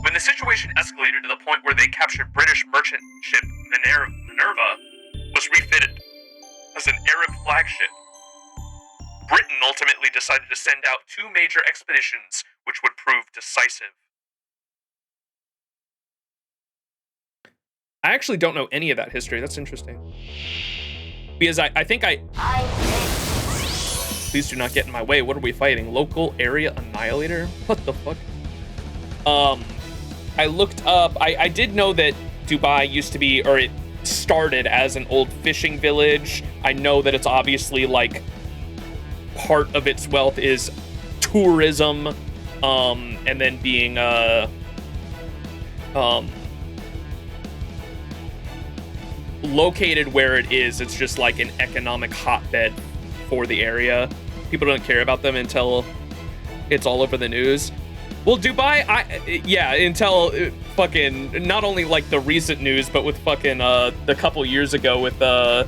When the situation escalated to the point where they captured British merchant ship Minerva was refitted as an Arab flagship, Britain ultimately decided to send out 2 major expeditions which would prove decisive. I actually don't know any of that history. That's interesting. Because I think Please do not get in my way. What are we fighting? Local area annihilator? What the fuck? I looked up, I did know that Dubai used to be, or it started as an old fishing village. I know that it's obviously like part of its wealth is tourism, and then being located where it is, it's just like an economic hotbed for the area. People don't care about them until it's all over the news. Well, Dubai, until fucking, not only like the recent news, but with fucking the couple years ago with the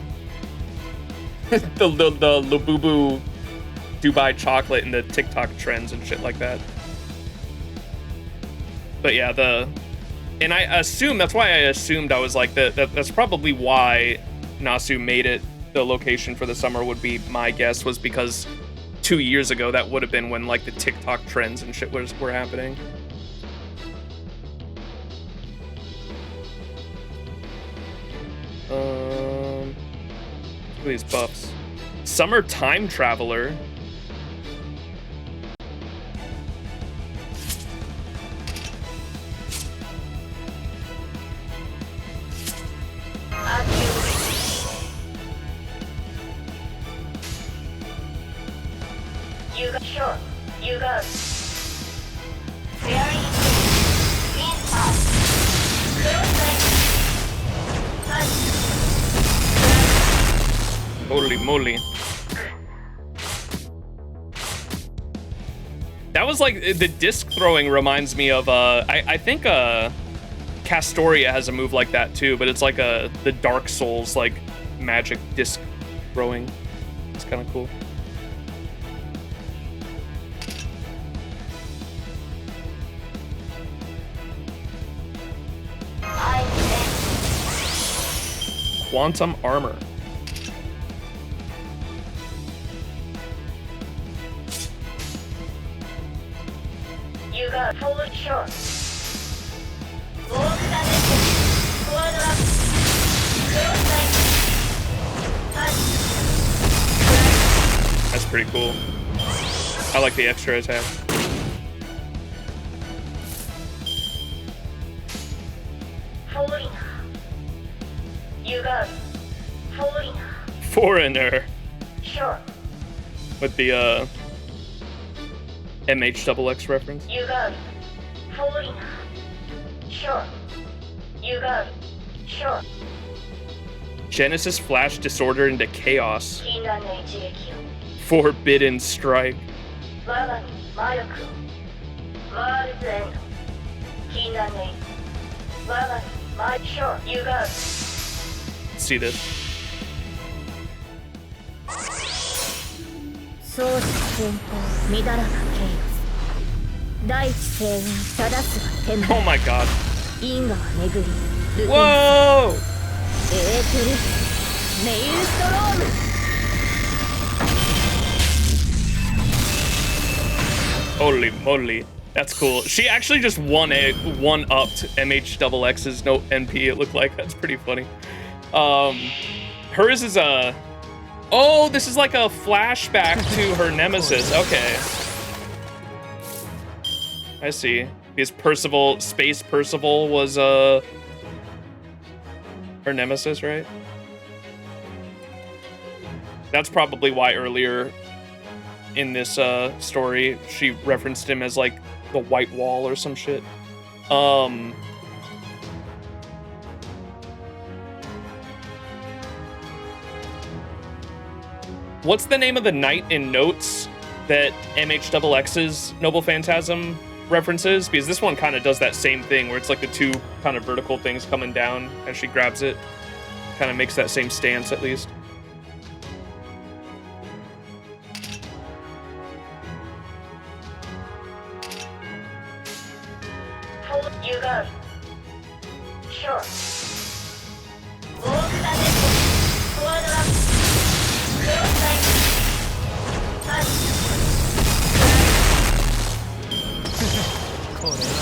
Labubu Dubai chocolate and the TikTok trends and shit like that. But yeah, and I assume, that's why I assumed, I was like, that's probably why Nasu made it the location for the summer, would be my guess, was because 2 years ago, that would have been when like the TikTok trends and shit were happening. Look at these buffs. Summer Time Traveler. You got very Holy moly. That was like, the disc throwing reminds me of, I think Castoria has a move like that too, but it's like the Dark Souls, like, magic disc throwing. It's kind of cool. Quantum armor. You got full shot. pretty cool. I like the extra attack. Foreigner. Sure. With the MH XX reference. You got it. Foreigner. Sure. You got it. Sure. Genesis flash disorder into chaos. 禁断の一撃を Forbidden strike. 我が身魔力をワールズエンド禁断の一我が身魔 Sure. You got it. Let's see this. 創始先行みだらなケイオス大地星雲正すは天 Oh my god. 因果は巡りルテン Whoa! エーテルメイルストローム Holy moly. That's cool. She actually just one-upped MHXX's no NP, it looked like. That's pretty funny. Hers is a... Oh, this is like a flashback to her nemesis. Okay. I see. Because Percival, Space Percival was, her nemesis, right? That's probably why earlier in this story she referenced him as like the white wall or some shit. What's the name of the knight in Notes that MHXX's Noble Phantasm references? Because this one kind of does that same thing where it's like the two kind of vertical things coming down as she grabs it. Kind of makes that same stance at least. You got it. Sure. Walk that is. Forward up. Cross line. Touch. これは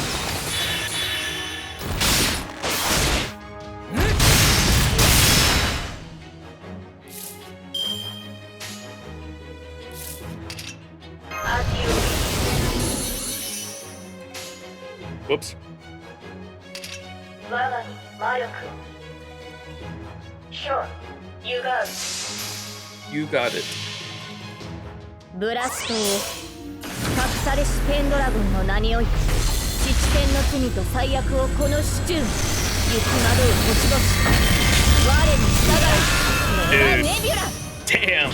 As you Whoops. 我が身魔力を Sure. You got it. You got it. ブラストを隠されしペンドラゴンの名において七天の罪と最悪をこの手中に行くまでを星々我に従いネビュラ Damn.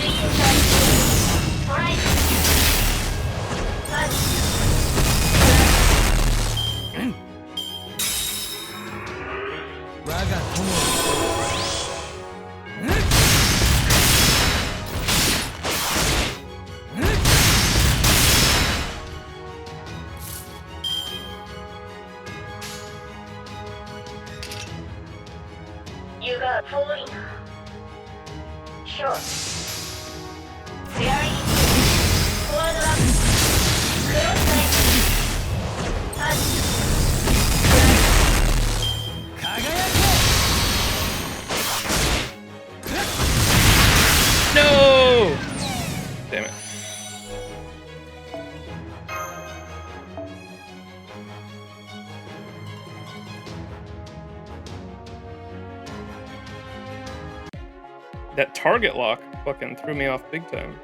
You got falling. Sure. Very. Forward up. Cross line. Touch. No! Damn it. That target lock fucking threw me off big time.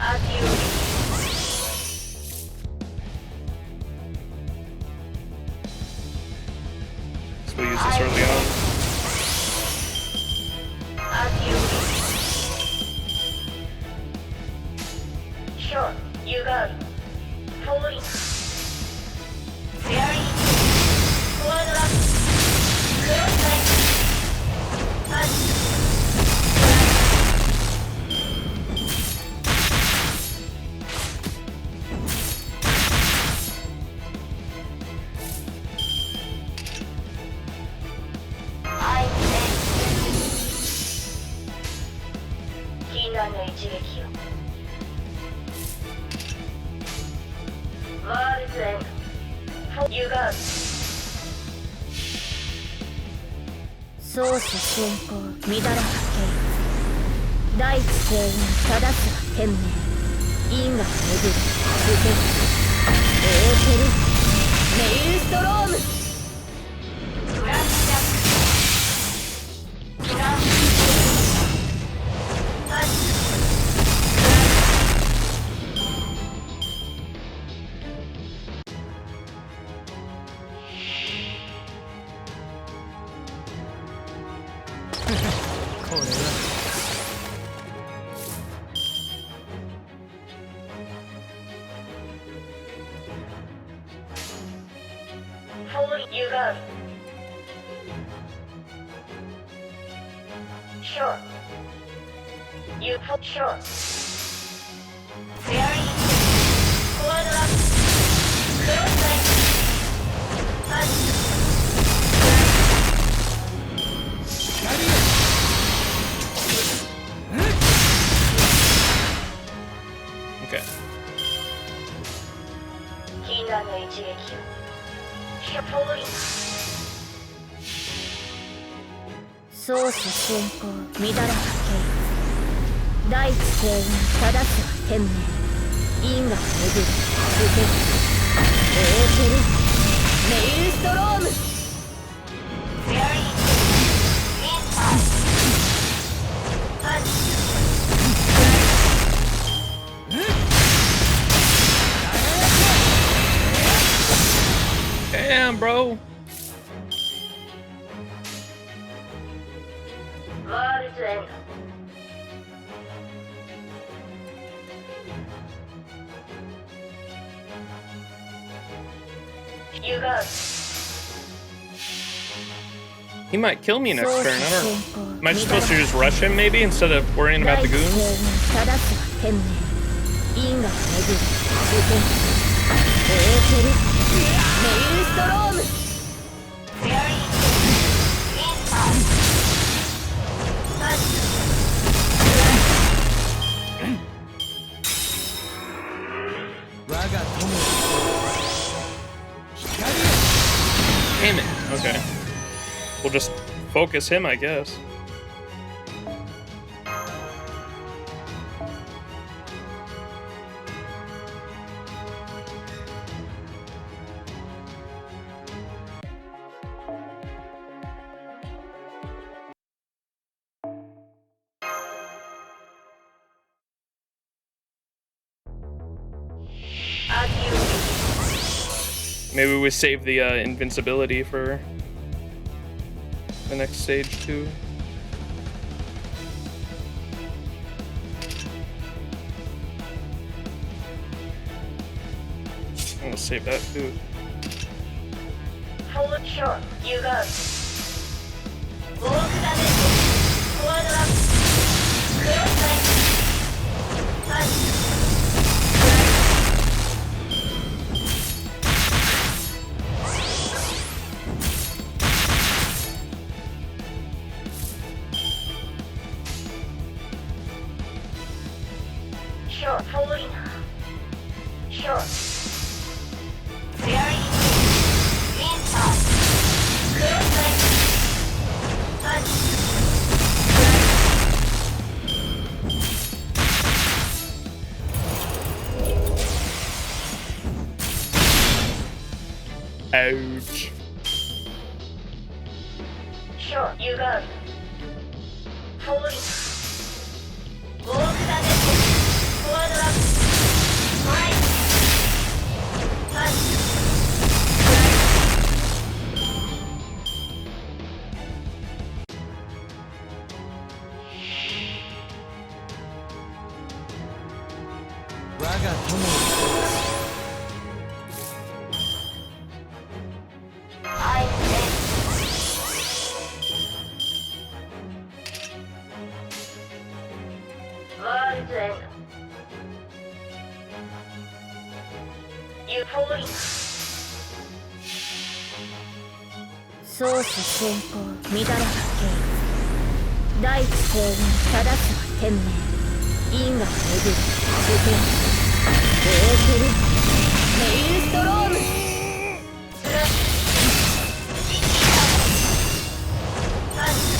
As you So we'll use this early on. As you Sure. You got it. Falling. Very. Forward up. Cross line. Touch. I sense. 禁断の一撃を。ワールズエンド。You got it. 創始進行乱らかけ大地星雲正すは天命因果巡る無限エーテルメイルストロームブラックジャックブラックパスこれはYou got it. Sure. You put sure. Very forward up. Close leg. Touch. Okay. 禁断の一撃を。創始進行乱らかけ大地星雲正すは天命因果巡る無限エーテルメイルストロームDamn, bro. You got it. He might kill me next turn. I don't know. Am I supposed to just rush him maybe instead of worrying about the goons? Damn it. Okay. We'll just focus him, I guess. Maybe we save the invincibility for the next stage too. I'm gonna save that too. Forward short, you got it. Walk damage. Forward up. Close leg. Touch. Short, falling. Short. Very inside. Close leg. Touch. Ouch. Short, you got it. Falling. Walk damage. Forward up. Right. Touch. Raga Tomo. You falling. 創始進行乱らかけ大地星雲正すは天命因果巡る無限エーテルメイルストロームスラッシュタッチ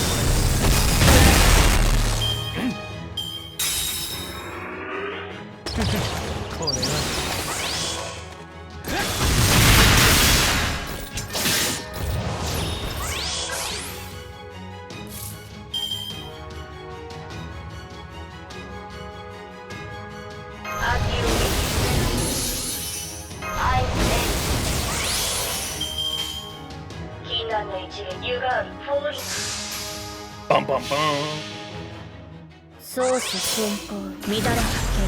Bum bum bum. 相思先行乱らかけ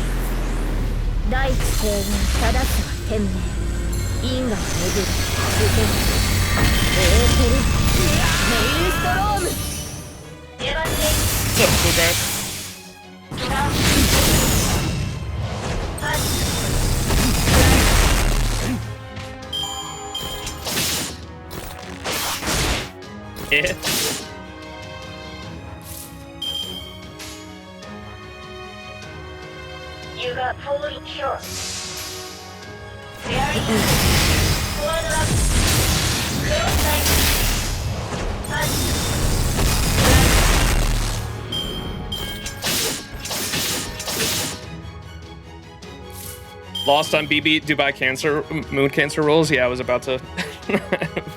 大地平原正すは天命因果を巡る受けエーテルメイルストローム What's up, cool guy? Yeah. You got fully sure. Lost on BB Dubai Cancer Moon Cancer rolls. Yeah, I was about to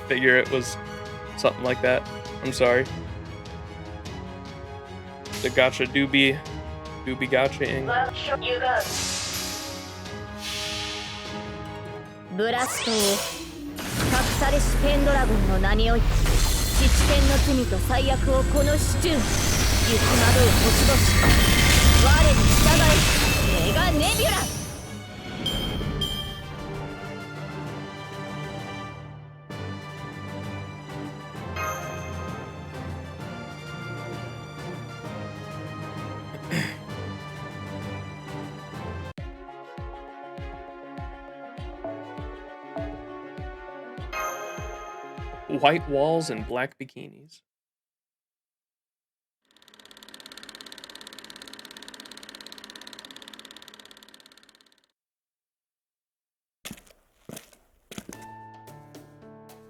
figure it was something like that. I'm sorry. The gotcha doobie gotcha-ing. You got ブラストを隠されしペンドラゴンの名において七天の罪と最悪をこの手中行き惑う星々我に従えメガネビュラ White walls and black bikinis.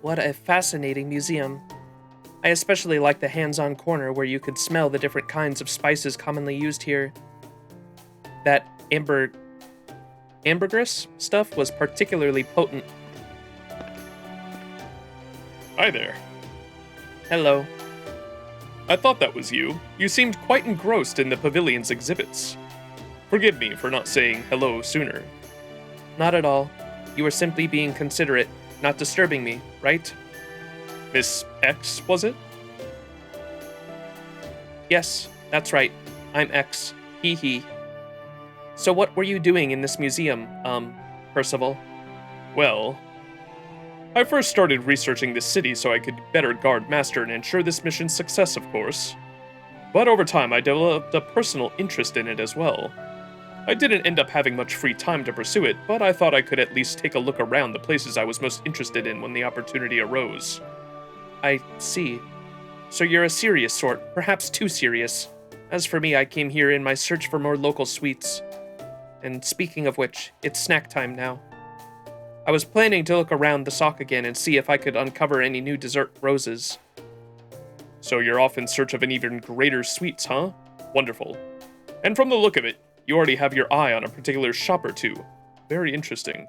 What a fascinating museum. I especially like the hands-on corner where you could smell the different kinds of spices commonly used here. That ambergris stuff was particularly potent. Hi there. Hello. I thought that was you. You seemed quite engrossed in the pavilion's exhibits. Forgive me for not saying hello sooner. Not at all. You were simply being considerate, not disturbing me, right? Miss X, was it? Yes, that's right. I'm X. Hee hee. So what were you doing in this museum, Percival? Well, I first started researching this city so I could better guard Master and ensure this mission's success, of course. But over time, I developed a personal interest in it as well. I didn't end up having much free time to pursue it, but I thought I could at least take a look around the places I was most interested in when the opportunity arose. I see. So you're a serious sort, perhaps too serious. As for me, I came here in my search for more local sweets. And speaking of which, it's snack time now. I was planning to look around the sock again and see if I could uncover any new dessert roses. So you're off in search of an even greater sweets, huh? Wonderful. And from the look of it, you already have your eye on a particular shop or two. Very interesting.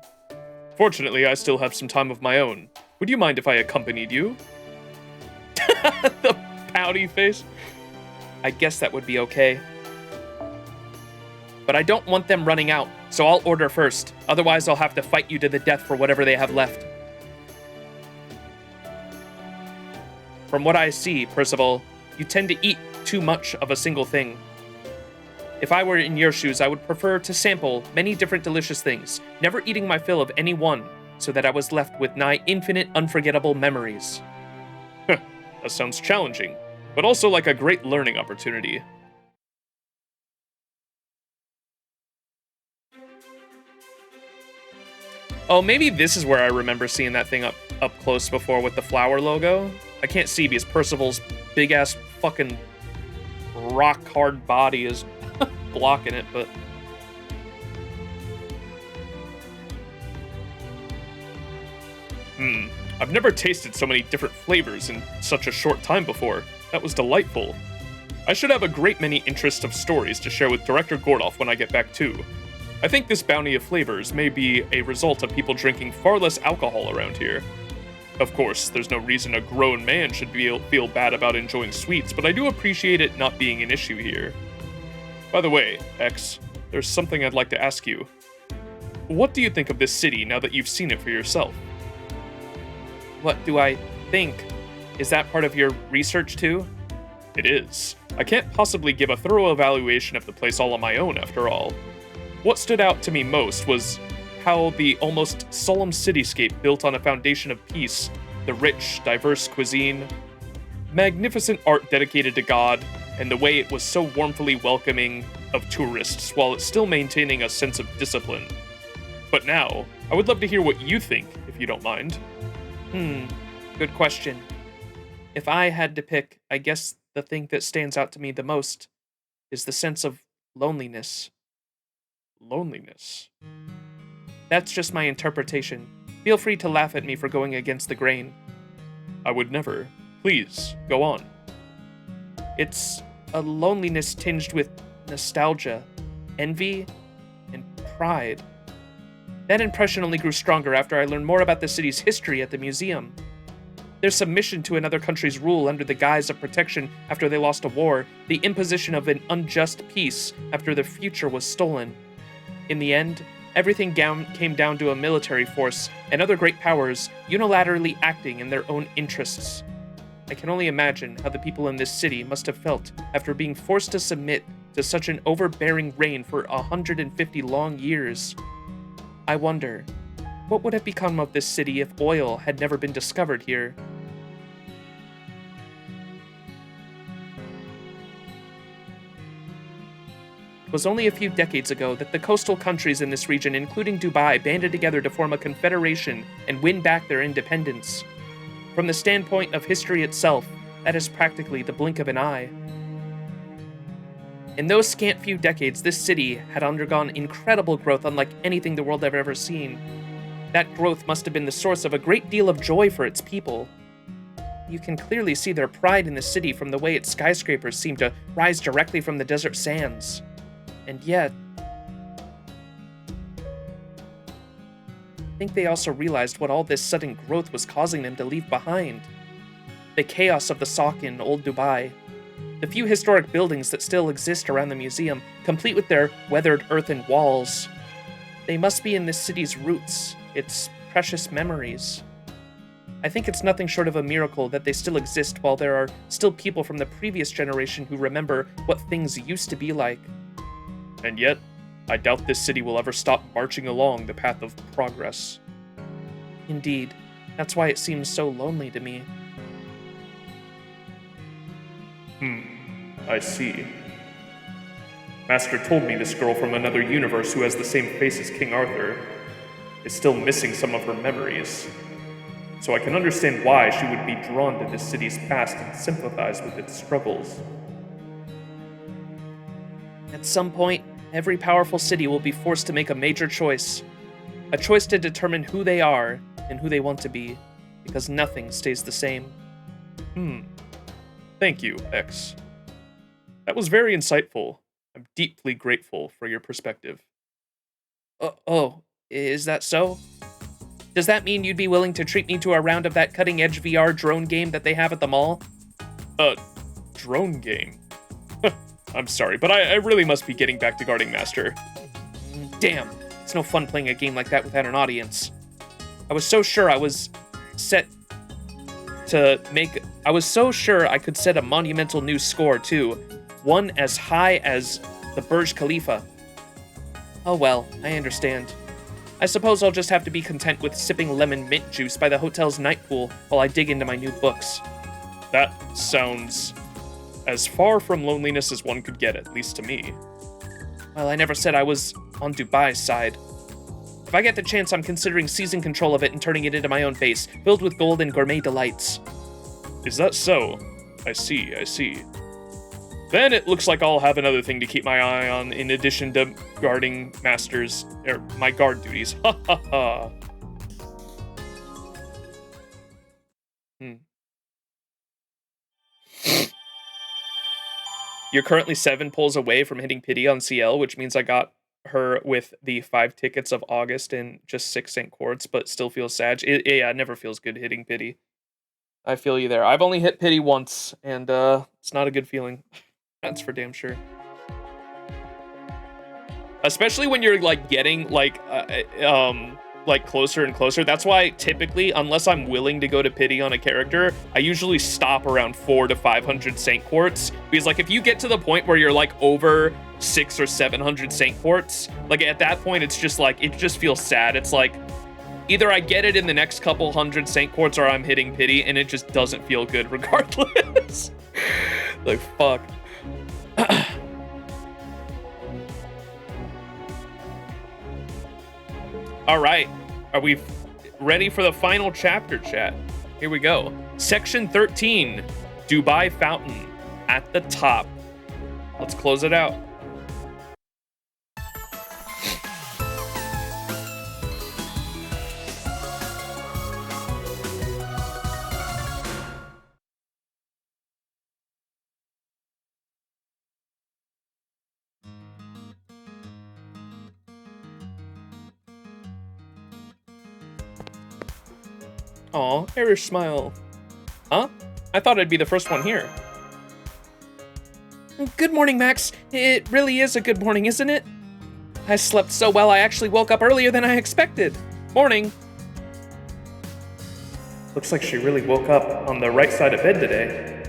Fortunately, I still have some time of my own. Would you mind if I accompanied you? The pouty face. I guess that would be okay. But I don't want them running out, so I'll order first. Otherwise, I'll have to fight you to the death for whatever they have left. From what I see, Percival, you tend to eat too much of a single thing. If I were in your shoes, I would prefer to sample many different delicious things, never eating my fill of any one, so that I was left with nigh infinite unforgettable memories. That sounds challenging, but also like a great learning opportunity. Oh, maybe this is where I remember seeing that thing up close before with the flower logo. I can't see because Percival's big-ass fucking rock-hard body is blocking it, but... I've never tasted so many different flavors in such a short time before. That was delightful. I should have a great many interests of stories to share with Director Gordoff when I get back too. I think this bounty of flavors may be a result of people drinking far less alcohol around here. Of course, there's no reason a grown man should feel bad about enjoying sweets, but I do appreciate it not being an issue here. By the way, X, there's something I'd like to ask you. What do you think of this city now that you've seen it for yourself? What do I think? Is that part of your research too? It is. I can't possibly give a thorough evaluation of the place all on my own, after all. What stood out to me most was how the almost solemn cityscape built on a foundation of peace, the rich, diverse cuisine, magnificent art dedicated to God, and the way it was so warmly welcoming of tourists while it's still maintaining a sense of discipline. But now, I would love to hear what you think, if you don't mind. Good question. If I had to pick, I guess the thing that stands out to me the most is the sense of loneliness. Loneliness. That's just my interpretation. Feel free to laugh at me for going against the grain. I would never. Please, go on. It's a loneliness tinged with nostalgia, envy, and pride. That impression only grew stronger after I learned more about the city's history at the museum. Their submission to another country's rule under the guise of protection after they lost a war, the imposition of an unjust peace after their future was stolen. In the end, everything came down to a military force and other great powers unilaterally acting in their own interests. I can only imagine how the people in this city must have felt after being forced to submit to such an overbearing reign for 150 long years. I wonder, what would have become of this city if oil had never been discovered here? It was only a few decades ago that the coastal countries in this region, including Dubai, banded together to form a confederation and win back their independence. From the standpoint of history itself, that is practically the blink of an eye. In those scant few decades, this city had undergone incredible growth unlike anything the world had ever seen. That growth must have been the source of a great deal of joy for its people. You can clearly see their pride in the city from the way its skyscrapers seem to rise directly from the desert sands. And yet, I think they also realized what all this sudden growth was causing them to leave behind. The chaos of the sock in Old Dubai. The few historic buildings that still exist around the museum, complete with their weathered earthen walls. They must be in this city's roots, its precious memories. I think it's nothing short of a miracle that they still exist while there are still people from the previous generation who remember what things used to be like. And yet, I doubt this city will ever stop marching along the path of progress. Indeed, that's why it seems so lonely to me. I see. Master told me this girl from another universe who has the same face as King Arthur is still missing some of her memories. So I can understand why she would be drawn to this city's past and sympathize with its struggles. At some point, every powerful city will be forced to make a major choice. A choice to determine who they are and who they want to be, because nothing stays the same. Thank you, X. That was very insightful. I'm deeply grateful for your perspective. Oh, is that so? Does that mean you'd be willing to treat me to a round of that cutting-edge VR drone game that they have at the mall? Drone game? I'm sorry, but I really must be getting back to guarding Master. Damn, it's no fun playing a game like that without an audience. I was so sure I could set a monumental new score, too. One as high as the Burj Khalifa. Oh well, I understand. I suppose I'll just have to be content with sipping lemon mint juice by the hotel's night pool while I dig into my new books. That sounds as far from loneliness as one could get, at least to me. Well, I never said I was on Dubai's side. If I get the chance, I'm considering seizing control of it and turning it into my own base, filled with gold and gourmet delights. Is that so? I see. Then it looks like I'll have another thing to keep my eye on in addition to guarding Master's, my guard duties. Ha ha ha. You're currently 7 pulls away from hitting pity on CL, which means I got her with the 5 tickets of August and just 6 St. Quartz, but still feels sad. It never feels good hitting pity. I feel you there. I've only hit pity once, and it's not a good feeling. That's for damn sure. Especially when you're like getting like like closer and closer. That's why typically, unless I'm willing to go to pity on a character, I usually stop around 400 to 500 Saint Quartz. Because like if you get to the point where you're like over 600 or 700 Saint Quartz, like at that point it's just like, it just feels sad. It's like either I get it in the next couple hundred Saint Quartz or I'm hitting pity, and it just doesn't feel good regardless. Like fuck. All right, are we ready for the final chapter, chat? Here we go. Section 13, Dubai Fountain, at the top. Let's close it out. Aw, Irish smile. Huh? I thought I'd be the first one here. Good morning, Max. It really is a good morning, isn't it? I slept so well I actually woke up earlier than I expected. Morning. Looks like she really woke up on the right side of bed today.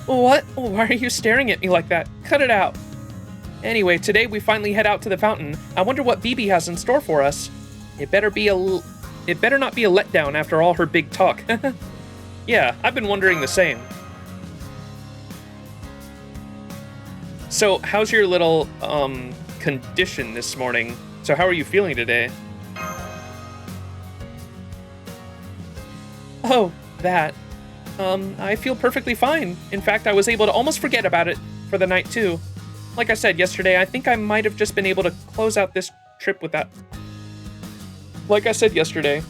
What? Why are you staring at me like that? Cut it out. Anyway, today we finally head out to the fountain. I wonder what BB has in store for us. It better not be a letdown after all her big talk. Yeah, I've been wondering the same. So, how's your little, condition this morning? So how are you feeling today? Oh, that. I feel perfectly fine. In fact, I was able to almost forget about it for the night, too. Like I said yesterday, I think I might have just been able to close out this trip with that. Like I said yesterday,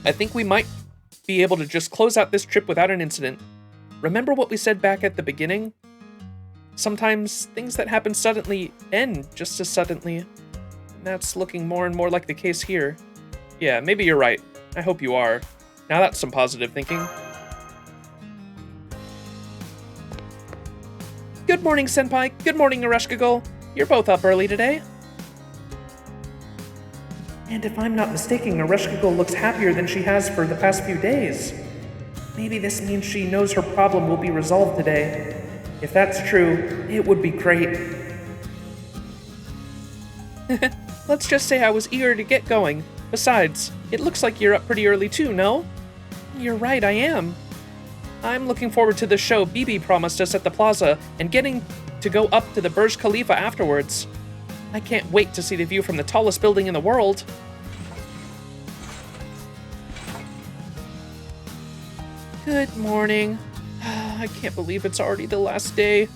I think we might be able to just close out this trip without an incident. Remember what we said back at the beginning? Sometimes things that happen suddenly end just as suddenly. And that's looking more and more like the case here. Yeah, maybe you're right. I hope you are. Now that's some positive thinking. Good morning, Senpai. Good morning, Nareshkagul. You're both up early today. And if I'm not mistaken, Nareshkagul looks happier than she has for the past few days. Maybe this means she knows her problem will be resolved today. If that's true, it would be great. Let's just say I was eager to get going. Besides, it looks like you're up pretty early too, no? You're right, I am. I'm looking forward to the show BB promised us at the plaza and getting to go up to the Burj Khalifa afterwards. I can't wait to see the view from the tallest building in the world. Good morning. I can't believe it's already the last day.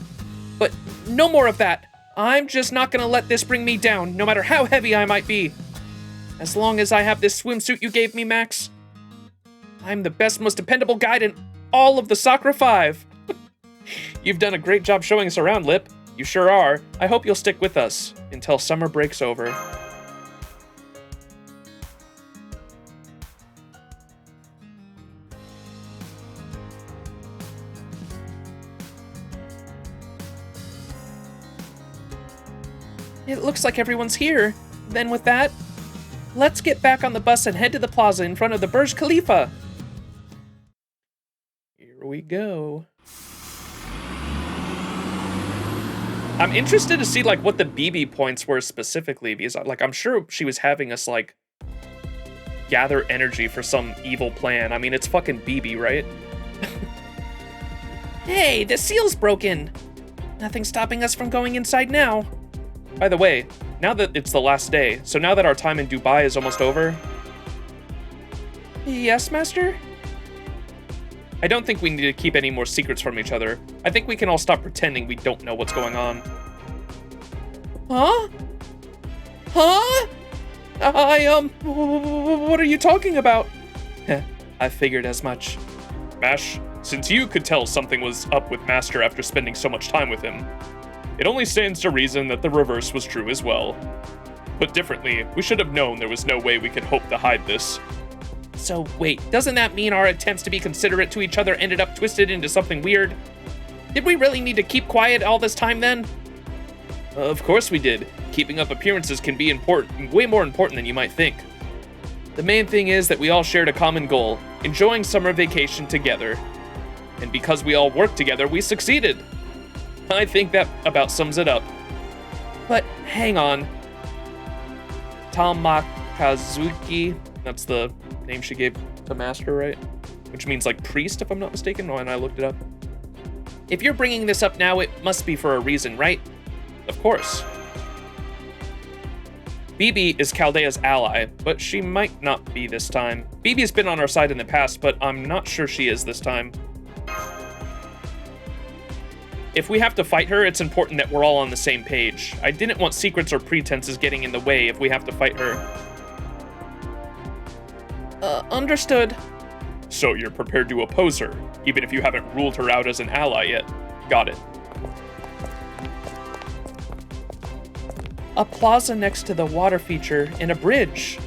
But no more of that. I'm just not gonna let this bring me down, no matter how heavy I might be. As long as I have this swimsuit you gave me, Max, I'm the best, most dependable guide in all of the Sakura 5. You've done a great job showing us around, Lip. You sure are. I hope you'll stick with us until summer breaks over. It looks like everyone's here. Then with that, let's get back on the bus and head to the plaza in front of the Burj Khalifa. Here we go. I'm interested to see like what the BB points were specifically, because like I'm sure she was having us like gather energy for some evil plan. I mean, it's fucking BB, right? Hey, the seal's broken. Nothing's stopping us from going inside now. By the way, now that it's the last day, so now that our time in Dubai is almost over... Yes, Master? I don't think we need to keep any more secrets from each other. I think we can all stop pretending we don't know what's going on. Huh? Huh? What are you talking about? I figured as much. Mash, since you could tell something was up with Master after spending so much time with him, it only stands to reason that the reverse was true as well. Put differently, we should have known there was no way we could hope to hide this. So wait, doesn't that mean our attempts to be considerate to each other ended up twisted into something weird? Did we really need to keep quiet all this time then? Of course we did. Keeping up appearances can be important, way more important than you might think. The main thing is that we all shared a common goal, enjoying summer vacation together. And because we all worked together, we succeeded. I think that about sums it up. But hang on. Tamakazuki, that's the name she gave the master, right? Which means like priest, if I'm not mistaken, and I looked it up. If you're bringing this up now, it must be for a reason, right? Of course. Bibi is Chaldea's ally, but she might not be this time. Bibi's been on our side in the past, but I'm not sure she is this time. If we have to fight her, it's important that we're all on the same page. I didn't want secrets or pretenses getting in the way if we have to fight her. Understood. So you're prepared to oppose her, even if you haven't ruled her out as an ally yet. Got it. A plaza next to the water feature and a bridge.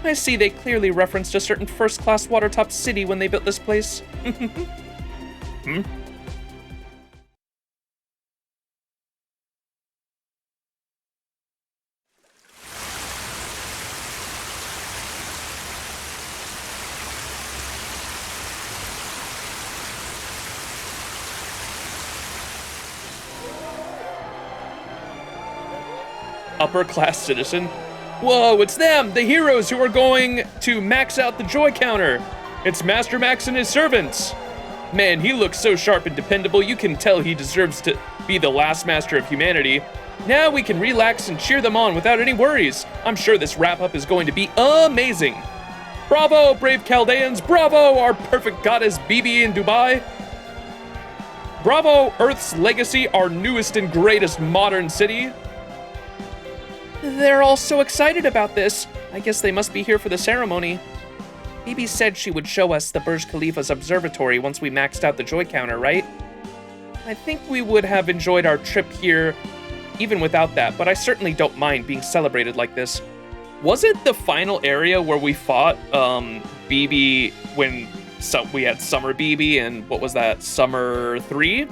I see they clearly referenced a certain first-class water-top city when they built this place. Upper-class citizen? Whoa, it's them, the heroes who are going to max out the joy counter. It's Master Max and his servants. Man, he looks so sharp and dependable, you can tell he deserves to be the last master of humanity. Now we can relax and cheer them on without any worries. I'm sure this wrap-up is going to be amazing. Bravo, brave Chaldeans. Bravo, our perfect goddess Bibi in Dubai. Bravo, Earth's legacy, our newest and greatest modern city. They're all so excited about this. I guess they must be here for the ceremony. Bibi said she would show us the Burj Khalifa's observatory once we maxed out the joy counter, right? I think we would have enjoyed our trip here even without that, but I certainly don't mind being celebrated like this. Was it the final area where we fought Bibi when we had Summer Bibi and what was that, Summer 3?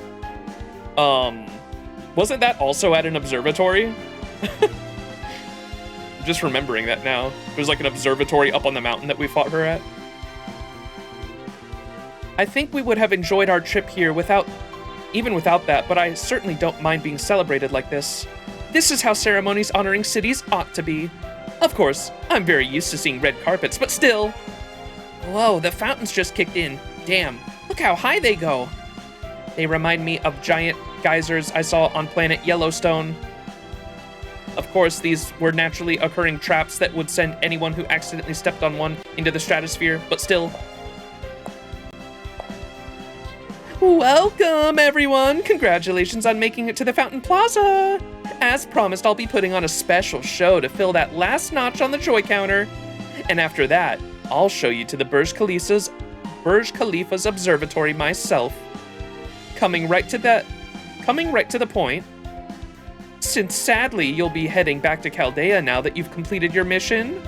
Wasn't that also at an observatory? Just remembering that now. There's like an observatory up on the mountain that we fought her at. I think we would have enjoyed our trip here even without that, but I certainly don't mind being celebrated like this. This is how ceremonies honoring cities ought to be. Of course, I'm very used to seeing red carpets, but still. Whoa, the fountains just kicked in. Damn, look how high they go. They remind me of giant geysers I saw on planet Yellowstone. Of course, these were naturally occurring traps that would send anyone who accidentally stepped on one into the stratosphere, but still. Welcome, everyone! Congratulations on making it to the Fountain Plaza! As promised, I'll be putting on a special show to fill that last notch on the joy counter. And after that, I'll show you to the Burj Khalifa's observatory myself. Coming right to the point. Since sadly you'll be heading back to Chaldea now that you've completed your mission,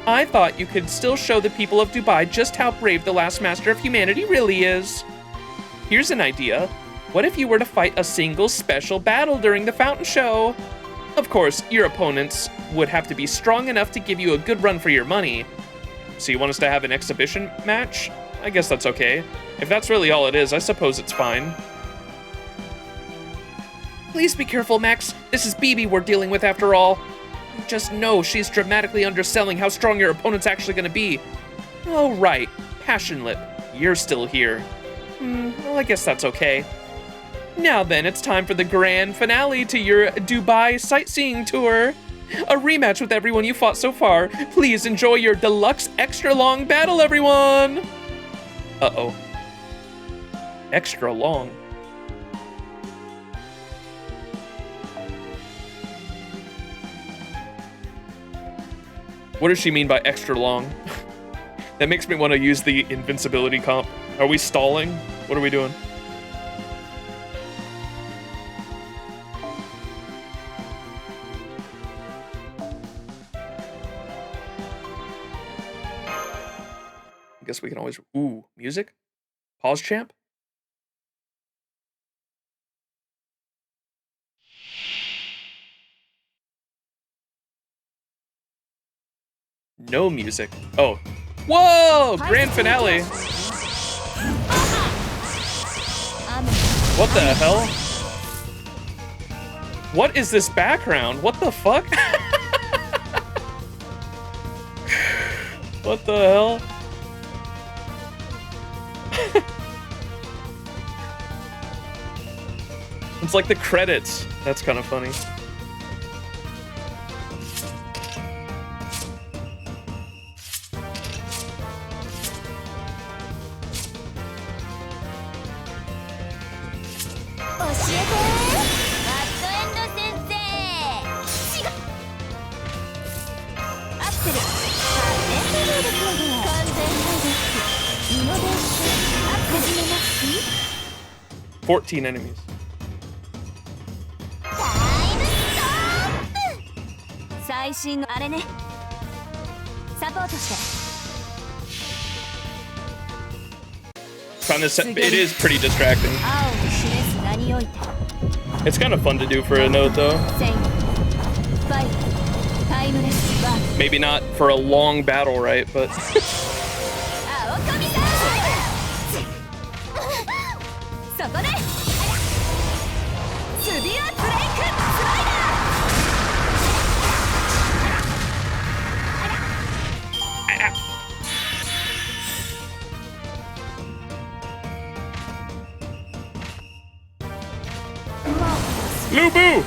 I thought you could still show the people of Dubai just how brave the last master of humanity really is. Here's an idea. What if you were to fight a single special battle during the fountain show? Of course, your opponents would have to be strong enough to give you a good run for your money. So you want us to have an exhibition match? I guess that's okay. If that's really all it is, I suppose it's fine. Please be careful, Max. This is Bibi we're dealing with after all. Just know she's dramatically underselling how strong your opponent's actually gonna be. Oh, right. Passion Lip. You're still here. Well, I guess that's okay. Now then, it's time for the grand finale to your Dubai sightseeing tour. A rematch with everyone you fought so far. Please enjoy your deluxe extra long battle, everyone! Uh-oh. Extra long. What does she mean by extra long? That makes me want to use the invincibility comp. Are we stalling? What are we doing? I guess we can always... Ooh, music? Pause champ? No music. Oh. Whoa! Grand finale. What the hell? What is this background? What the fuck? What the hell? It's like the credits. That's kind of funny. Up. 14 enemies. 最新のあれね。サポートして。It is pretty distracting. It's kind of fun to do for a note though. Maybe not for a long battle, right? But Lubu!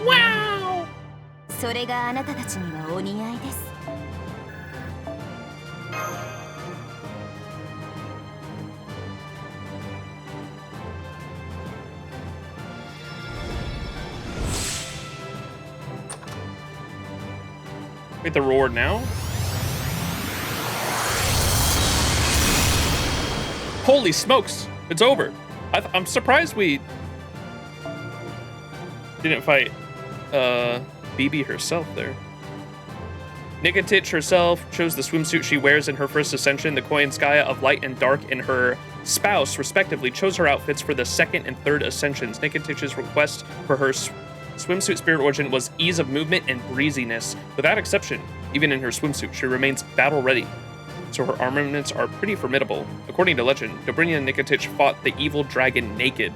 Wow! それがあなたたちにはお似合いです。Get the reward now. Holy smokes! It's over. I'm surprised we didn't fight BB herself there. Nikitich herself chose the swimsuit she wears in her first ascension, the Koyan Skaya of light and dark in her spouse, respectively, chose her outfits for the second and third ascensions. Nikitish's request for her swimsuit spirit origin was ease of movement and breeziness. Without exception, even in her swimsuit, she remains battle ready, so her armaments are pretty formidable. According to legend, Dobrynya Nikitich fought the evil dragon naked.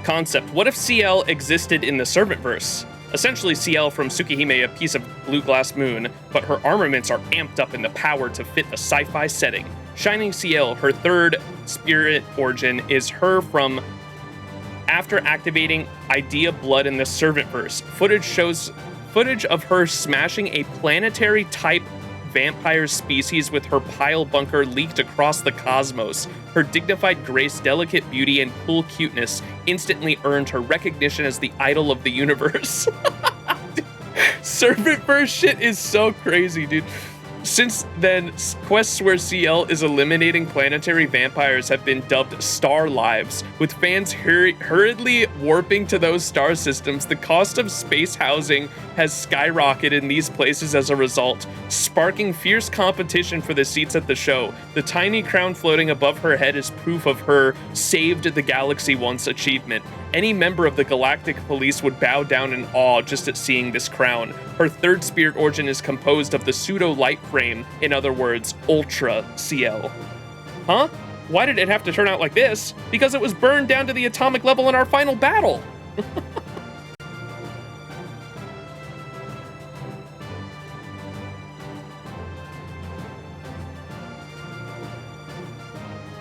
Concept. What if CL existed in the Servant verse? Essentially CL from Tsukihime, a piece of blue glass moon, but her armaments are amped up in the power to fit the sci-fi setting. Shining CL, her third spirit origin, is her from after activating Idea Blood in the Servant verse. Footage of her smashing a planetary type vampire species with her pile bunker leaked across the cosmos. Her dignified grace, delicate beauty, and cool cuteness instantly earned her recognition as the idol of the universe. Servantverse shit is so crazy, dude. Since then, quests where CL is eliminating planetary vampires have been dubbed star lives, with fans hurriedly warping to those star systems. The cost of space housing has skyrocketed in these places as a result, sparking fierce competition for the seats at the show. The tiny crown floating above her head is proof of her saved the galaxy once achievement. Any member of the Galactic Police would bow down in awe just at seeing this crown. Her third spirit origin is composed of the pseudo-light frame, in other words, Ultra CL. Huh? Why did it have to turn out like this? Because it was burned down to the atomic level in our final battle!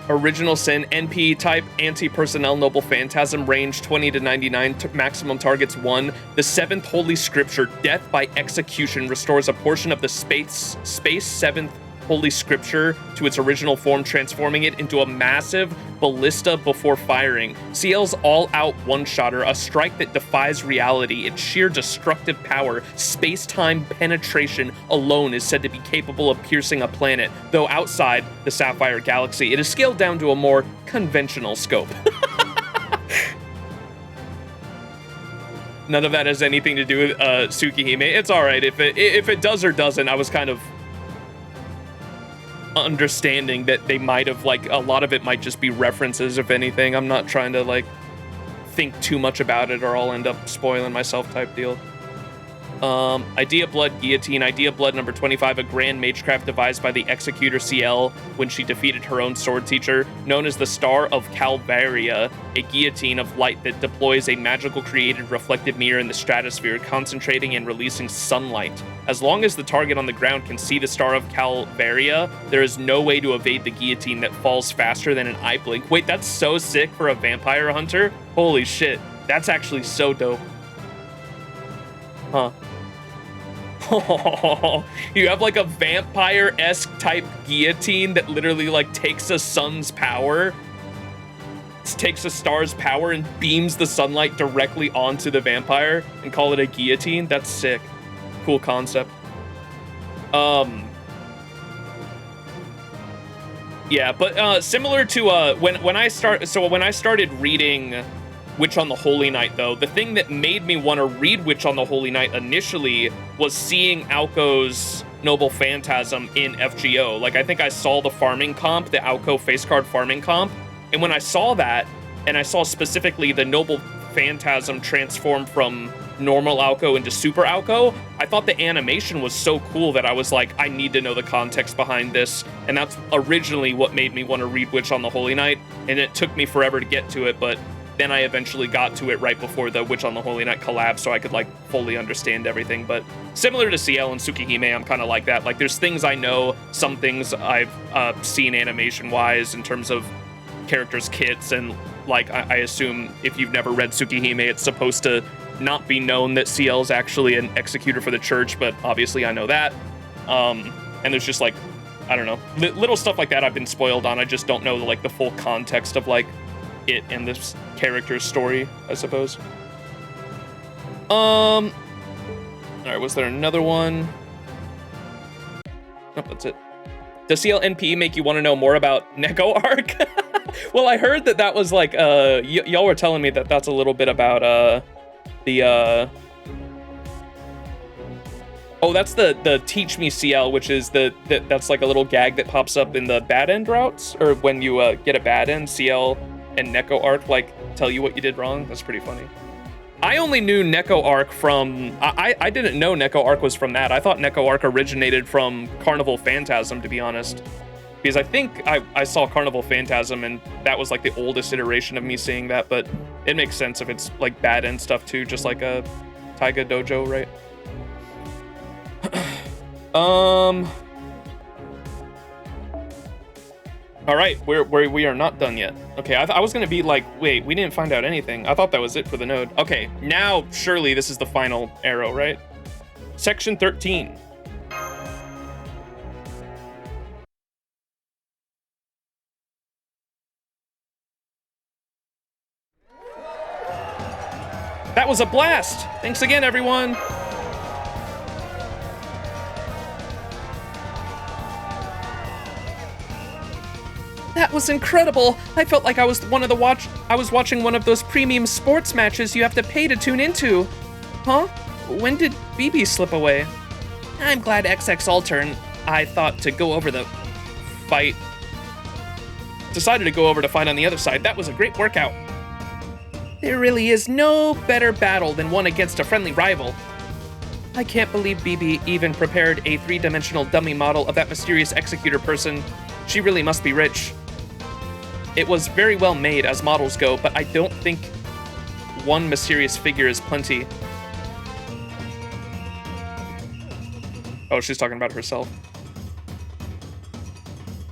Original Sin, NP type, anti-personnel, noble phantasm, range 20 to 99, maximum targets 1. The 7th Holy Scripture, death by execution, restores a portion of the space 7th Holy Scripture to its original form, transforming it into a massive ballista before firing. CL's all-out one-shotter, a strike that defies reality. Its sheer destructive power, space-time penetration alone is said to be capable of piercing a planet, though outside the Sapphire Galaxy, it is scaled down to a more conventional scope. None of that has anything to do with Tsukihime. It's alright. If it does or doesn't, I was kind of understanding that they might have, like, a lot of it might just be references, if anything. I'm not trying to, like, think too much about it or I'll end up spoiling myself type deal. Idea Blood Guillotine. Idea Blood number 25, a grand magecraft devised by the Executor CL when she defeated her own sword teacher. Known as the Star of Calvaria, a guillotine of light that deploys a magical created reflective mirror in the stratosphere, concentrating and releasing sunlight. As long as the target on the ground can see the Star of Calvaria, there is no way to evade the guillotine that falls faster than an eye blink. Wait, that's so sick for a vampire hunter? Holy shit, that's actually so dope. Huh. You have like a vampire-esque type guillotine that literally like takes a sun's power, takes a star's power and beams the sunlight directly onto the vampire and call it a guillotine. That's sick. Cool concept. Yeah, but similar to when I started reading Witch on the Holy Night, though, the thing that made me want to read Witch on the Holy Night initially was seeing Aoko's Noble Phantasm in FGO. Like, I think I saw the farming comp, the Aoko face card farming comp, and when I saw that, and I saw specifically the Noble Phantasm transform from normal Aoko into Super Aoko, I thought the animation was so cool that I was like, I need to know the context behind this, and that's originally what made me want to read Witch on the Holy Night, and it took me forever to get to it, but then I eventually got to it right before the Witch on the Holy Night collab, so I could, like, fully understand everything. But similar to CL and Tsukihime, I'm kind of like that. Like, there's things I know, some things I've seen animation-wise in terms of characters' kits, and like I assume if you've never read Tsukihime, it's supposed to not be known that CL is actually an executor for the church, but obviously I know that. And there's just like, I don't know, little stuff like that I've been spoiled on. I just don't know like the full context of like it and this character's story, I suppose. All right, was there another one? Nope, that's it. Does CLNP make you want to know more about Neko arc? Well, I heard that was like, y'all were telling me that that's a little bit about, oh, that's the Teach Me CL, which is that's like a little gag that pops up in the bad end routes, or when you get a bad end, CL and Neko arc like tell you what you did wrong. That's pretty funny. I only knew Neko arc from, I didn't know Neko arc was from that. I thought Neko arc originated from Carnival Phantasm, to be honest. Because I think I saw Carnival Phantasm and that was like the oldest iteration of me seeing that, but it makes sense if it's like bad end stuff too, just like a Taiga Dojo, right? All right, we are not done yet. Okay, I was gonna be like, wait, we didn't find out anything. I thought that was it for the node. Okay, now surely this is the final arrow, right? Section 13. That was a blast! Thanks again, everyone! That was incredible! I felt like I was watching one of those premium sports matches you have to pay to tune into. Huh? When did BB slip away? I'm glad XX Altern, I thought to go over the fight. Decided to go over to fight on the other side. That was a great workout. There really is no better battle than one against a friendly rival. I can't believe BB even prepared a 3-dimensional dummy model of that mysterious executor person. She really must be rich. It was very well made as models go, but I don't think one mysterious figure is plenty. Oh, she's talking about herself.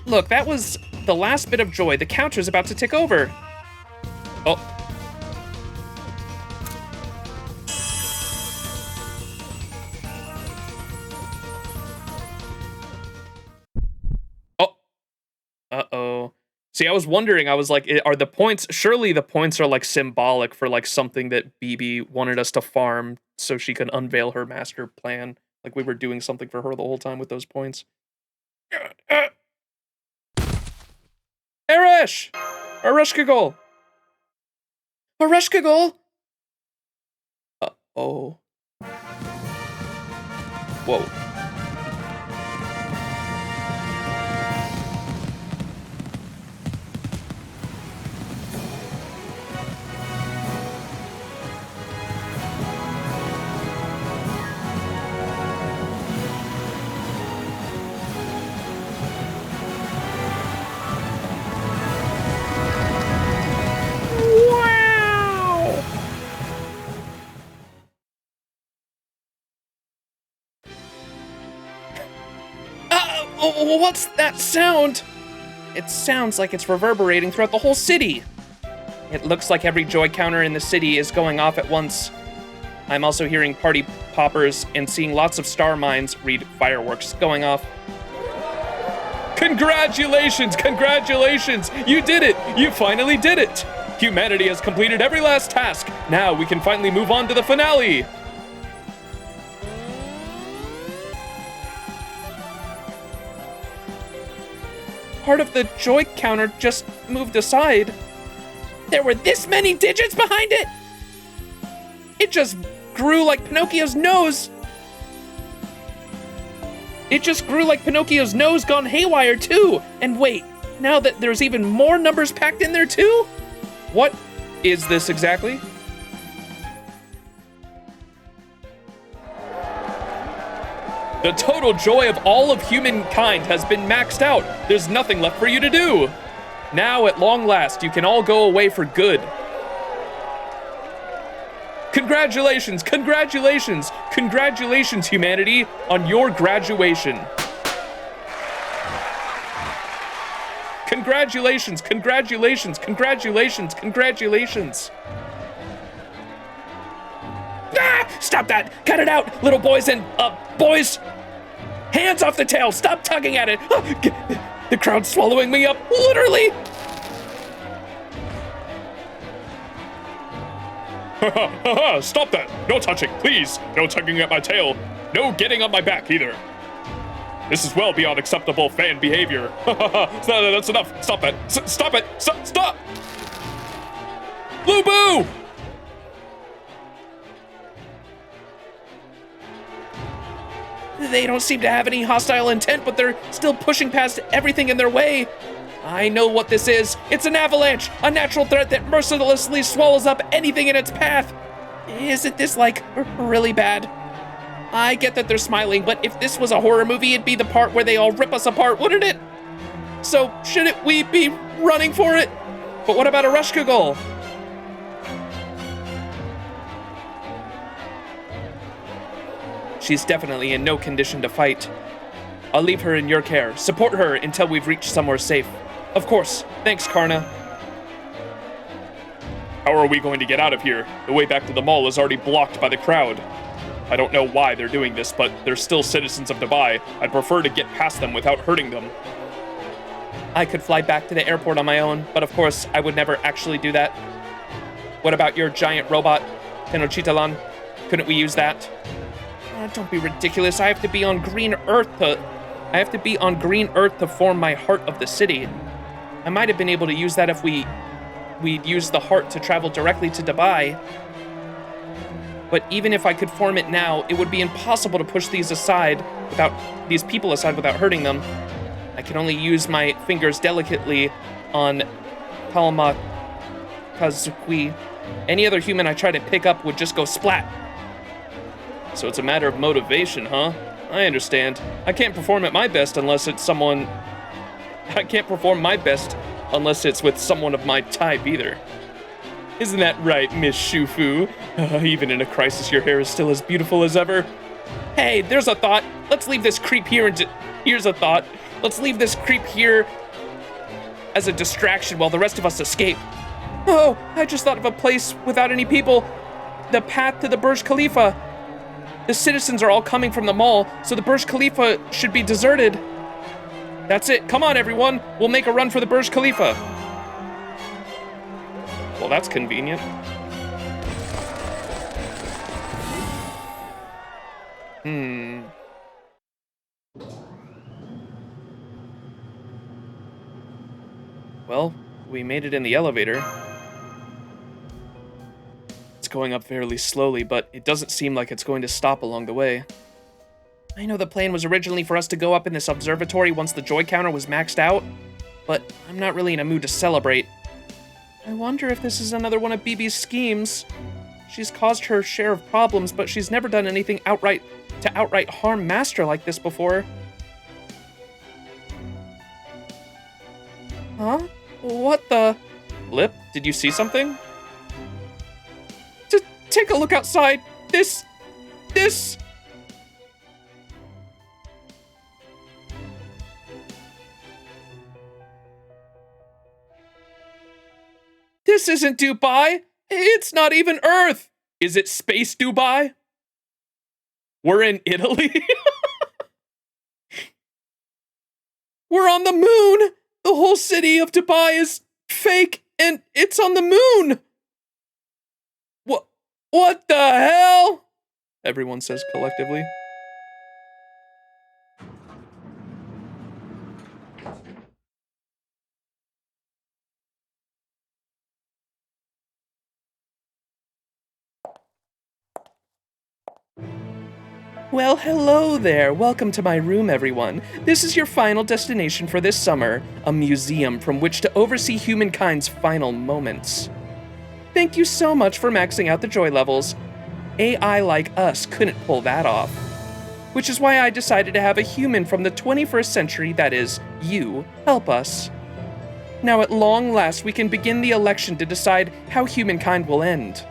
Look, that was the last bit of joy. The counter's about to tick over. Oh. Oh. Uh-oh. See, I was wondering, I was like, are the points, surely the points are like symbolic for like something that BB wanted us to farm so she could unveil her master plan. Like we were doing something for her the whole time with those points. Eresh! Ereshkagol! Ereshkagol! Uh-oh. Whoa. What's that sound? It sounds like it's reverberating throughout the whole city. It looks like every joy counter in the city is going off at once. I'm also hearing party poppers and seeing lots of star mines, read fireworks, going off. Congratulations! Congratulations! You did it! You finally did it! Humanity has completed every last task. Now we can finally move on to the finale. Part of the joy counter just moved aside. There were this many digits behind it? It just grew like Pinocchio's nose. It just grew like Pinocchio's nose gone haywire too. And wait, now that there's even more numbers packed in there too? What is this exactly? The total joy of all of humankind has been maxed out. There's nothing left for you to do. Now, at long last, you can all go away for good. Congratulations, congratulations, congratulations, humanity, on your graduation. Congratulations, congratulations, congratulations, congratulations. Ah! Stop that! Cut it out, little boys and, boys! Hands off the tail! Stop tugging at it! The crowd's swallowing me up, literally! Stop that! No touching, please! No tugging at my tail. No getting on my back, either. This is well beyond acceptable fan behavior. That's enough. Stop that. Stop it. Stop! Blue Boo! They don't seem to have any hostile intent, but they're still pushing past everything in their way. I know what this is. It's an avalanche, a natural threat that mercilessly swallows up anything in its path. Isn't this, like, really bad? I get that they're smiling, but if this was a horror movie, it'd be the part where they all rip us apart, wouldn't it? So, shouldn't we be running for it? But what about a Rushka goal? She's definitely in no condition to fight. I'll leave her in your care. Support her until we've reached somewhere safe. Of course. Thanks, Karna. How are we going to get out of here? The way back to the mall is already blocked by the crowd. I don't know why they're doing this, but they're still citizens of Dubai. I'd prefer to get past them without hurting them. I could fly back to the airport on my own, but of course, I would never actually do that. What about your giant robot, Tenochtitlan? Couldn't we use that? Don't be ridiculous. I have to be on green Earth to form my heart of the city. I might have been able to use that if we'd use the heart to travel directly to Dubai. But even if I could form it now, it would be impossible to push these people aside without hurting them. I can only use my fingers delicately on Palma Kazuki. Any other human I try to pick up would just go splat. So it's a matter of motivation, huh? I understand. I can't perform at my best unless it's with someone of my type either. Isn't that right, Miss Shufu? Even in a crisis, your hair is still as beautiful as ever. Hey, there's a thought. Let's leave this creep here here's a thought. Let's leave this creep here as a distraction while the rest of us escape. Oh, I just thought of a place without any people. The path to the Burj Khalifa. The citizens are all coming from the mall, so the Burj Khalifa should be deserted. That's it. Come on, everyone. We'll make a run for the Burj Khalifa. Well, that's convenient. Well, we made it in the elevator. It's going up fairly slowly, but it doesn't seem like it's going to stop along the way. I know the plan was originally for us to go up in this observatory once the joy counter was maxed out, but I'm not really in a mood to celebrate. I wonder if this is another one of BB's schemes. She's caused her share of problems, but she's never done anything outright harm Master like this before. Huh? What the? Lip, did you see something? Take a look outside. This isn't Dubai. It's not even Earth. Is it Space Dubai? We're in Italy. We're on the moon. The whole city of Dubai is fake and it's on the moon. What the hell? Everyone says collectively. Well, hello there. Welcome to my room, everyone. This is your final destination for this summer, a museum from which to oversee humankind's final moments. Thank you so much for maxing out the joy levels. AI like us couldn't pull that off. Which is why I decided to have a human from the 21st century, that is, you, help us. Now at long last we can begin the election to decide how humankind will end.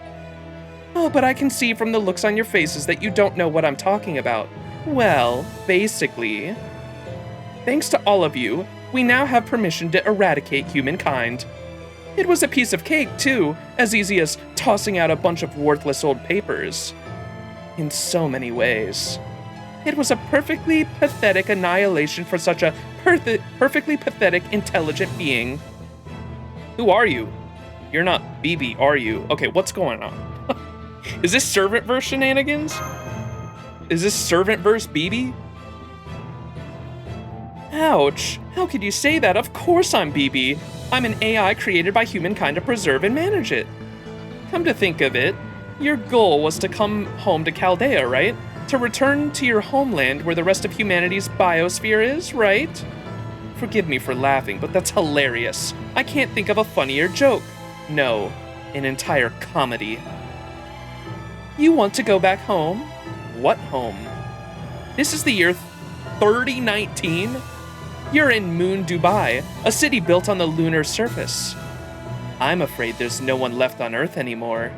Oh, but I can see from the looks on your faces that you don't know what I'm talking about. Well, basically, thanks to all of you, we now have permission to eradicate humankind. It was a piece of cake, too, as easy as tossing out a bunch of worthless old papers. In so many ways. It was a perfectly pathetic annihilation for such a perfectly pathetic, intelligent being. Who are you? You're not BB, are you? Okay, what's going on? Is this servant-verse shenanigans? Is this servant-verse BB? Ouch. How could you say that? Of course I'm BB. I'm an AI created by humankind to preserve and manage it. Come to think of it, your goal was to come home to Chaldea, right? To return to your homeland where the rest of humanity's biosphere is, right? Forgive me for laughing, but that's hilarious. I can't think of a funnier joke. No, an entire comedy. You want to go back home? What home? This is the year 3019? You're in Moon Dubai, a city built on the lunar surface. I'm afraid there's no one left on Earth anymore.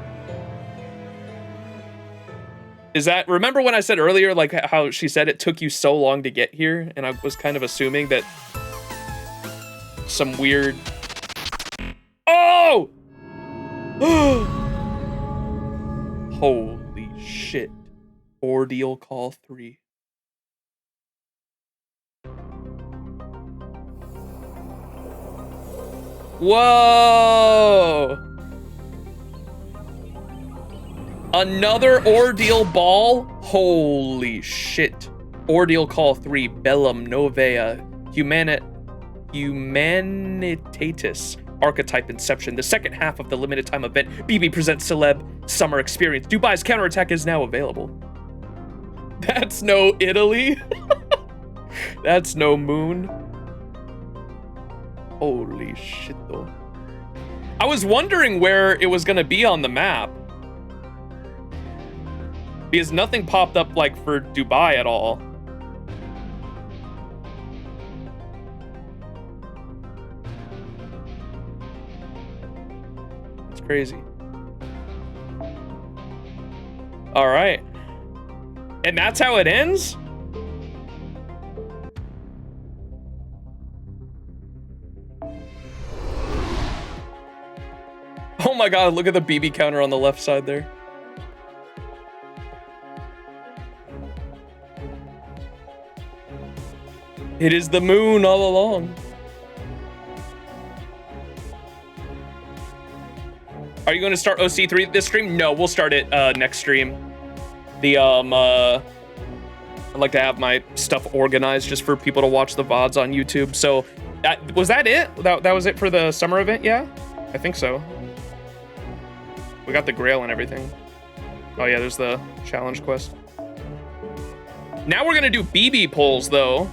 Is that, remember when I said earlier, like how she said it took you so long to get here? And I was kind of assuming that some weird... Oh! Holy shit. Ordeal Call 3. Whoa! Another Ordeal Ball? Holy shit. Ordeal Call 3, Bellum Novea, Humanitatis, Archetype Inception, the second half of the limited time event. BB presents Celeb Summer Experience. Dubai's Counterattack is now available. That's no Italy. That's no Moon. Holy shit, though. I was wondering where it was gonna be on the map. Because nothing popped up, like, for Dubai at all. It's crazy. All right. And that's how it ends? Oh my god, look at the BB counter on the left side there. It is the moon all along. Are you going to start OC3 this stream? No, we'll start it next stream. The I'd like to have my stuff organized just for people to watch the VODs on YouTube. So was that it? That was it for the summer event? Yeah, I think so. We got the Grail and everything. Oh yeah, there's the challenge quest. Now we're gonna do BB polls though.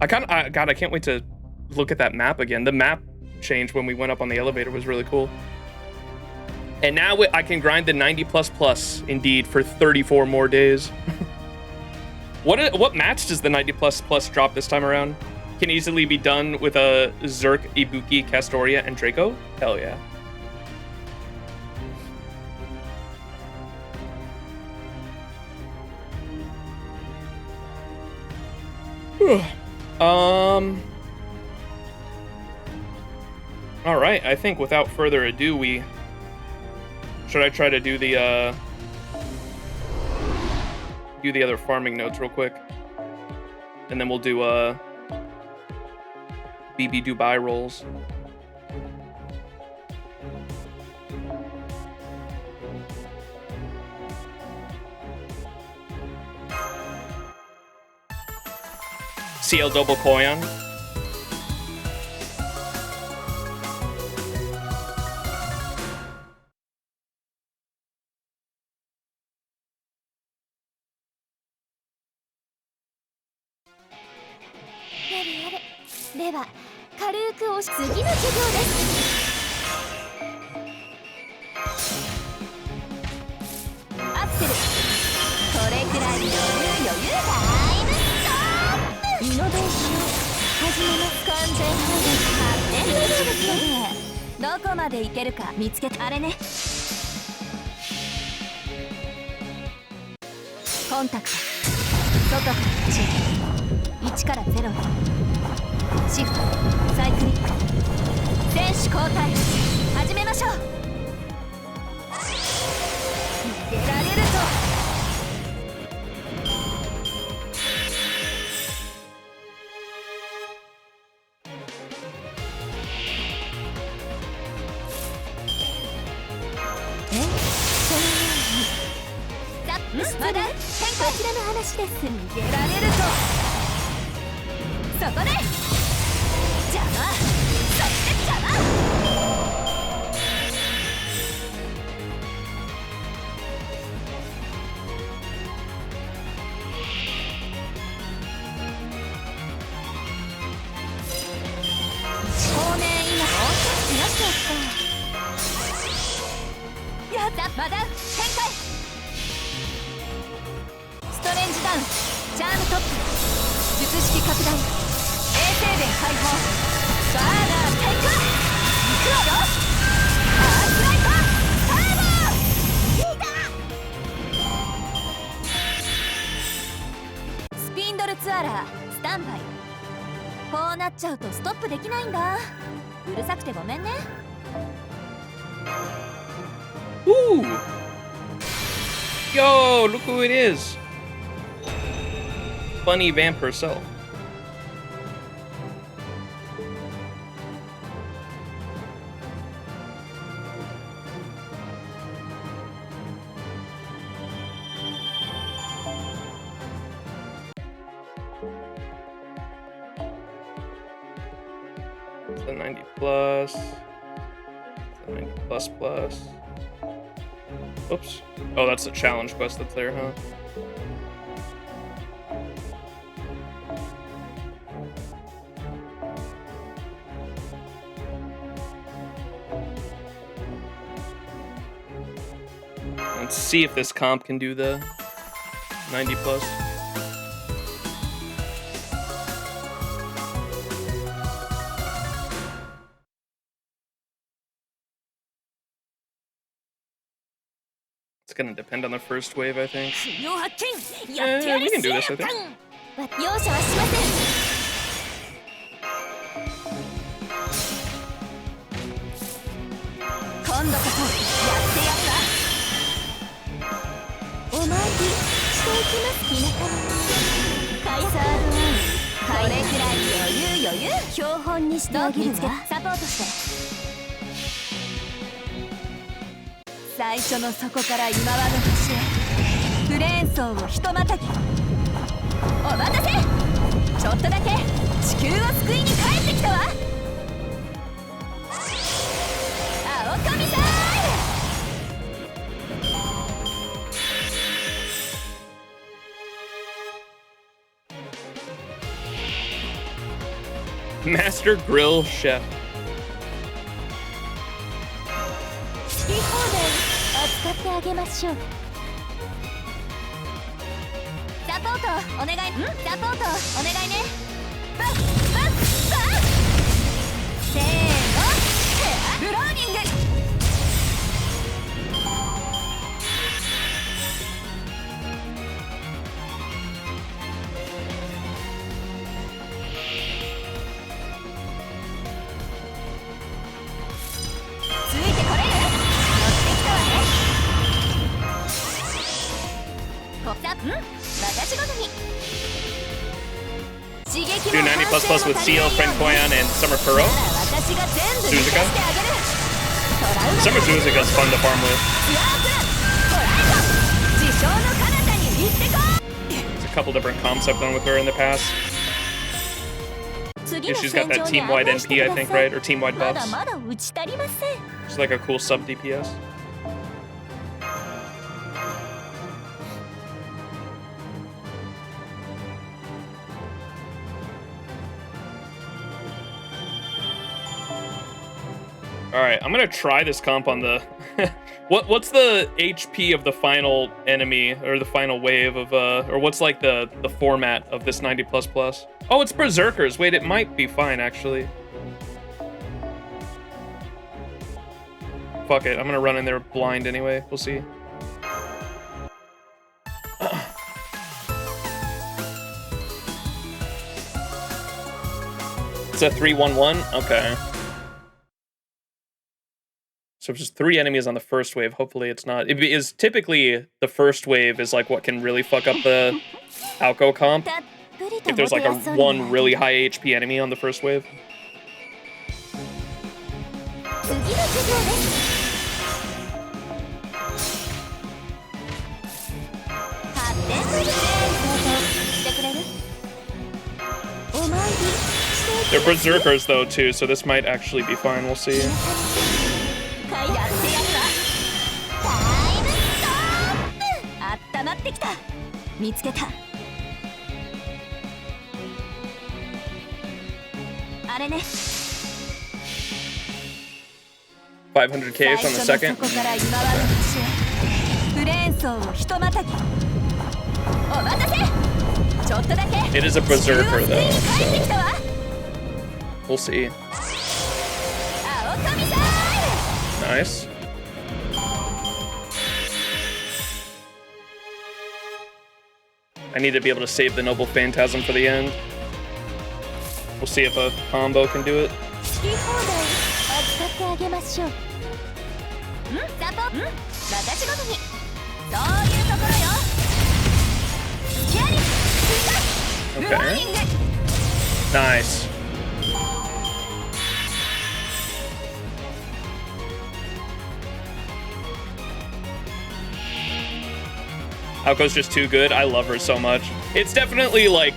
God, I can't wait to look at that map again. The map change when we went up on the elevator was really cool. And now I can grind the 90++ indeed for 34 more days. What match does the 90++ drop this time around? Can easily be done with a Zerk, Ibuki, Castoria, and Draco? Hell yeah. All right, I think without further ado, should I try to do the other farming notes real quick, and then we'll do BB Dubai rolls. CL double Koyan. 1から0へ。シフトサイクリック、選手交代始めましょう。逃げられるとまだこちらの話です。逃げられるとそこで邪魔、そして邪魔。少年今大きくなっちゃった。やった、まだ展開。ストレンジダウン、チャームトップ、術式拡大、衛星弁解放、バーナー展開。いくわよ、アースライトターボ。スピンドルツアラースタンバイ。こうなっちゃうとストップできないんだ。うるさくてごめんね。Ooh! Yo, look who it is! Bunny Vamp herself. It's the 90 plus. It's the 90 plus plus. Oops. Oh, that's the challenge quest that's there, huh? Let's see if this comp can do the 90 plus. It's gonna depend on the first wave, I think. We can do this, I think. 容赦はしません。今度こそやってやるわ。お参りしていきます、皆様。カイサードこれくらい余裕標本にしてあげるわ。サポートして。最初の底から今はの端へ、フレーン層をひとまたぎ。お待たせ、ちょっとだけ地球を救いに帰ってきたわ。青神さん。Master Grill Chef. 好き放題扱ってあげましょう。サポートお願い。サポートお願いね。バッバッバッ。せーの、ブローニング。ついてこれる？乗ってきたわね。こっち私ごとに。Do 90 plus plus with Seal, Friend Koyan, and Summer Kuro. Suzuka. Summer Suzuka's fun to farm with. There's a couple different comps I've done with her in the past. Yeah, she's got that team-wide NP, I think, right? Or team-wide buffs. She's like a cool sub-DPS. Alright, I'm gonna try this comp on the... What's the HP of the final enemy, or the final wave of, or what's like the format of this 90 plus plus? Oh, it's Berserkers. Wait, it might be fine, actually. Fuck it, I'm gonna run in there blind anyway. We'll see. It's a 3-1-1? Okay. So just 3 enemies on the first wave. Hopefully it's not. It is typically the first wave is like what can really fuck up the Alco comp. If there's like a one really high HP enemy on the first wave. They're berserkers though too, so this might actually be fine. We'll see. $500K on the second. It is a berserker though, so we'll see. Nice. I need to be able to save the Noble Phantasm for the end. We'll see if a combo can do it. Okay. Nice. Alco's just too good. I love her so much. It's definitely like,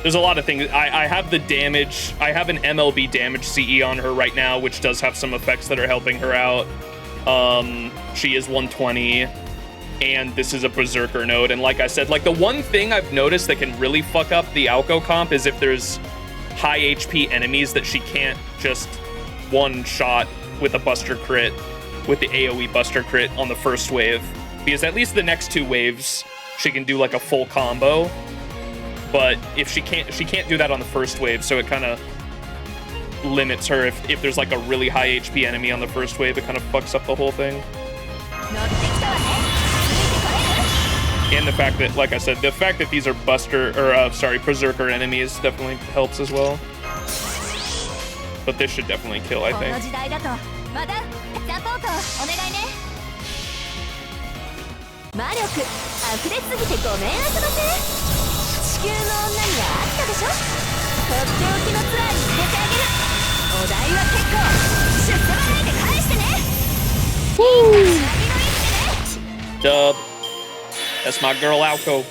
there's a lot of things. I have the damage. I have an MLB damage CE on her right now, which does have some effects that are helping her out. She is 120, and this is a Berserker node. And like I said, like the one thing I've noticed that can really fuck up the Alco comp is if there's high HP enemies that she can't just one-shot with a Buster Crit, with the AoE Buster Crit on the first wave. Because at least the next 2 waves, she can do like a full combo. But if she can't do that on the first wave, so it kind of limits her. If there's like a really high HP enemy on the first wave, it kind of fucks up the whole thing. And the fact that, like I said, the fact that these are Berserker enemies definitely helps as well. But this should definitely kill, I think. Dub. That's my girl Alco.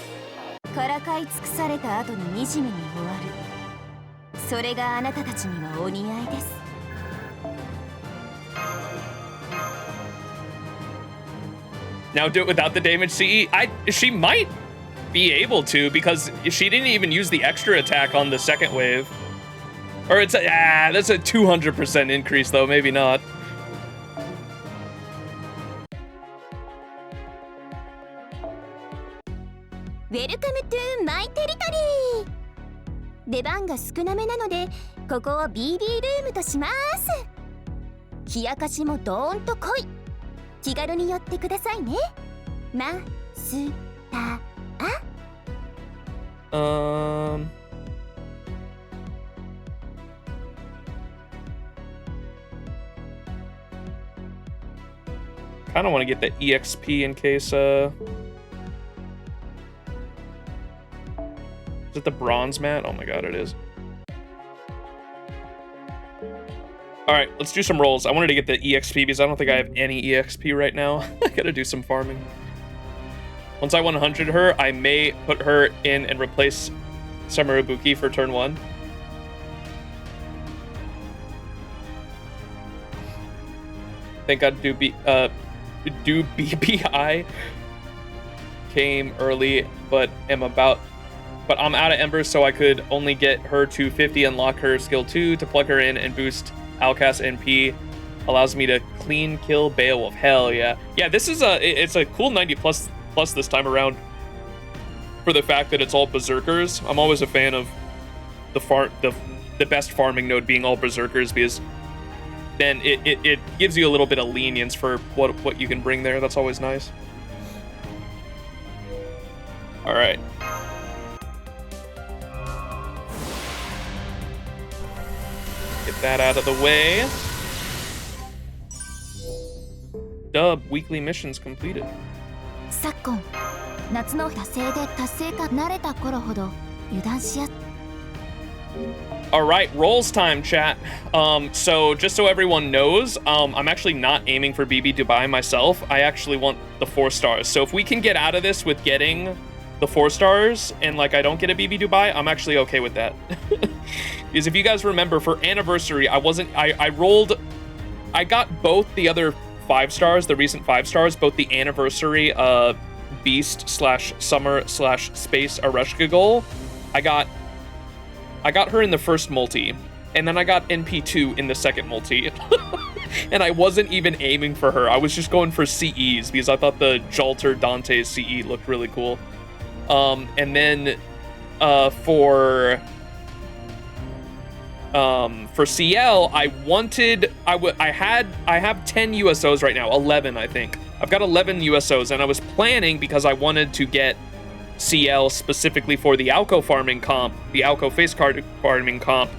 Now do it without the damage CE. She might be able to, because she didn't even use the extra attack on the second wave. Or it's that's a 200% increase though, maybe not. Welcome to my territory. 出番が少なめなので、ここを BB ルームとします。冷やかしもドーンと来い。気軽に寄ってくださいね。マスター。Kind of want to get the EXP in case is it the bronze mat? Oh my god, it is. Alright, let's do some rolls. I wanted to get the EXP because I don't think I have any EXP right now. I gotta do some farming. Once I 100 her, I may put her in and replace Samurabuki for turn 1. Thank God do BBI came early, but I'm out of embers, so I could only get her to 50, unlock her skill 2 to plug her in and boost Alcas NP. Allows me to clean kill Beowulf. Hell yeah. Yeah, this is it's a cool 90 plus this time around for the fact that it's all berserkers. I'm always a fan of the best farming node being all berserkers, because then it gives you a little bit of lenience for what you can bring there. That's always nice. All right. that out of the way. Dub, weekly missions completed. 昨今夏の惰性で達成か慣れた頃ほど油断しや All right, rolls time, chat. So just so everyone knows, I'm actually not aiming for BB Dubai myself. I actually want the 4 stars. So if we can get out of this with getting the 4 stars and like I don't get a BB Dubai, I'm actually okay with that. Because if you guys remember, for anniversary, I got both the other 5 stars, the recent 5 stars, both the anniversary beast / summer / space Arushka goal. I got her in the first multi, and then I got NP2 in the second multi. And I wasn't even aiming for her. I was just going for CEs because I thought the Jalter Dante CE looked really cool. And then for CL, I have 10 USOs right now, 11 I think. I've got 11 USOs, and I was planning, because I wanted to get CL specifically for the Alco farming comp, the Alco face card farming comp.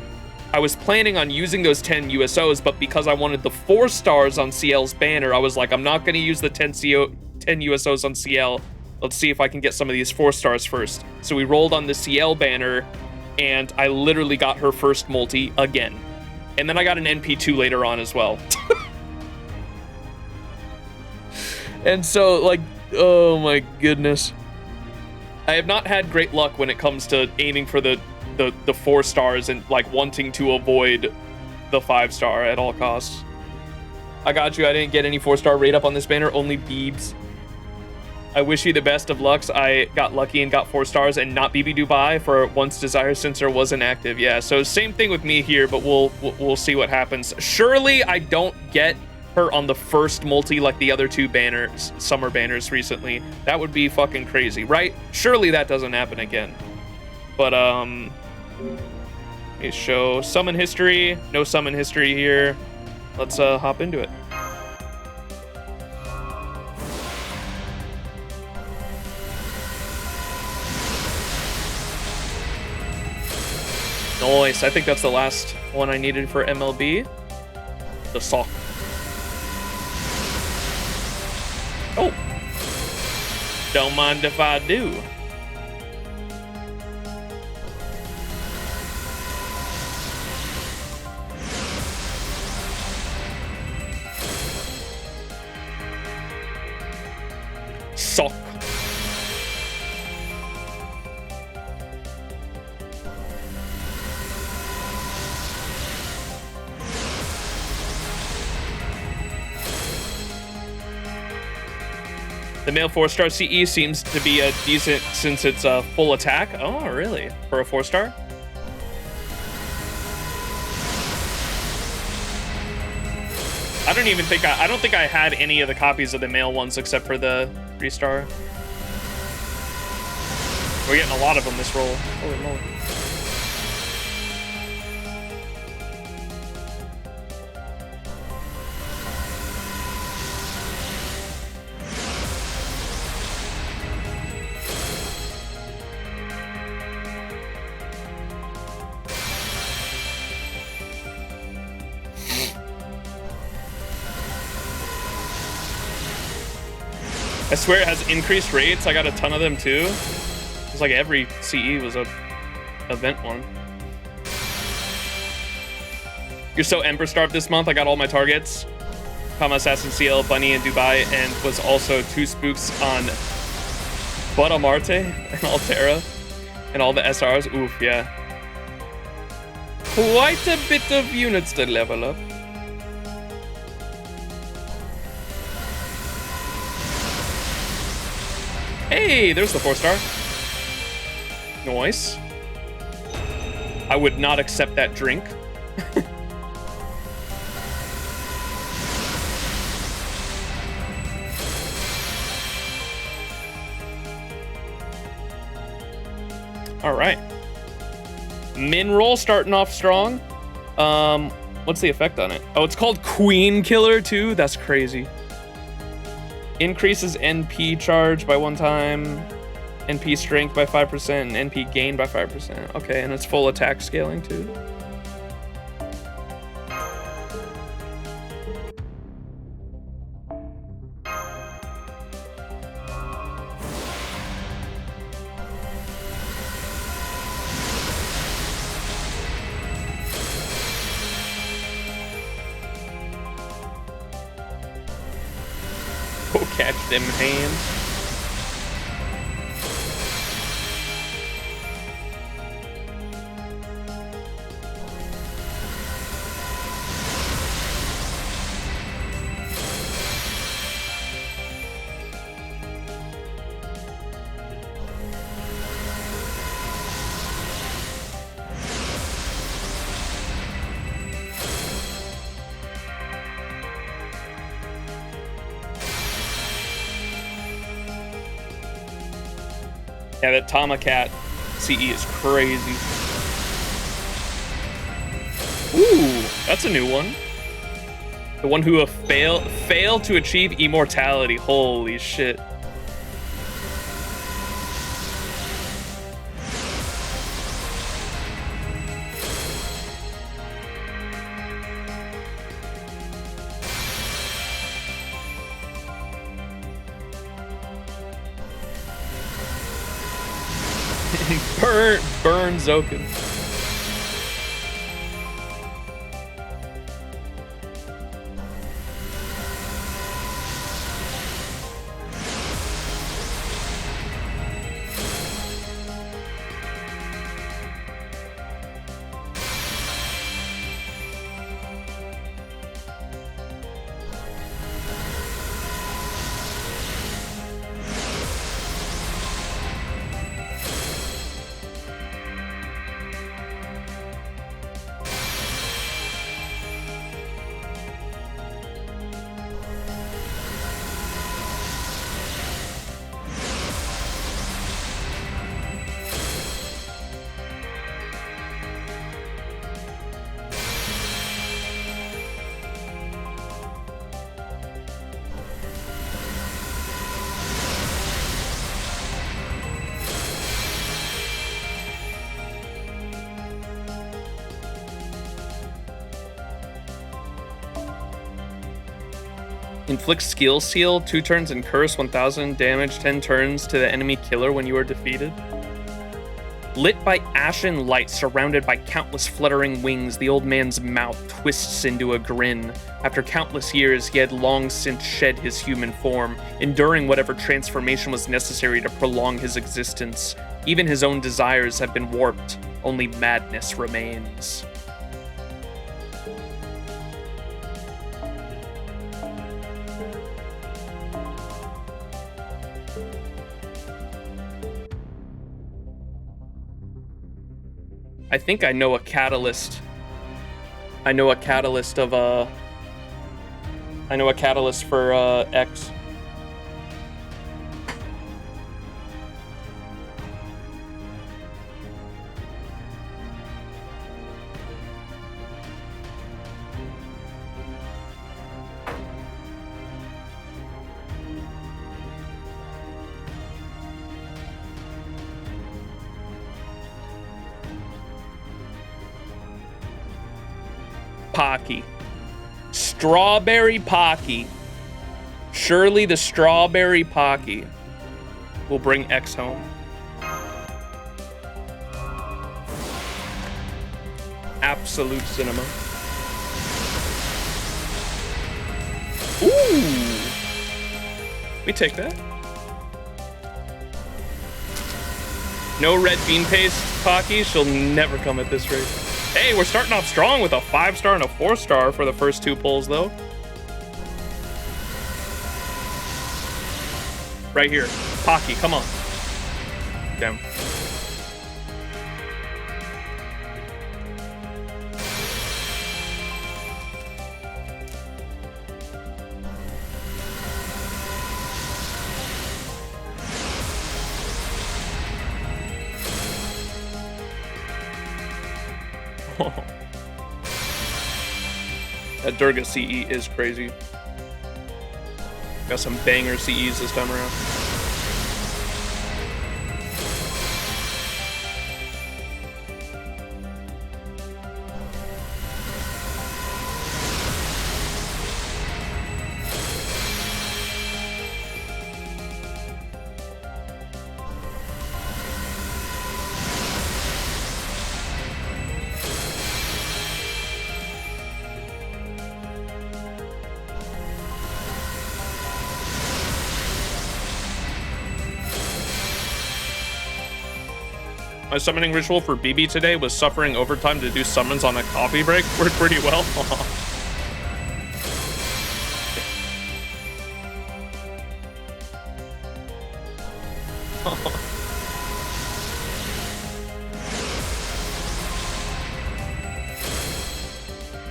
I was planning on using those 10 USOs, but because I wanted the 4 stars on CL's banner, I was like, I'm not going to use the 10 USOs on CL. Let's see if I can get some of these 4 stars first. So we rolled on the CL banner, and I literally got her first multi again. And then I got an NP2 later on as well. And so, like, oh my goodness. I have not had great luck when it comes to aiming for the 4 stars and, like, wanting to avoid the 5 star at all costs. I got you. I didn't get any 4-star rate up on this banner, only Beebs. I wish you the best of lucks. I got lucky and got 4 stars and not BB Dubai for once Desire Sensor wasn't active. Yeah, so same thing with me here, but we'll see what happens. Surely I don't get her on the first multi like the other 2 banners, summer banners recently. That would be fucking crazy, right? Surely that doesn't happen again. But let me show summon history. No summon history here. Let's hop into it. Nice. I think that's the last one I needed for MLB. The sock. Oh. Don't mind if I do. Sock. The male 4-star CE seems to be a decent since it's a full attack. Oh, really? For a 4-star? I don't think I had any of the copies of the male ones except for the 3-star. We're getting a lot of them this roll. Holy moly. I swear it has increased rates. I got a ton of them too. It's like every CE was a event one. You're so Emperor starved this month. I got all my targets. Kama Assassin, CL, Bunny, and Dubai, and was also 2 spooks on Butta Marte and Altera and all the SRs. Oof, yeah. Quite a bit of units to level up. Hey, there's the 4-star. Nice. I would not accept that drink. All right. Min roll starting off strong. What's the effect on it? Oh, it's called Queen Killer too? That's crazy. Increases NP charge by 1 time, NP strength by 5%, and NP gain by 5%. Okay, and it's full attack scaling too. Go catch them hands. Yeah, that Tomacat CE is crazy. Ooh, that's a new one. The one who failed to achieve immortality. Holy shit. Burn Zoken. Inflict skill seal 2 turns and curse 1000 damage 10 turns to the enemy killer when you are defeated. Lit by ashen light, surrounded by countless fluttering wings, the old man's mouth twists into a grin. After countless years, he had long since shed his human form, enduring whatever transformation was necessary to prolong his existence. Even his own desires have been warped. Only madness remains. I think I know a catalyst. I know a catalyst for X. Pocky. Strawberry Pocky. Surely the Strawberry Pocky will bring X home. Absolute cinema. Ooh. We take that. No red bean paste, Pocky. She'll never come at this rate. Hey, we're starting off strong with a 5-star and a 4-star for the first 2 pulls, though. Right here. Pocky, come on. Damn. That Durga CE is crazy. Got some banger CEs this time around. My summoning ritual for BB today was suffering overtime to do summons on a coffee break. Worked pretty well.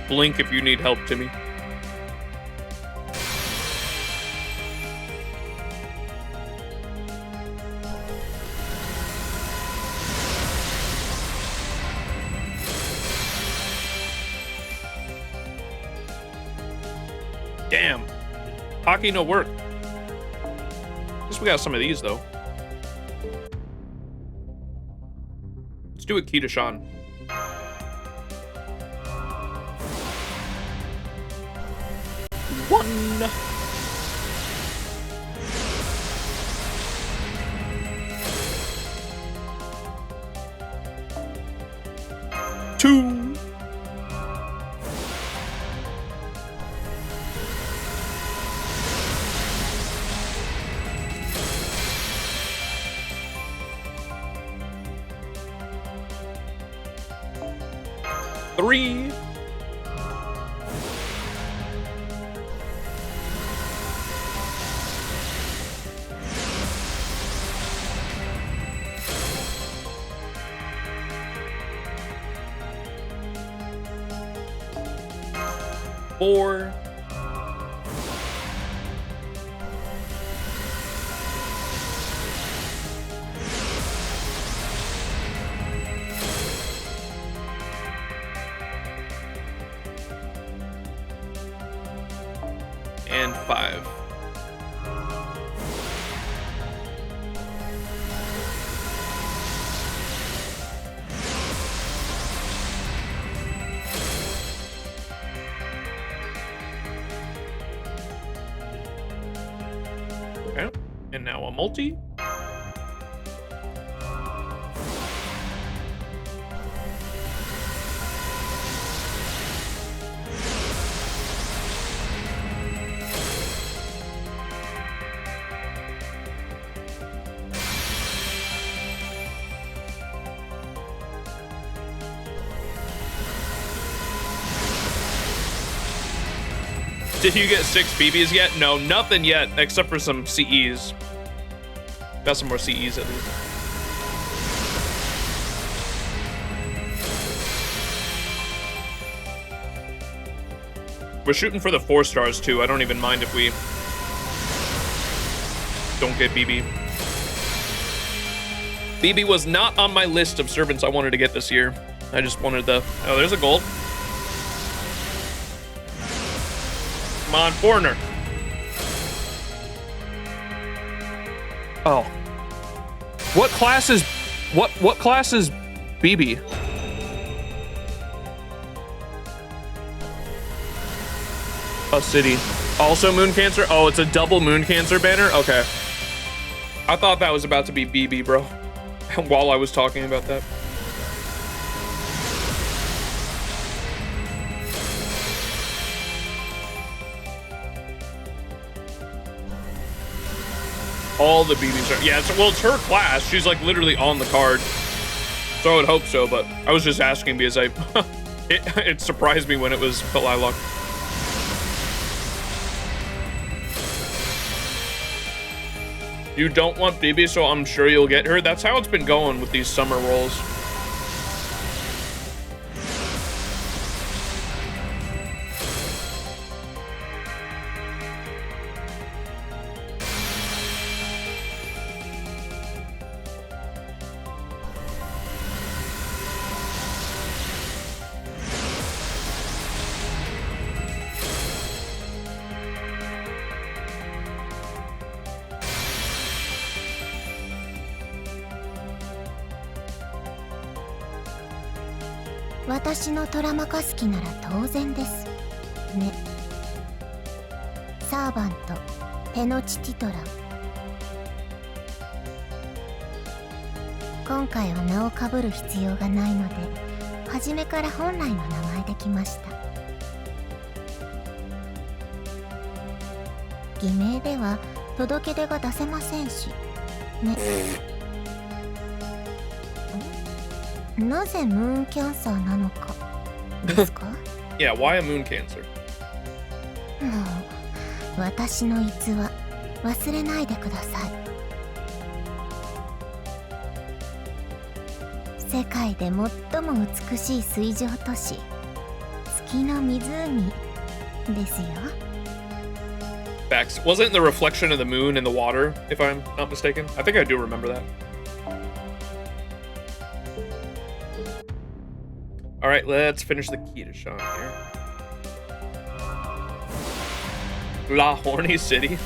Blink if you need help, Timmy. Damn. Hockey no work. Guess we got some of these though. Let's do a key to Sean. One. Two. Three. Four. And 5. Okay, and now a multi. Did you get 6 BBs yet? No, nothing yet, except for some CEs. Got some more CEs at least. We're shooting for the 4 stars too. I don't even mind if we don't get BB. BB was not on my list of servants I wanted to get this year. I just wanted the... Oh, there's a gold. Come on, foreigner. Oh. What class is what class is BB? A city. Also Moon Cancer? Oh, it's a double Moon Cancer banner? Okay. I thought that was about to be BB, bro. While I was talking about that. All the BBs are, yeah, well, it's her class. She's like literally on the card. So I would hope so, but I was just asking because it surprised me when it was Lilac. You don't want BB, so I'm sure you'll get her. That's how it's been going with these summer rolls.私のトラマカスキなら当然ですね。サーバントテノチティトラン。今回は名をかぶる必要がないので、初めから本来の名前で来ました。偽名では届け出が出せませんしね。なぜムーンキャンサーなのかですか？ Yeah, why a moon cancer? もう私の逸話忘れないでください。世界で最も美しい水上都市月の湖ですよ。 Facts. Wasn't the reflection of the moon in the water, if I'm not mistaken? I think I do remember that. Alright, let's finish the key to Sean here. La Horny City.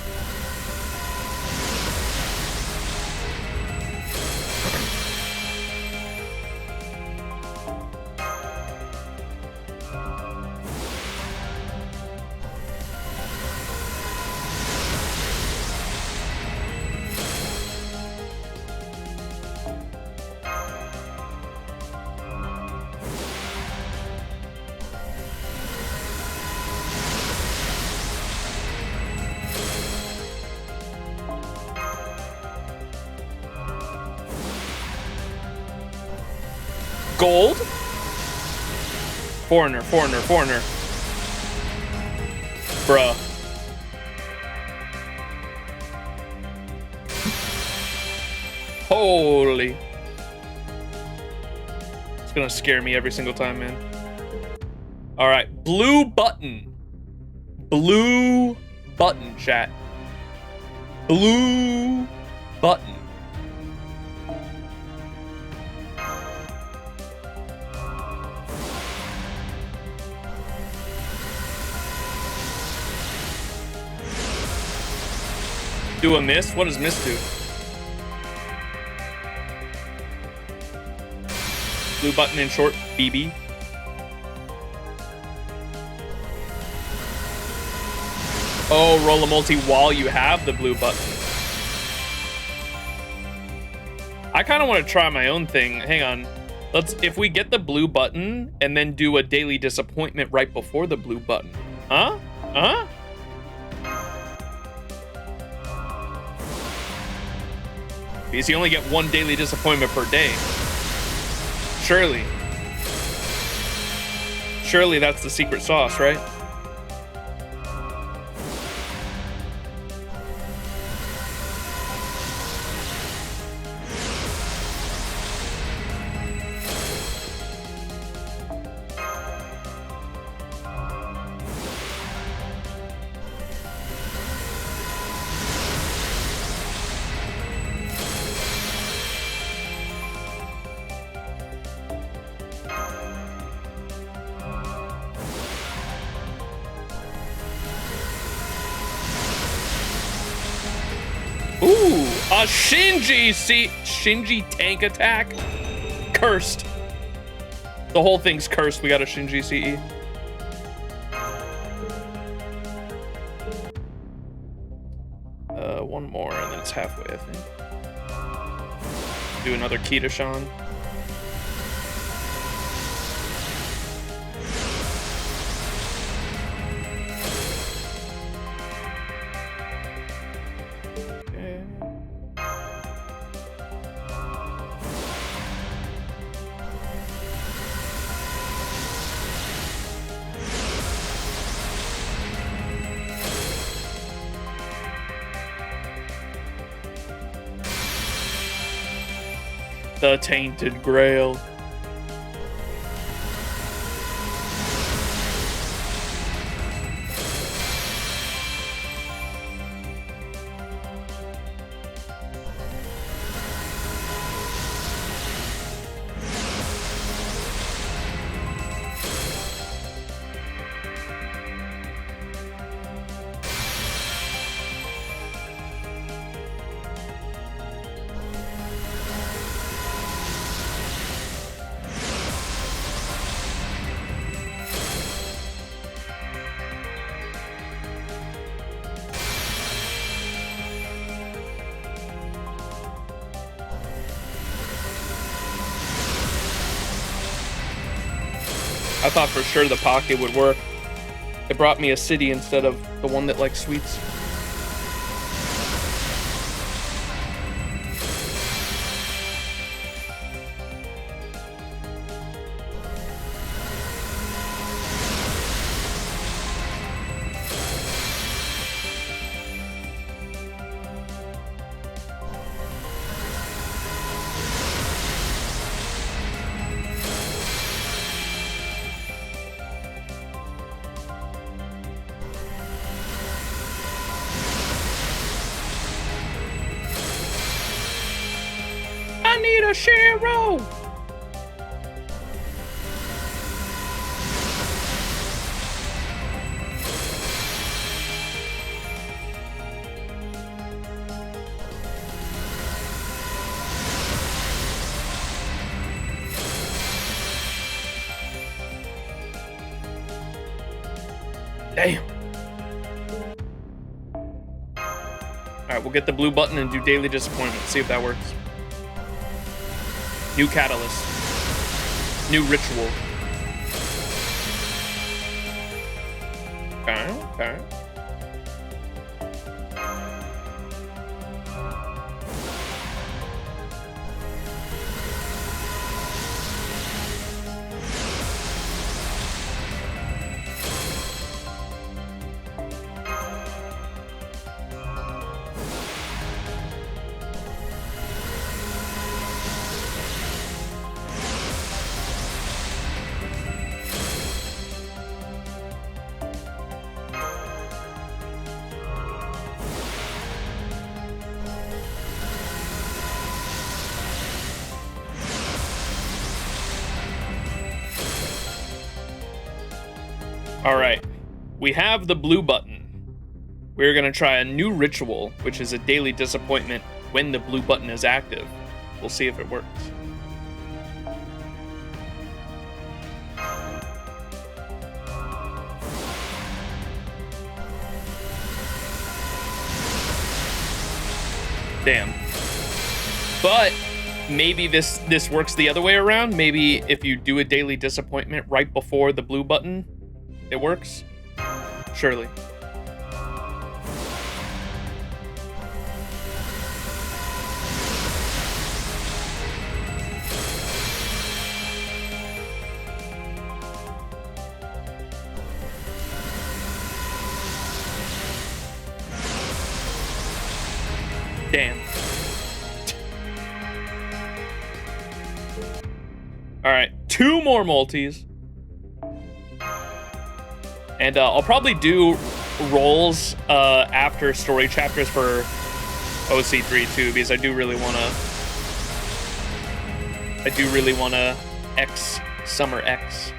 Gold? Foreigner. Bruh. Holy. It's gonna scare me every single time, man. Alright, blue button. Blue button, chat. Blue button. Do a miss? What does miss do? Blue button in short, BB. Oh, roll a multi while you have the blue button. I kind of want to try my own thing. Hang on. If we get the blue button and then do a daily disappointment right before the blue button. Huh? Huh? Because you only get one daily disappointment per day. Surely. Surely that's the secret sauce, right? Ooh, a Shinji tank attack. Cursed. The whole thing's cursed. We got a Shinji CE. One more and then it's halfway, I think. Do another key to Sean. The Tainted Grail. I thought for sure the pocket would work. It brought me a city instead of the one that likes sweets. need a Shiro! Damn. Alright, we'll get the blue button and do Daily Disappointment. See if that works. New Catalyst. New Ritual. Okay, okay. Alright, we have the blue button. We're gonna try a new ritual, which is a daily disappointment when the blue button is active. We'll see if it works. Damn. But maybe this works the other way around. Maybe if you do a daily disappointment right before the blue button, it works? Surely. Damn. Alright, 2 more multis. And I'll probably do rolls after story chapters for OC3 too, because I do really wanna X Summer X.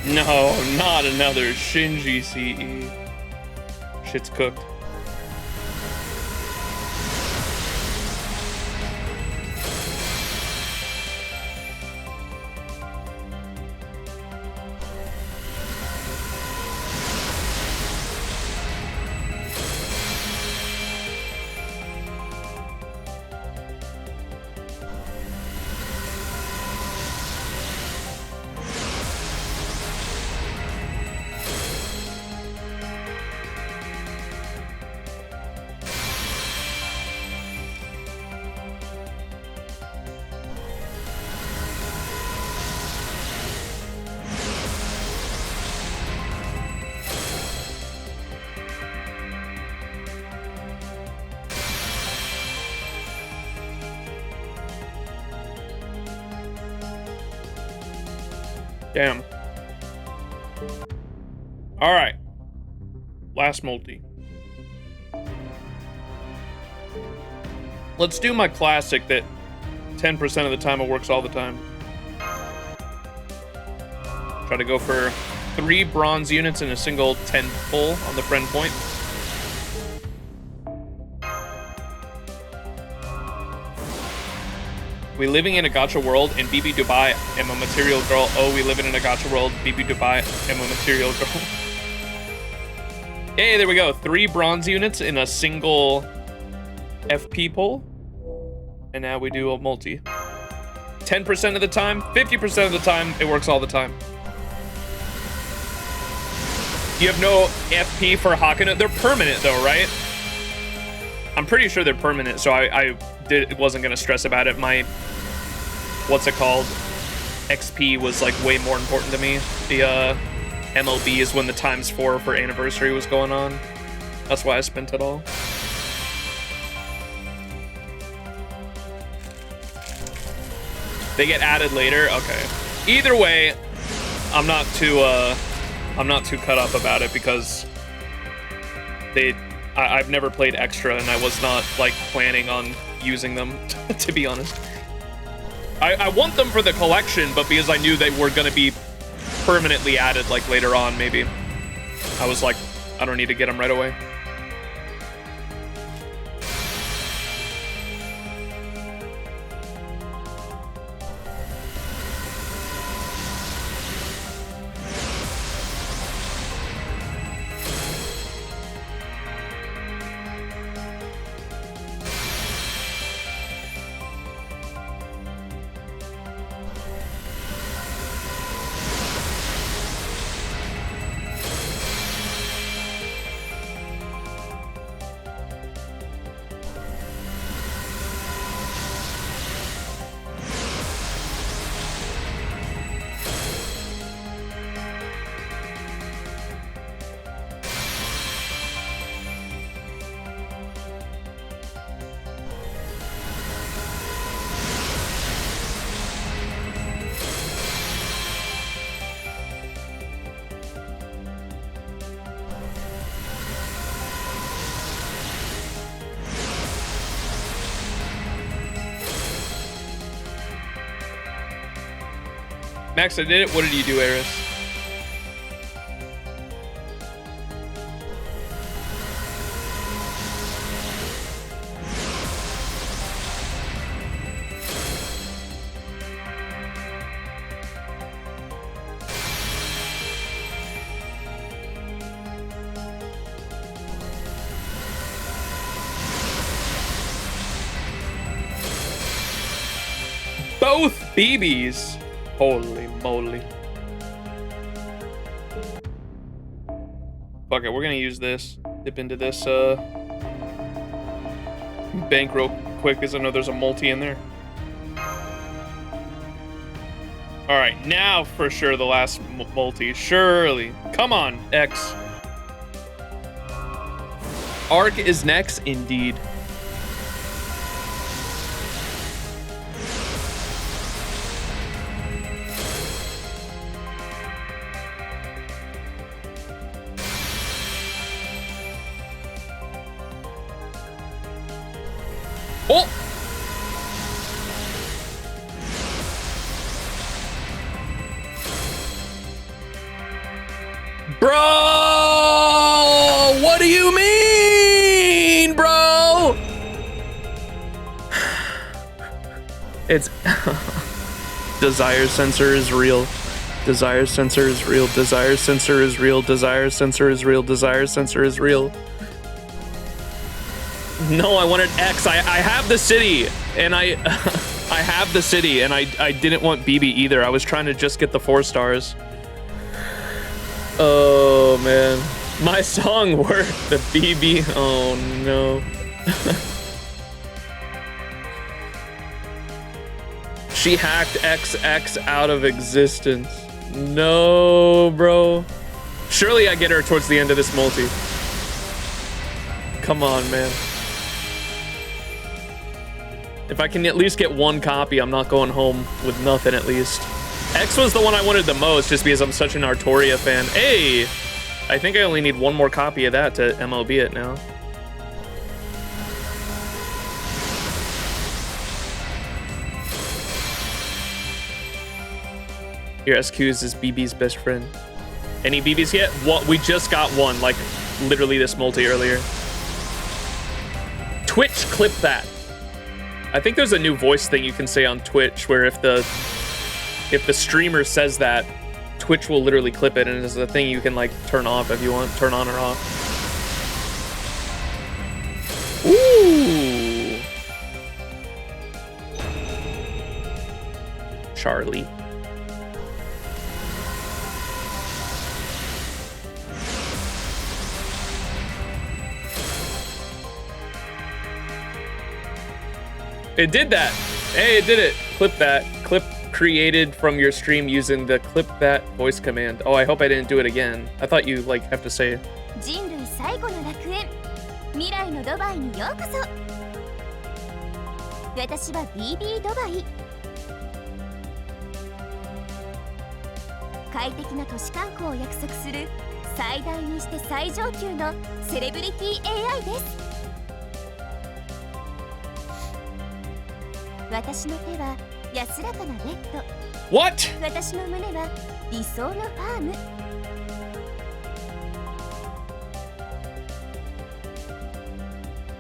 No, not another Shinji CE. Shit's cooked. Damn. All right. Last multi. Let's do my classic that 10% of the time it works all the time. Try to go for 3 bronze units in a single 10 pull on the friend point. We living in a gacha world, and BB Dubai am a material girl. Oh, we living in a gacha world, BB Dubai am a material girl. Hey, there we go. 3 bronze units in a single FP pull. And now we do a multi. 10% of the time, 50% of the time, it works all the time. You have no FP for Hakuna? They're permanent though, right? I'm pretty sure they're permanent, so I wasn't gonna stress about it. My, what's it called? XP was like way more important to me. The MLB is when the ×4 for anniversary was going on. That's why I spent it all. They get added later. Okay. Either way, I'm not too cut up about it because I've never played extra and I was not like planning on using them, to be honest. I want them for the collection, but because I knew they were gonna be permanently added like later on, maybe I was like, I don't need to get them right away. Max, I did it. What did you do, Eris? Both BBs. Holy moly. Fuck it, we're gonna use this. Dip into this bank real quick, because I know there's a multi in there. Alright, now for sure the last multi. Surely. Come on, X. Arc is next, indeed. Oh! Bro! What do you mean, bro? It's desire sensor is real. Desire sensor is real. Desire sensor is real. Desire sensor is real. Desire sensor is real. No, I wanted X. I have the city, and I have the city, and I didn't want BB either. I was trying to just get the 4 stars. Oh man, my song worked. The BB. Oh no. She hacked XX out of existence. No, bro. Surely I get her towards the end of this multi. Come on, man. If I can at least get 1 copy, I'm not going home with nothing at least. X was the one I wanted the most just because I'm such an Artoria fan. Hey, I think I only need 1 more copy of that to MLB it now. Your SQs is BB's best friend. Any BBs yet? What? We just got one, like literally this multi earlier. Twitch clip that. I think there's a new voice thing you can say on Twitch where if the streamer says that, Twitch will literally clip it, and it's a thing you can like turn off if you want, turn on or off. Ooh. Charlie. It did that. Hey, it did it. Clip that. Clip created from your stream using the clip that voice command. Oh, I hope I didn't do it again. I thought you like have to say it. 人類最後の楽園、未来のドバイにようこそ。私は BB ドバイ。快適な都市観光を約束する最大にして最上級のセレブリティ AI です。私の手は安らかなベッド。 What? 私の胸は理想のファーム。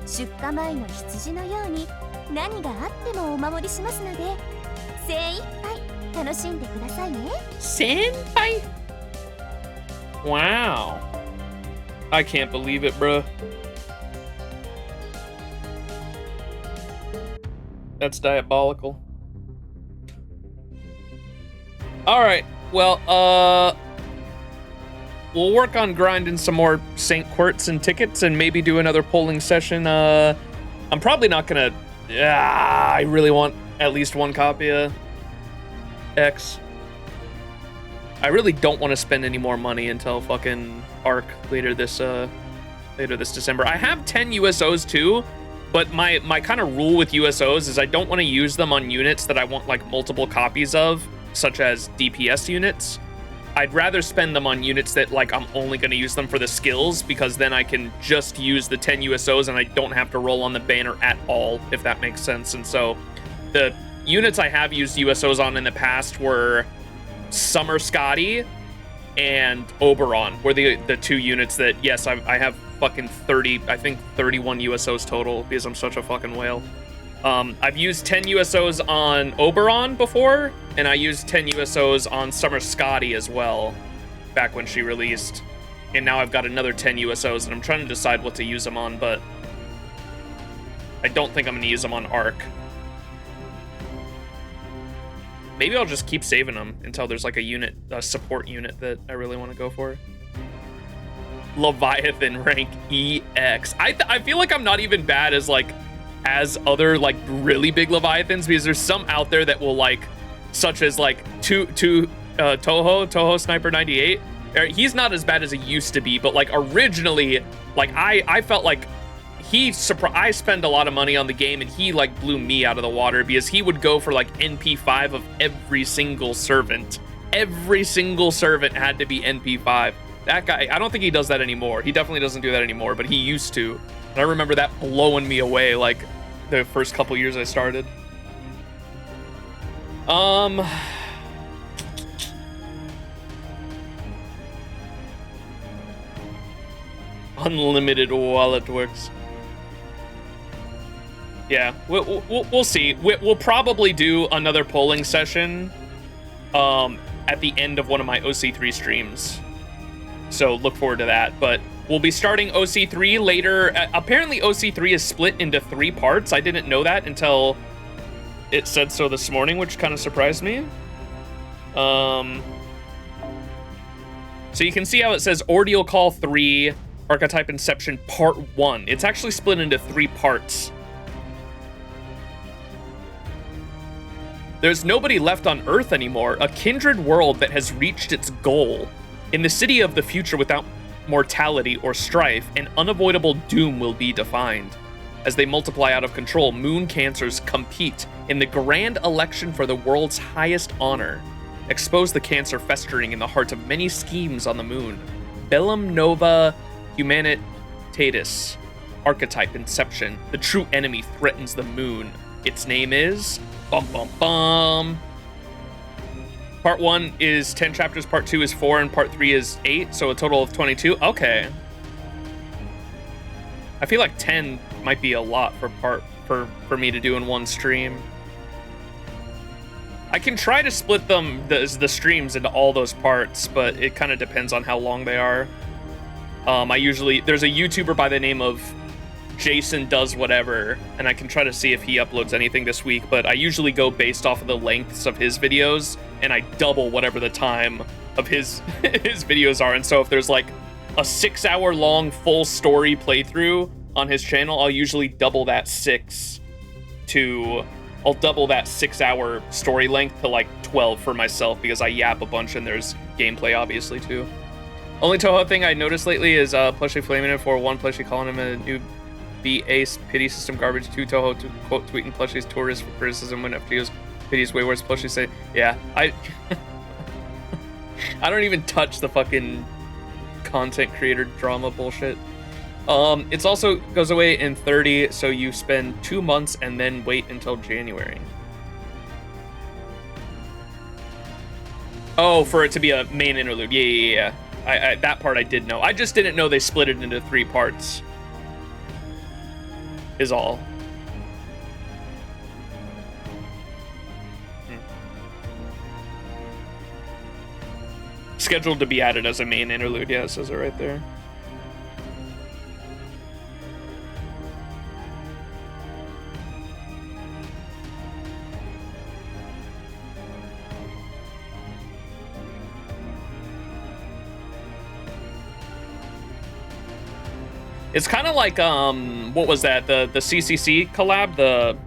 出荷前の羊のように何があってもお守りしますので、精一杯楽しんでくださいね。先輩? Wow. I can't believe it, bruh. That's diabolical. All right. Well, we'll work on grinding some more St. Quirts and tickets and maybe do another polling session. I'm probably not gonna... I really want at least one copy of X. I really don't want to spend any more money until fucking Arc later this December. I have 10 USOs too, but my kind of rule with USOs is I don't want to use them on units that I want like multiple copies of, such as DPS units. I'd rather spend them on units that like I'm only going to use them for the skills, because then I can just use the 10 USOs and I don't have to roll on the banner at all, if that makes sense. And so the units I have used USOs on in the past were Summer Scotty and Oberon, were the two units that, yes, I have fucking 31 USOs total, because I'm such a fucking whale. I've used 10 USOs on Oberon before, and I used 10 USOs on Summer Scotty as well, back when she released. And now I've got another 10 USOs, and I'm trying to decide what to use them on, but I don't think I'm going to use them on Arc. Maybe I'll just keep saving them until there's like a support unit that I really want to go for. Leviathan rank EX. I feel like I'm not even bad as other like really big Leviathans, because there's some out there that will like, such as like Toho Sniper 98. He's not as bad as he used to be, but like originally, like I felt like I spend a lot of money on the game and he like blew me out of the water, because he would go for like NP5 of every single servant. Every single servant had to be NP5. That guy, I don't think he does that anymore. He definitely doesn't do that anymore, but he used to. And I remember that blowing me away like the first couple years I started. Unlimited wallet works. Yeah, we'll see. We'll probably do another polling session at the end of one of my OC3 streams. So look forward to that. But we'll be starting OC3 later. Apparently OC3 is split into 3 parts. I didn't know that until it said so this morning, which kind of surprised me. So you can see how it says Ordeal Call 3, Archetype Inception Part 1. It's actually split into 3 parts. There's nobody left on Earth anymore, a kindred world that has reached its goal. In the city of the future without mortality or strife, an unavoidable doom will be defined. As they multiply out of control, moon cancers compete in the grand election for the world's highest honor. Expose the cancer festering in the heart of many schemes on the moon. Bellum Nova Humanitatis. Archetype Inception. The true enemy threatens the moon. Its name is... Bum bum bum. Part 1 is 10 chapters, part 2 is 4, and part 3 is 8, so a total of 22. Okay. I feel like 10 might be a lot for me to do in one stream. I can try to split them, the streams, into all those parts, but it kind of depends on how long they are. There's a YouTuber by the name of Jason Does Whatever, and I can try to see if he uploads anything this week, but I usually go based off of the lengths of his videos, and I double whatever the time of his his videos are. And so if there's like a 6-hour long full story playthrough on his channel, I'll usually double that 6-hour story length to like 12 for myself, because I yap a bunch and there's gameplay obviously too. Only Toho thing I noticed lately is plushie flaming it for 1, plushie calling him a new B-ace pity system garbage, 2 Toho to quote tweeting plushie's tourist for criticism when FGO's pity's way worse. Plushie say, yeah, I don't even touch the fucking content creator drama bullshit. It's also goes away in 30, so you spend 2 months and then wait until January. Oh, for it to be a main interlude. Yeah. I that part I did know. I just didn't know they split it into 3 parts. Is all. Scheduled to be added as a main interlude. Yeah, it says it right there. It's kind of like, what was that? The CCC collab, the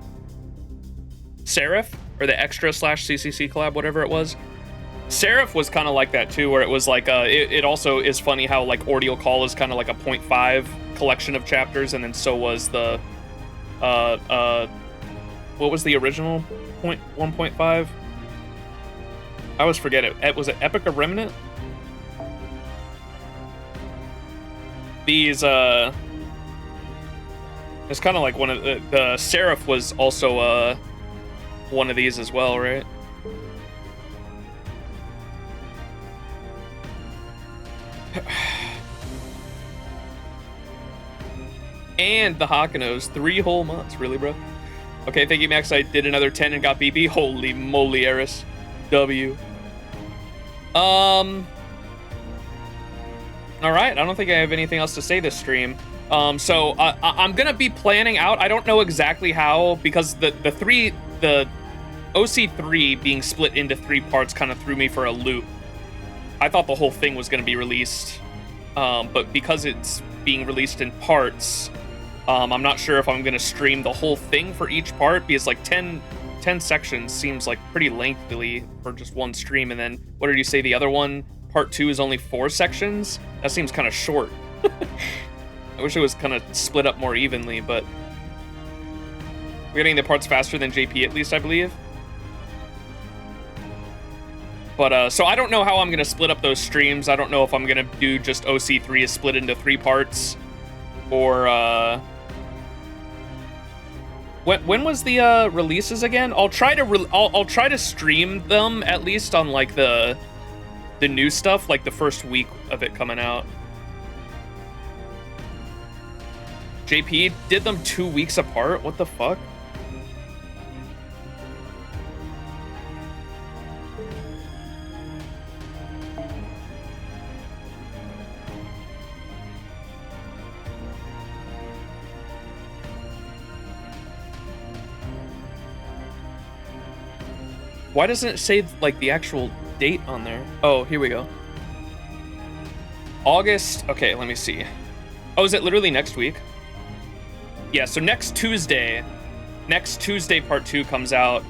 Seraph, or the Extra/CCC collab, whatever it was. Seraph was kind of like that too, where it was like, it also is funny how like Ordeal Call is kind of like a 0.5 collection of chapters, and then so was the, what was the original 1.5? I always forget it. Was it Epic or Remnant? These, it's kind of like one of the Seraph was also, one of these as well, right? And the Hakunos, 3 whole months, really, bro? Okay, thank you, Max. I did another 10 and got BB. Holy moly, Eris. W. Alright, I don't think I have anything else to say this stream. So I'm gonna be planning out. I don't know exactly how, because the OC3 being split into 3 parts kind of threw me for a loop. I thought the whole thing was gonna be released, but because it's being released in parts, I'm not sure if I'm gonna stream the whole thing for each part, because like 10 sections seems like pretty lengthily for just one stream. And then what did you say the other one? Part 2 is only 4 sections? That seems kind of short. I wish it was kind of split up more evenly, but we're getting the parts faster than JP, at least, I believe. But, so I don't know how I'm going to split up those streams. I don't know if I'm going to do just OC3 is split into 3 parts, or, when was the, releases again? I'll try to stream them, at least on, like, the new stuff, like the first week of it coming out. JP did them 2 weeks apart? What the fuck? Why doesn't it say like the actual date on there? Oh, here we go. August. Okay, let me see. Oh, is it literally next week? Yeah, so next Tuesday part 2 comes out,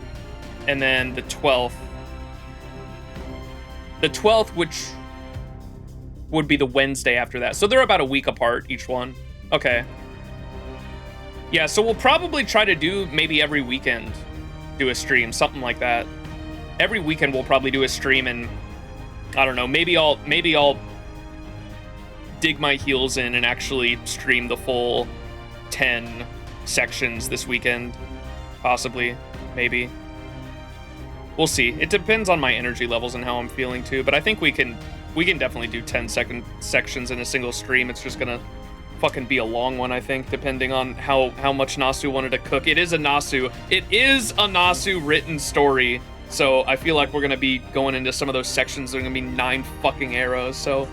and then the 12th. The 12th, which would be the Wednesday after that. So they're about a week apart, each one. Okay. Yeah, so we'll probably try to do maybe every weekend do a stream, something like that. Every weekend we'll probably do a stream, and I don't know, maybe I'll dig my heels in and actually stream the full 10 sections this weekend. Possibly. Maybe. We'll see. It depends on my energy levels and how I'm feeling too, but I think we can definitely do 10-second sections in a single stream. It's just gonna fucking be a long one, I think, depending on how much Nasu wanted to cook. It is a Nasu written story, so I feel like we're gonna be going into some of those sections. They're gonna be 9 fucking arrows, so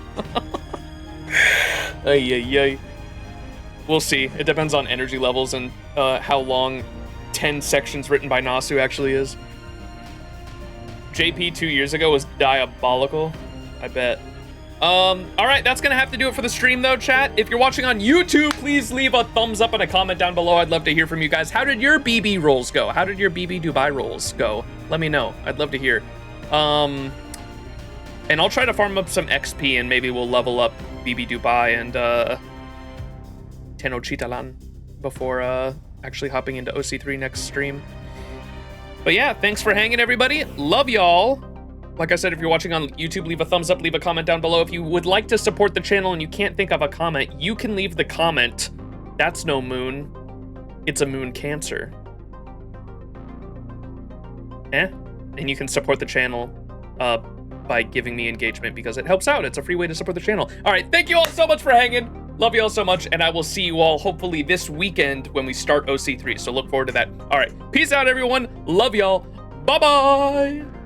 ay. We'll see. It depends on energy levels and how long 10 sections written by Nasu actually is. JP 2 years ago was diabolical, I bet. All right, that's gonna have to do it for the stream though, chat. If you're watching on YouTube, please leave a thumbs up and a comment down below. I'd love to hear from you guys. How did your BB rolls go? How did your BB Dubai rolls go? Let me know. I'd love to hear. And I'll try to farm up some XP and maybe we'll level up BB Dubai and Tenochtitlan before actually hopping into OC3 next stream. But yeah, thanks for hanging, everybody. Love y'all. Like I said, if you're watching on YouTube, leave a thumbs up, leave a comment down below. If you would like to support the channel and you can't think of a comment, you can leave the comment. That's no moon. It's a moon Cancer. And you can support the channel by giving me engagement because it helps out. It's a free way to support the channel. All right, thank you all so much for hanging. Love you all so much, and I will see you all hopefully this weekend when we start OC3. So look forward to that. All right, peace out, everyone. Love y'all. Bye-bye.